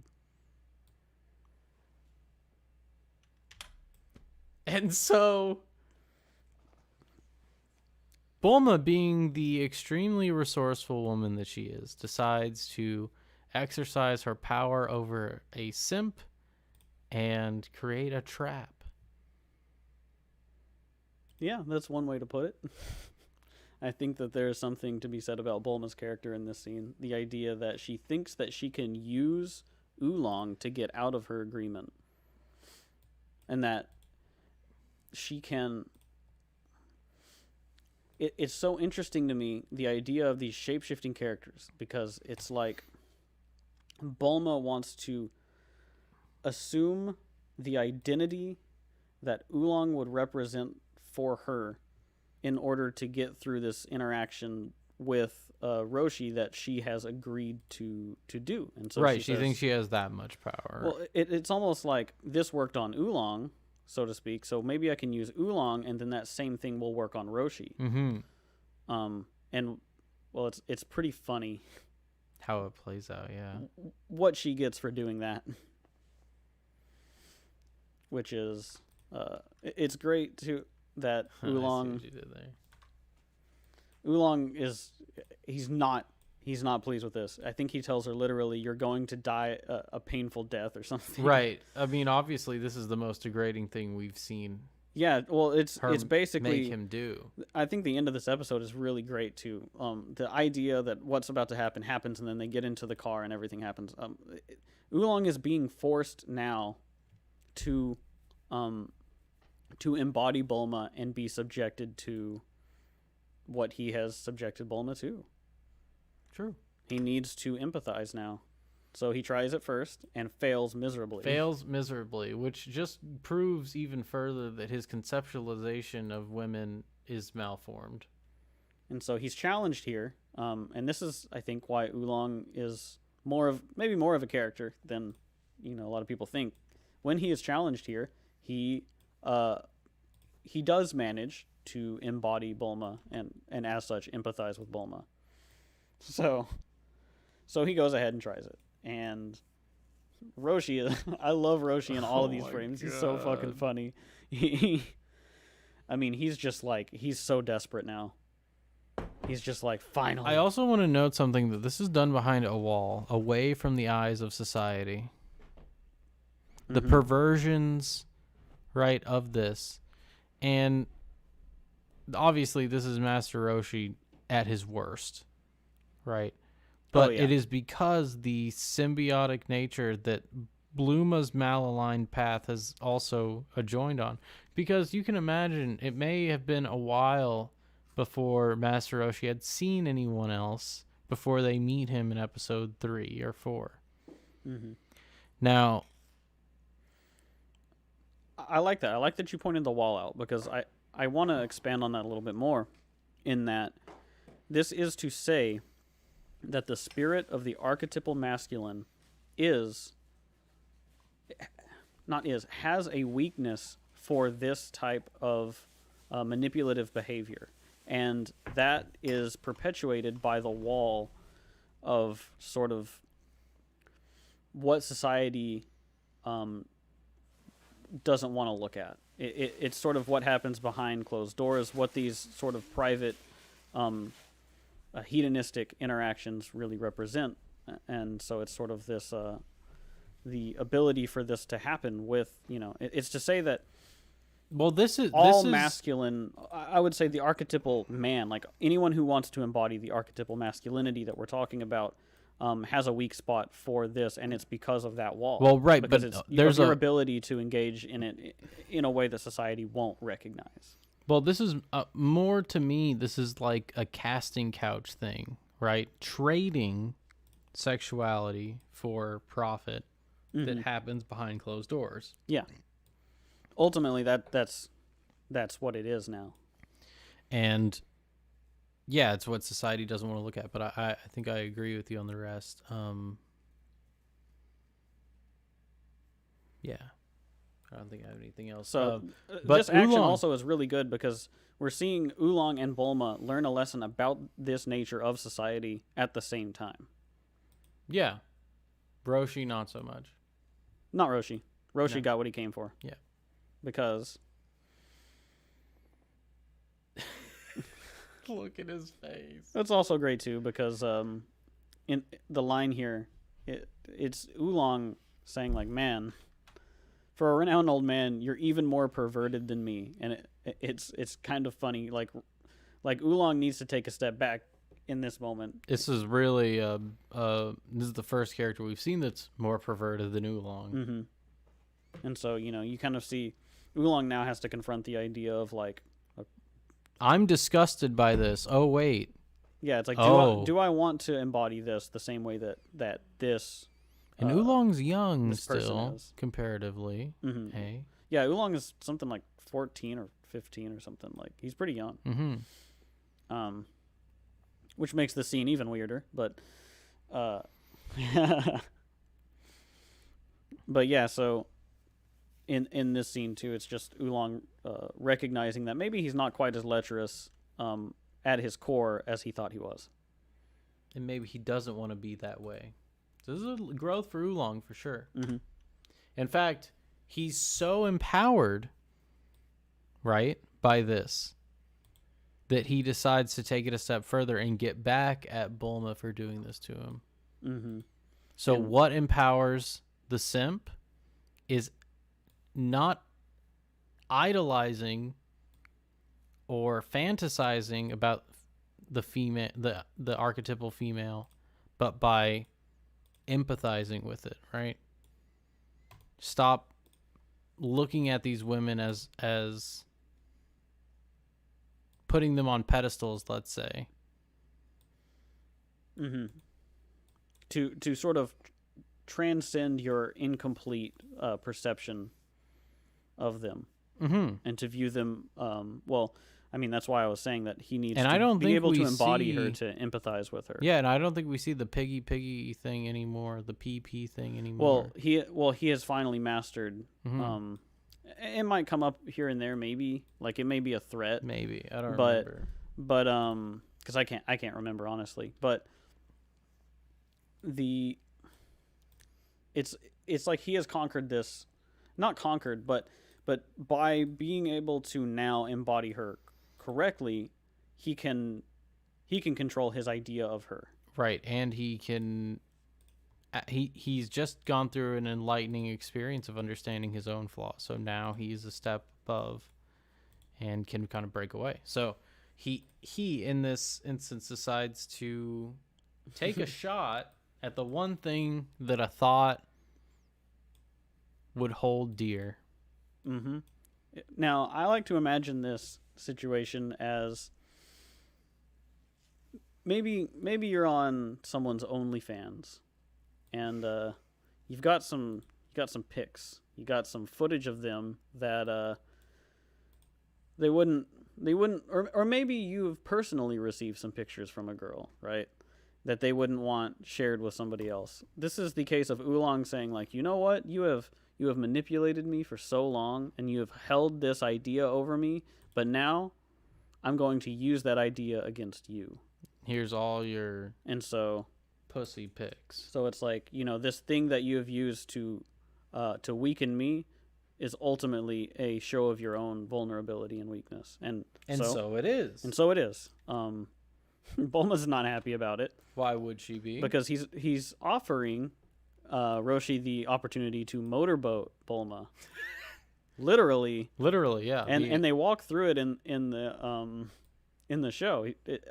And so Bulma, being the extremely resourceful woman that she is, decides to exercise her power over a simp and create a trap. Yeah, that's one way to put it. I think that there's something to be said about Bulma's character in this scene. The idea that she thinks that she can use Oolong to get out of her agreement. And that she can... It's so interesting to me, the idea of these shape-shifting characters, because it's like Bulma wants to assume the identity that Oolong would represent for her in order to get through this interaction with Roshi that she has agreed to do. And so right, she thinks she has that much power. Well, it's almost like this worked on Oolong, so to speak, so maybe I can use Oolong and then that same thing will work on Roshi. And well, it's pretty funny How it plays out, yeah. what she gets for doing that, which is it's great to that I see Oolong what you did there. Oolong is he's not pleased with this. I think he tells her literally, "You're going to die a painful death" or something. Right. I mean, obviously, this is the most degrading thing we've seen Yeah. Well, it's her basically make him do. I think the end of this episode is really great too. The idea that what's about to happen happens, and then they get into the car and everything happens. Oolong is being forced now to embody Bulma and be subjected to what he has subjected Bulma to. True. He needs to empathize now. So he tries it first and fails miserably. Fails miserably, which just proves even further that his conceptualization of women is malformed. And so he's challenged here. And this is, I think, why Oolong is maybe more of a character than a lot of people think. When he is challenged here, he does manage to embody Bulma and as such empathize with Bulma. So he goes ahead and tries it. And Roshi, I love Roshi in all of these frames. He's so fucking funny. I mean, he's just like, he's so desperate now. He's just like, finally. I also want to note something, that this is done behind a wall, away from the eyes of society. The perversions, right, of this. And obviously this is Master Roshi at his worst, right? But it is because the symbiotic nature that Bluma's malaligned path has also joined on. Because you can imagine, it may have been a while before Master Roshi had seen anyone else before they meet him in episode 3 or 4. Mm-hmm. Now, I like that. I like that you pointed the wall out, because I want to expand on that a little bit more, in that this is to say that the spirit of the archetypal masculine has a weakness for this type of manipulative behavior. And that is perpetuated by the wall of sort of what society doesn't want to look at. It's sort of what happens behind closed doors, what these sort of private hedonistic interactions really represent. And so it's sort of this the ability for this to happen with, it's to say that this is masculine, I would say the archetypal man, like anyone who wants to embody the archetypal masculinity that we're talking about, has a weak spot for this, and it's because of that wall. Well, right, because but it's there's your ability to engage in it in a way that society won't recognize. Well, this is more to me, this is like a casting couch thing, right? Trading sexuality for profit that happens behind closed doors. Yeah. Ultimately, that's what it is now. And yeah, it's what society doesn't want to look at, but I think I agree with you on the rest. Yeah. I don't think I have anything else. So, but this action Oolong also is really good because we're seeing Oolong and Bulma learn a lesson about this nature of society at the same time. Yeah. Roshi, not so much. Not Roshi. Roshi No. got what he came for. Yeah. Because... Look at his face. That's also great, too, because in the line here, it's Oolong saying, like, man... For a renowned old man, you're even more perverted than me, and it's kind of funny. Like Oolong needs to take a step back in this moment. This is really this is the first character we've seen that's more perverted than Oolong. Mm-hmm. And so you kind of see Oolong now has to confront the idea of like, I'm disgusted by this. Oh wait, yeah, it's like do I want to embody this the same way that this. And Oolong's young this person still, is. comparatively. Mm-hmm. Hey. Yeah, Oolong is something like 14 or 15 or something. Like, he's pretty young. Mm-hmm. Which makes the scene even weirder. But, but yeah, so in this scene too, it's just Oolong recognizing that maybe he's not quite as lecherous at his core as he thought he was. And maybe he doesn't want to be that way. So this is a growth for Oolong for sure. Mm-hmm. In fact, he's so empowered, right, by this, that he decides to take it a step further and get back at Bulma for doing this to him. Mm-hmm. So what empowers the simp is not idolizing or fantasizing about the female, the archetypal female, but by empathizing with it, right? Stop looking at these women as putting them on pedestals, let's say. Mm-hmm. To sort of transcend your incomplete perception of them, and to view them. Well, I mean, that's why I was saying that he needs and to I don't be think able we to embody her see- to empathize with her. Yeah, and I don't think we see the piggy thing anymore, the PP thing anymore. Well, he has finally mastered. Mhm. It might come up here and there, maybe. Like it may be a threat, Maybe. I don't but- remember. but because I can't remember honestly. But it's like he has conquered this, not conquered, but by being able to now embody her correctly, he can control his idea of her. Right, and he can he's just gone through an enlightening experience of understanding his own flaws. So now he's a step above and can kind of break away. So he in this instance decides to take a shot at the one thing that I thought would hold dear. Mm-hmm. Now, I like to imagine this situation as maybe you're on someone's OnlyFans, and you've got some pics, you got some footage of them that they wouldn't, or maybe you've personally received some pictures from a girl, right? That they wouldn't want shared with somebody else. This is the case of Oolong saying, like, you know what, you have manipulated me for so long, and you have held this idea over me, but now I'm going to use that idea against you. Here's all your And so pussy pics. So it's like, this thing that you have used to weaken me is ultimately a show of your own vulnerability and weakness. And so it is. And so it is. Bulma's not happy about it. Why would she be? Because he's offering Roshi the opportunity to motorboat Bulma. Literally, yeah. And they walk through it in the show.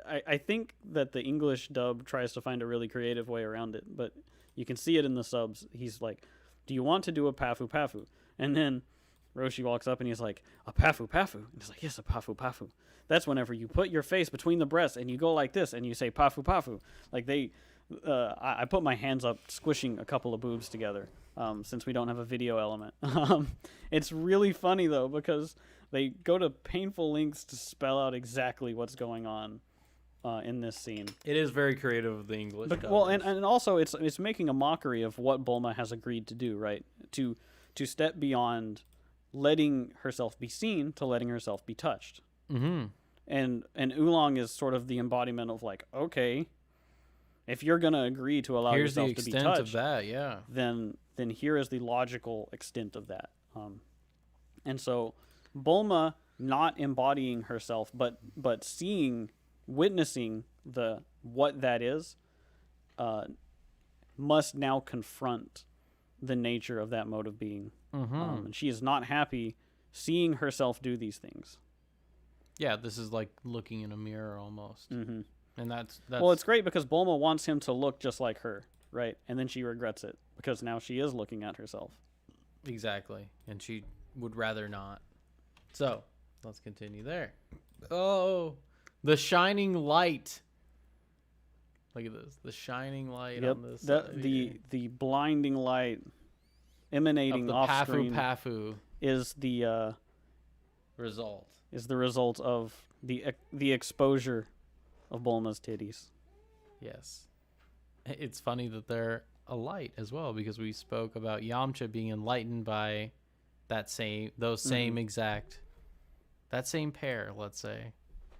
I think that the English dub tries to find a really creative way around it, but you can see it in the subs. He's like, "Do you want to do a pafu pafu?" And then Roshi walks up and he's like, "A pafu pafu." And he's like, "Yes, a pafu pafu." That's whenever you put your face between the breasts and you go like this and you say pafu pafu. Like I put my hands up, squishing a couple of boobs together, since we don't have a video element. It's really funny though, because they go to painful lengths to spell out exactly what's going on in this scene. It is very creative of the English. And also it's making a mockery of what Bulma has agreed to do, right? To step beyond letting herself be seen to letting herself be touched. Mm-hmm. And Oolong is sort of the embodiment of like, okay, if you're gonna agree to allow here's yourself the to be extent touched, of that, yeah. then here is the logical extent of that. And so Bulma not embodying herself, but witnessing what that is, must now confront the nature of that mode of being. Mm-hmm. And she is not happy seeing herself do these things. Yeah, this is like looking in a mirror almost. Mm-hmm. And that's well, it's great because Bulma wants him to look just like her, right? And then she regrets it because now she is looking at herself. Exactly. And she would rather not. So, let's continue there. Oh, the shining light. Look at this. The shining light on this. The blinding light emanating off screen Pafu is the result. Is the result of the exposure of Bulma's titties. Yes. It's funny that they're a light as well, because we spoke about Yamcha being enlightened by that same exact, that same pair, let's say.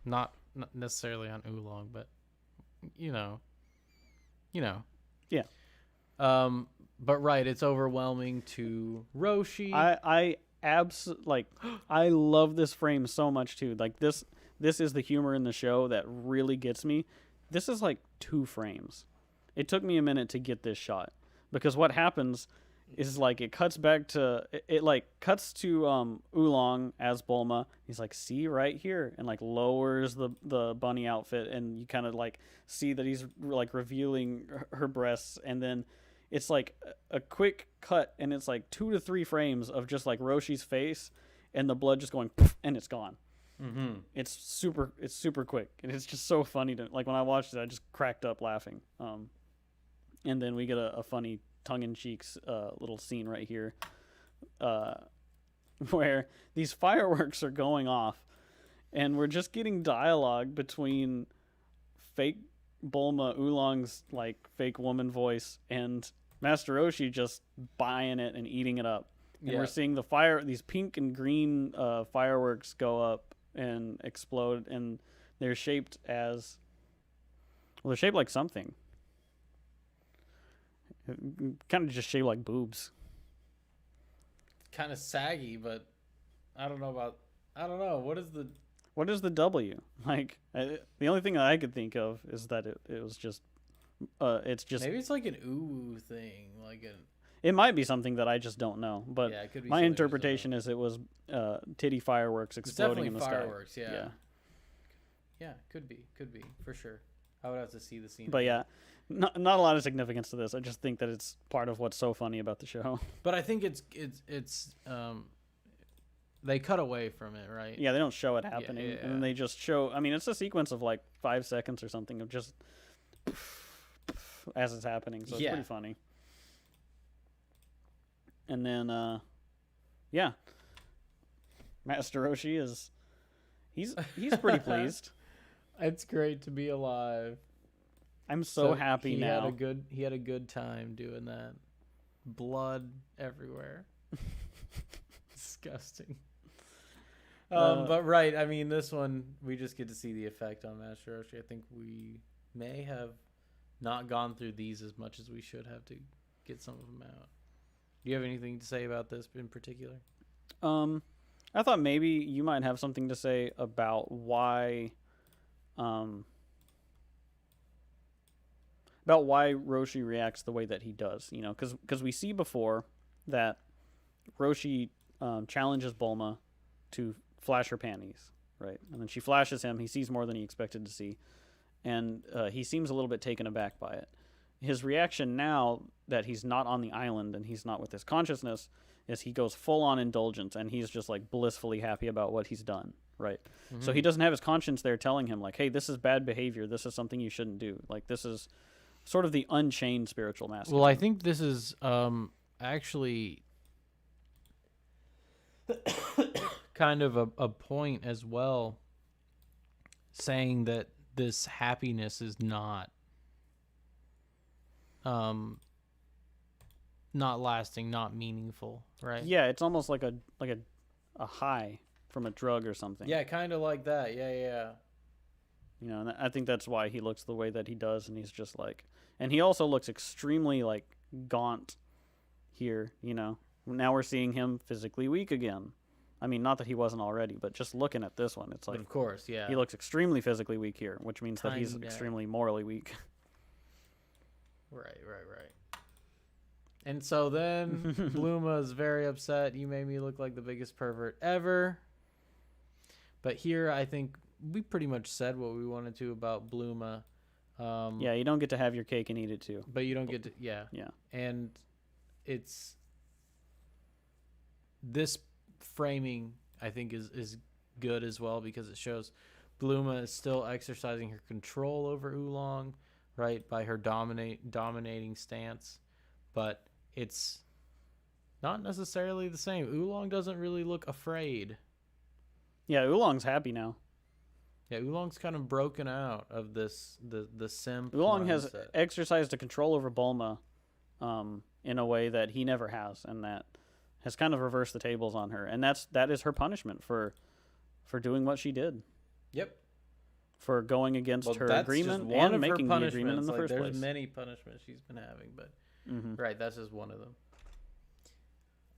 Not not necessarily on Oolong, but you know. Yeah. But right, it's overwhelming to Roshi. I love this frame so much too. Like this is the humor in the show that really gets me. This is like 2 frames. It took me a minute to get this shot because what happens is like it cuts back to cuts to Oolong as Bulma. He's like, see right here, and like lowers the bunny outfit, and you kind of like see that he's like revealing her breasts, and then it's like a quick cut, and it's like 2 to 3 frames of just like Roshi's face and the blood just going poof, and it's gone. Mm-hmm. It's super quick, and it's just so funny to like when I watched it, I just cracked up laughing. And then we get a funny tongue-in-cheek little scene right here where these fireworks are going off, and we're just getting dialogue between fake Bulma, Oolong's like fake woman voice, and Master Roshi just buying it and eating it up. And we're seeing these pink and green fireworks go up and explode, and they're shaped like something. Kind of just shaped like boobs. Kind of saggy, but I don't know. What is the W? Like the only thing that I could think of is that it was just it's just maybe it's like an ooh thing, it might be something that I just don't know, but yeah, it could be my interpretation is it was titty fireworks exploding in the fireworks, sky. Yeah, could be for sure. I would have to see the scene. But yeah, not a lot of significance to this. I just think that it's part of what's so funny about the show. But I think it's they cut away from it, right? Yeah, they don't show it happening, and then they just show. I mean, it's a sequence of like 5 seconds or something of just as it's happening, so it's pretty funny. And then, Master Roshi he's pretty pleased. It's great to be alive. I'm so happy now. He had a good time doing that. Blood everywhere. Disgusting. But right, I mean, this one we just get to see the effect on Master Roshi. I think we may have not gone through these as much as we should have to get some of them out. Do you have anything to say about this in particular? I thought maybe you might have something to say about why Roshi reacts the way that he does. You know, because we see before that Roshi challenges Bulma to flash her panties, right? And then she flashes him. He sees more than he expected to see, and he seems a little bit taken aback by it. His reaction now that he's not on the island and he's not with his consciousness is he goes full on indulgence, and he's just like blissfully happy about what he's done, right? Mm-hmm. So he doesn't have his conscience there telling him like, hey, this is bad behavior, this is something you shouldn't do. Like, this is sort of the unchained spiritual master. Well, I think this is actually kind of a point as well, saying that this happiness is not lasting, not meaningful, right? Yeah, it's almost like a high from a drug or something. Yeah, kind of like that. Yeah. You know, and I think that's why he looks the way that he does, and he's just like, and he also looks extremely like gaunt here. You know, now we're seeing him physically weak again. I mean, not that he wasn't already, but just looking at this one, it's like, but of course, yeah, he looks extremely physically weak here, which means that he's extremely morally weak. Right. And so then Bluma is very upset. You made me look like the biggest pervert ever. But here, I think we pretty much said what we wanted to about Bluma. Yeah, you don't get to have your cake and eat it too. But you don't get to, yeah. And this framing, I think, is good as well, because it shows Bluma is still exercising her control over Oolong, right, by her dominating stance, but it's not necessarily the same. Oolong doesn't really look afraid. Yeah, Oolong's happy now. Yeah, Oolong's kind of broken out of the simp. Oolong has exercised a control over Bulma in a way that he never has, and that has kind of reversed the tables on her, and that is her punishment for doing what she did. Yep. for going against her that's agreement just one and of her making the agreement in punishments. the Like, first there's place. many punishments she's been having, but Mm-hmm. right, that's just one of them.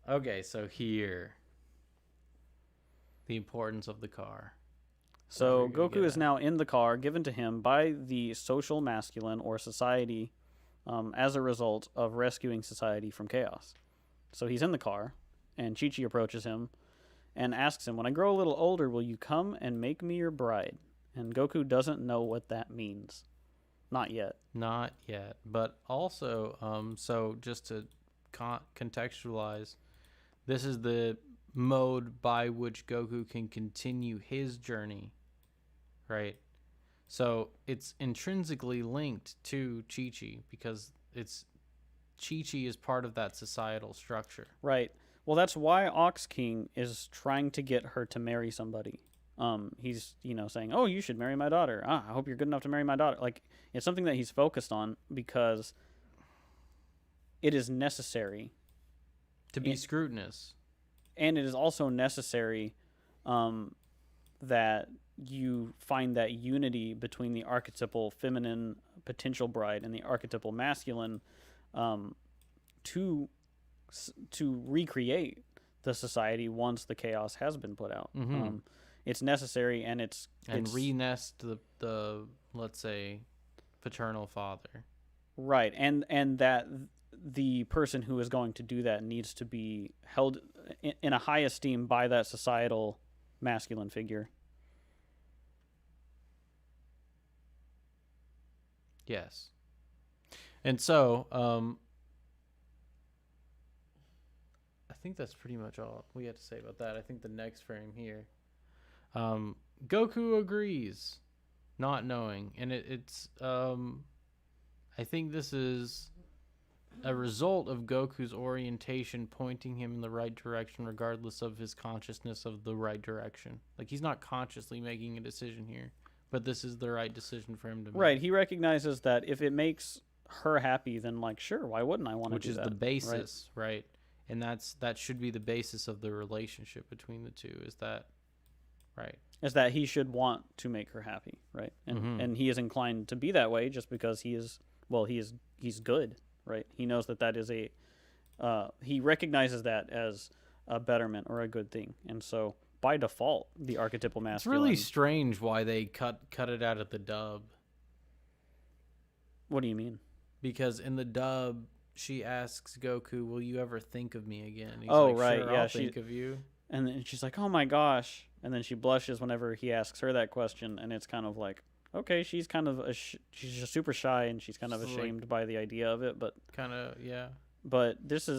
Okay, so here, the importance of the car. So What are we gonna Goku get is at? now in the car given to him by the social masculine or society as a result of rescuing society from chaos. So he's in the car, and Chi-Chi approaches him and asks him, "When I grow a little older, will you come and make me your bride?" And Goku doesn't know what that means. Not yet. Not yet, but also, so just to contextualize, this is the mode by which Goku can continue his journey, right? So it's intrinsically linked to Chi-Chi because Chi-Chi is part of that societal structure. Right. Well, that's why Ox King is trying to get her to marry somebody. He's, saying, "Oh, you should marry my daughter. I hope you're good enough to marry my daughter." Like, it's something that he's focused on because it is necessary. To be scrutinous. And it is also necessary that you find that unity between the archetypal feminine potential bride and the archetypal masculine to recreate the society once the chaos has been put out. Mm-hmm. It's necessary, and it's re-nest the let's say paternal father. Right, and that the person who is going to do that needs to be held in a high esteem by that societal masculine figure. Yes. And so, I think that's pretty much all we had to say about that. I think the next frame here, Goku agrees, not knowing, and it's I think this is a result of Goku's orientation pointing him in the right direction regardless of his consciousness of the right direction. Like, he's not consciously making a decision here, but this is the right decision for him to make. Right, he recognizes that if it makes her happy, then, like, sure, why wouldn't I want to do that? Which is the basis, right? And that should be the basis of the relationship between the two, is that, right? Is that he should want to make her happy, right? And and he is inclined to be that way just because he's good, right? He knows that is he recognizes that as a betterment or a good thing, and so by default, the archetypal masculine. It's really strange why they cut it out of the dub. What do you mean? Because in the dub, she asks Goku, "Will you ever think of me again?" And he's Oh, like, right, sure, yeah, I'll think of you. And then she's like, "Oh my gosh!" And then she blushes whenever he asks her that question, and it's kind of like, okay, she's kind of she's just super shy, and she's kind of ashamed by the idea of it, but kind of, yeah. But this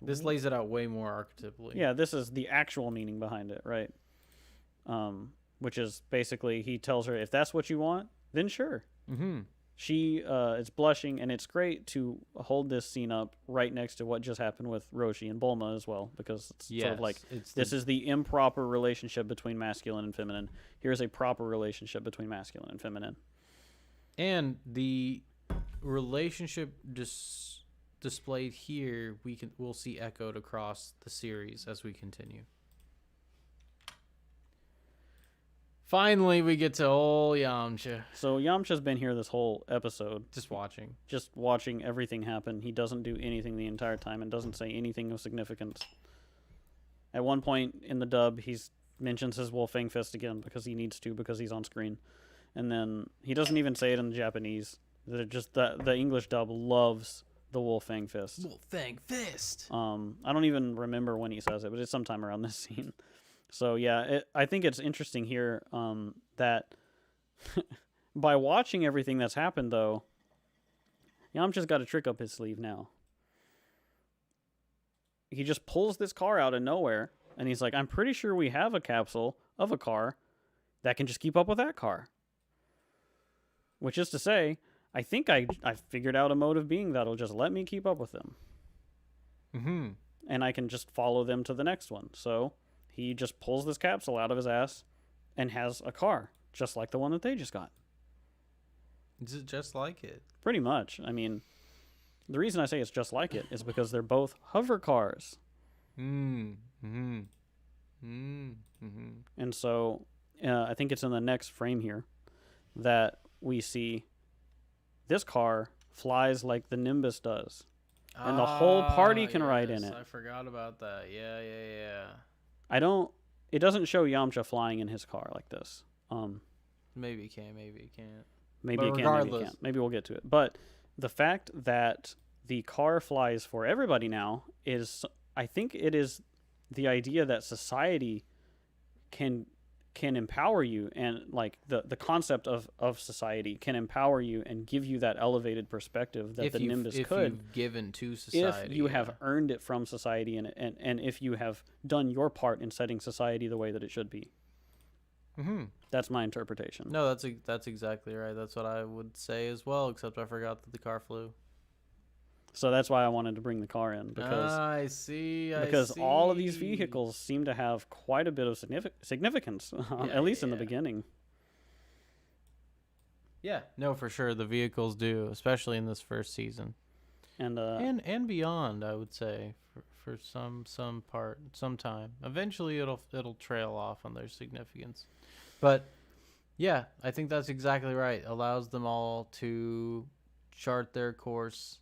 lays it out way more archetypally. Yeah, this is the actual meaning behind it, right? Which is basically he tells her, if that's what you want, then sure. Mm-hmm. She is blushing, and it's great to hold this scene up right next to what just happened with Roshi and Bulma as well, this is the improper relationship between masculine and feminine. Here's a proper relationship between masculine and feminine. And the relationship displayed here, we'll see echoed across the series as we continue. Finally, we get to old Yamcha. So Yamcha's been here this whole episode. Just watching everything happen. He doesn't do anything the entire time and doesn't say anything of significance. At one point in the dub, he mentions his Wolfang Fist again because he needs to, because he's on screen. And then he doesn't even say it in the Japanese. The English dub loves the Wolfang Fist. Wolfang Fist! I don't even remember when he says it, but it's sometime around this scene. So yeah, I think it's interesting here that by watching everything that's happened, though, Yamcha's got a trick up his sleeve now. He just pulls this car out of nowhere, and he's like, I'm pretty sure we have a capsule of a car that can just keep up with that car. Which is to say, I think I figured out a mode of being that'll just let me keep up with them. Mm-hmm. And I can just follow them to the next one. So he just pulls this capsule out of his ass and has a car, just like the one that they just got. Is it just like it? Pretty much. I mean, the reason I say it's just like it is because they're both hover cars. Mm-hmm. And so I think it's in the next frame here that we see, this car flies like the Nimbus does. And the whole party can ride in it. I forgot about that. Yeah. It doesn't show Yamcha flying in his car like this. Maybe it can, maybe it can't. Maybe it can, maybe it can't. Maybe we'll get to it. But the fact that the car flies for everybody now is, I think it is the idea that society can empower you, and like the concept of society can empower you and give you that elevated perspective that the Nimbus could. If you've given to society. If you have earned it from society, and if you have done your part in setting society the way that it should be. Mm-hmm. That's my interpretation. No, that's exactly right. That's what I would say as well, except I forgot that the car flew. So that's why I wanted to bring the car in, because I see. All of these vehicles seem to have quite a bit of significance, at least in the beginning. Yeah, no, for sure the vehicles do, especially in this first season, and beyond. I would say for some time. Eventually, it'll trail off on their significance, but yeah, I think that's exactly right. Allows them all to chart their course.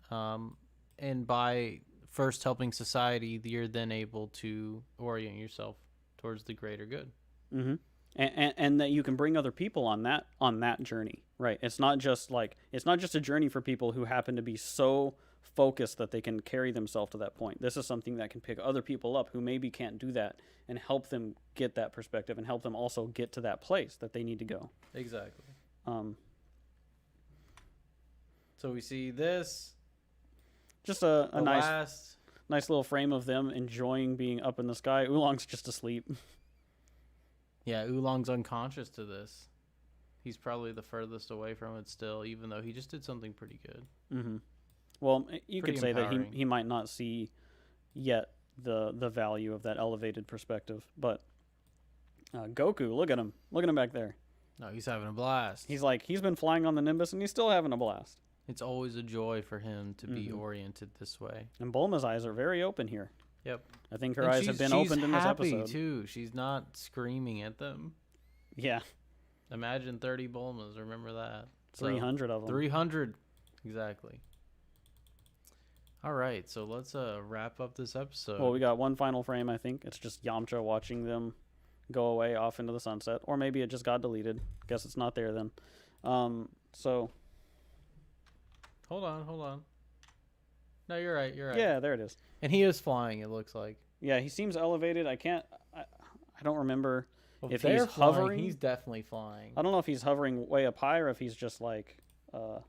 And by first helping society, you're then able to orient yourself towards the greater good. Mm-hmm. And that you can bring other people on that journey, right? It's not just a journey for people who happen to be so focused that they can carry themselves to that point. This is something that can pick other people up who maybe can't do that and help them get that perspective and help them also get to that place that they need to go. Exactly. So we see this. Just a nice little frame of them enjoying being up in the sky. Oolong's just asleep. Yeah, Oolong's unconscious to this. He's probably the furthest away from it still, even though he just did something pretty good. Mm-hmm. Well, you could say that he might not see yet the value of that elevated perspective. But Goku, look at him back there. No, he's having a blast. He's been flying on the Nimbus and he's still having a blast. It's always a joy for him to be oriented this way. And Bulma's eyes are very open here. Yep. I think her eyes have been opened in this episode. She's happy, too. She's not screaming at them. Yeah. Imagine 30 Bulmas. Remember that. 300 of them. 300. Exactly. All right. So let's wrap up this episode. Well, we got one final frame, I think. It's just Yamcha watching them go away off into the sunset. Or maybe it just got deleted. Guess it's not there then. So... Hold on. No, you're right. Yeah, there it is. And he is flying, it looks like. Yeah, he seems elevated. I don't remember if he's hovering. He's definitely flying. I don't know if he's hovering way up high or if he's just like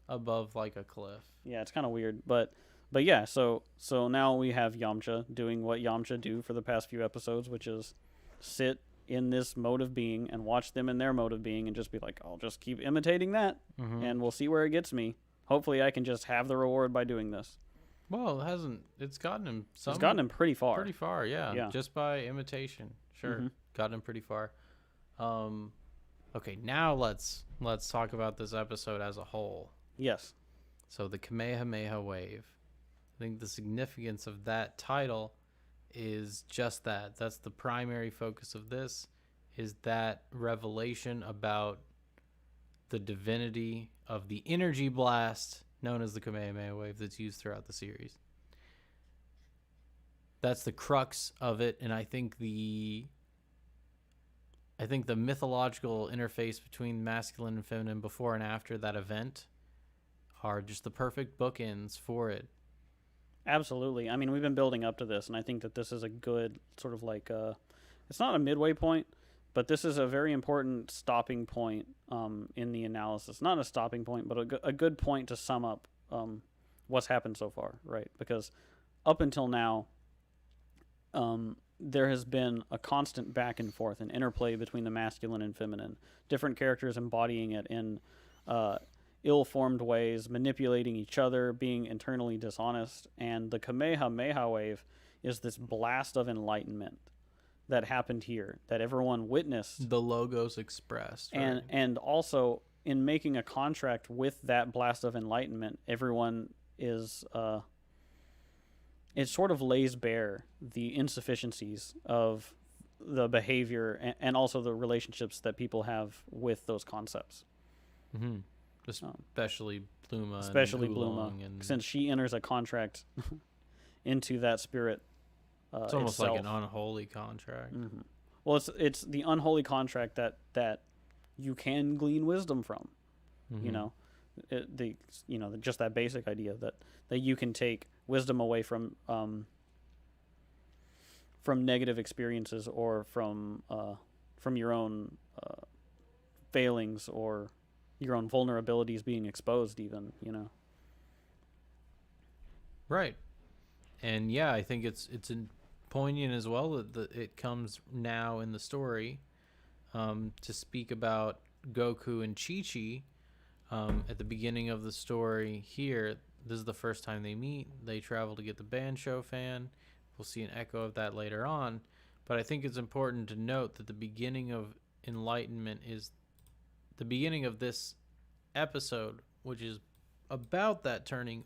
above like a cliff. Yeah, it's kind of weird, but yeah, so now we have Yamcha doing what Yamcha do for the past few episodes, which is sit in this mode of being and watch them in their mode of being and just be like, I'll just keep imitating that and we'll see where it gets me. Hopefully I can just have the reward by doing this. Well, it's gotten him It's gotten him pretty far. Pretty far, yeah. Just by imitation. Sure. Gotten him pretty far. Okay, now let's talk about this episode as a whole. Yes. So the Kamehameha Wave. I think the significance of that title is just that. That's the primary focus of this, is that revelation about the divinity of the energy blast known as the Kamehameha Wave that's used throughout the series. That's the crux of it, and I think the mythological interface between masculine and feminine before and after that event are just the perfect bookends for it. Absolutely. I mean, we've been building up to this, and I think that this is a good sort of like it's not a midway point, but this is a very important stopping point in the analysis. Not a stopping point, but a good point to sum up what's happened so far, right? Because up until now, there has been a constant back and forth and interplay between the masculine and feminine. Different characters embodying it in ill-formed ways, manipulating each other, being internally dishonest. And the Kamehameha Wave is this blast of enlightenment that happened here, that everyone witnessed. The Logos expressed. Right? And also, in making a contract with that blast of enlightenment, everyone is... it sort of lays bare the insufficiencies of the behavior and also the relationships that people have with those concepts. Mm-hmm. Especially Bluma. Especially and Bluma, Oolong and since she enters a contract into that spirit. It's almost itself. like an unholy contract. Mm-hmm. Well, it's the unholy contract that you can glean wisdom from. Mm-hmm. You know, just that basic idea that you can take wisdom away from negative experiences or from your own failings or your own vulnerabilities being exposed, even, you know. Right. And yeah, I think it's poignant as well that it comes now in the story to speak about Goku and Chi-Chi at the beginning of the story here. This is the first time they meet. They travel to get the Bansho fan. We'll see an echo of that later on. But I think it's important to note that the beginning of enlightenment is the beginning of this episode, which is about that turning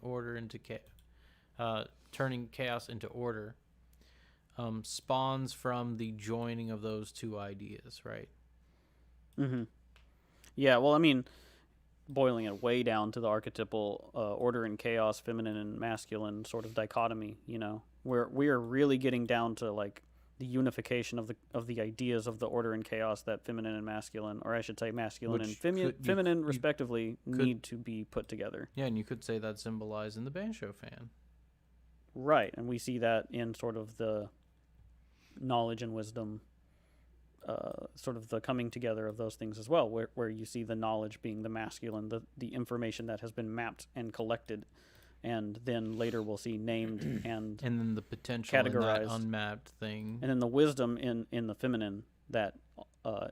chaos into order, spawns from the joining of those two ideas, right? Mm-hmm. Yeah, well, I mean, boiling it way down to the archetypal order and chaos, feminine and masculine sort of dichotomy, you know, where we are really getting down to like the unification of the ideas of the order and chaos that feminine and masculine, or I should say masculine Which and feminine respectively, need to be put together. Yeah, and you could say that's symbolized in the Bansho fan. Right, and we see that in sort of the knowledge and wisdom, sort of the coming together of those things as well, where you see the knowledge being the masculine, the information that has been mapped and collected, and then later we'll see named and then the potential categorized, in that unmapped thing. and then the wisdom in the feminine that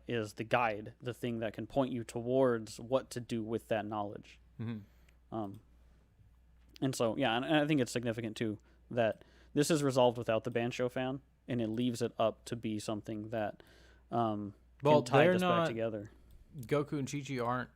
is the guide, the thing that can point you towards what to do with that knowledge. Mm-hmm. And so, yeah, and I think it's significant, too, that this is resolved without the Bansho fan, and it leaves it up to be something that can tie this back together. Goku and Chi-Chi aren't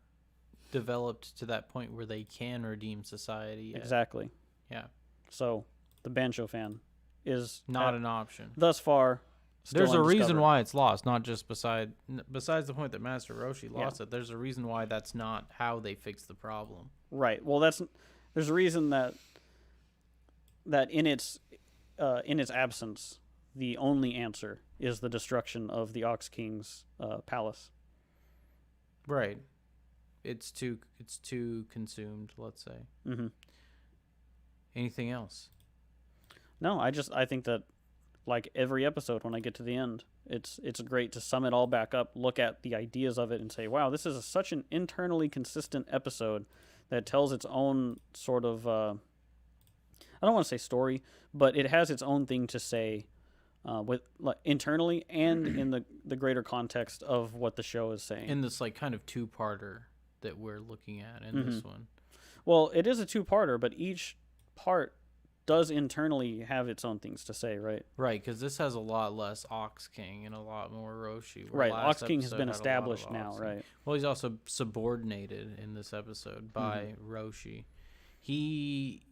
developed to that point where they can redeem society yet. Exactly. Yeah. So, the Bansho fan is not an option. Thus far, still there's a reason undiscovered. why it's lost, not just besides the point that Master Roshi lost it. There's a reason why that's not how they fix the problem. Right. Well, there's a reason that in its absence, the only answer is the destruction of the Ox King's palace. Right. It's too consumed, let's say. Mm-hmm. Anything else? No, I think that, like every episode, when I get to the end, it's great to sum it all back up, look at the ideas of it, and say, wow, this is such an internally consistent episode that tells its own sort of, I don't want to say story, but it has its own thing to say with internally and in the greater context of what the show is saying. In this like kind of two-parter that we're looking at in this one. Well, it is a two-parter, but each part does internally have its own things to say, right? Right, because this has a lot less Ox King and a lot more Roshi. Right, Ox King has been established now, right? Well, he's also subordinated in this episode by Roshi. He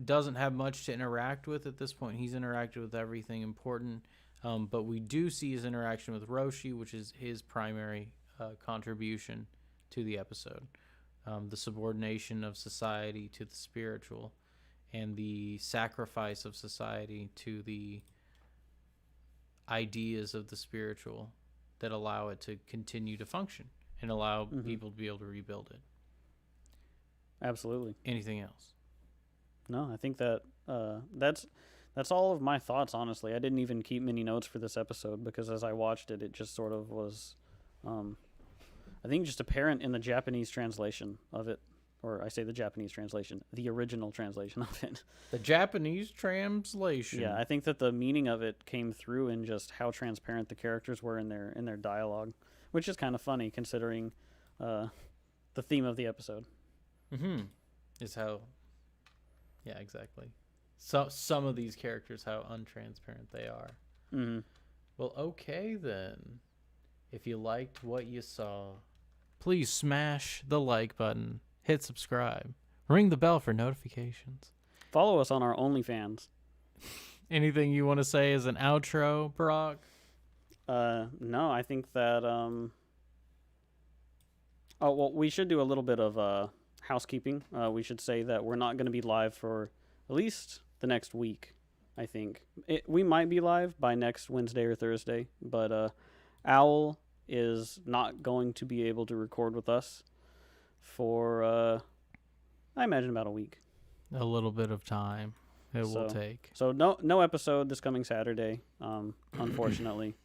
doesn't have much to interact with at this point. He's interacted with everything important, but we do see his interaction with Roshi, which is his primary contribution to the episode. The subordination of society to the spiritual, and the sacrifice of society to the ideas of the spiritual that allow it to continue to function and allow people to be able to rebuild it. Absolutely. Anything else? No, I think that that's all of my thoughts, honestly. I didn't even keep many notes for this episode because as I watched it, it just sort of was, I think, just apparent in the Japanese translation of it. Or I say the Japanese translation, the original translation of it. The Japanese translation. Yeah, I think that the meaning of it came through in just how transparent the characters were in their dialogue, which is kind of funny considering the theme of the episode. Is how, yeah, exactly. So some of these characters, how untransparent they are. Well, okay then. If you liked what you saw, please smash the like button. Hit subscribe. Ring the bell for notifications. Follow us on our OnlyFans. Anything you want to say as an outro, Brok? No, I think that oh well, we should do a little bit of housekeeping. We should say that we're not going to be live for at least the next week. I think we might be live by next Wednesday or Thursday, but Owl is not going to be able to record with us for I imagine about a week. A little bit of time it will take. So no episode this coming Saturday, unfortunately.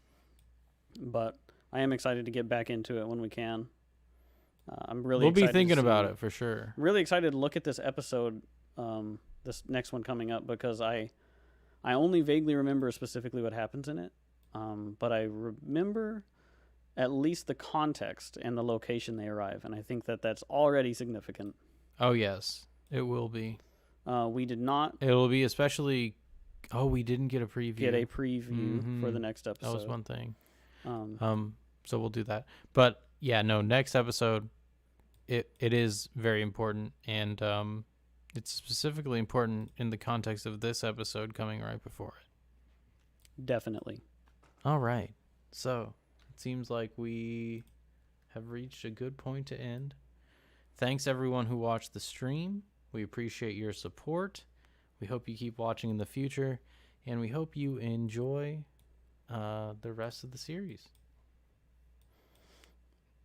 But I am excited to get back into it when we can. I'm really. We'll be excited thinking to about it for sure. Really excited to look at this episode, this next one coming up, because I only vaguely remember specifically what happens in it, but I remember at least the context and the location they arrive, and I think that that's already significant. Oh yes, it will be. We did not. It will be especially. Oh, we didn't get a preview. Get a preview for the next episode. That was one thing. So we'll do that. But yeah, no, next episode, it is very important, and it's specifically important in the context of this episode coming right before it. Definitely. All right. So it seems like we have reached a good point to end. Thanks everyone who watched the stream. We appreciate your support. We hope you keep watching in the future, and we hope you enjoy the rest of the series.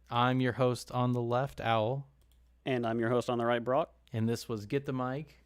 I'm your host on the left, Owl. And I'm your host on the right, Brok. And this was Get the Mic.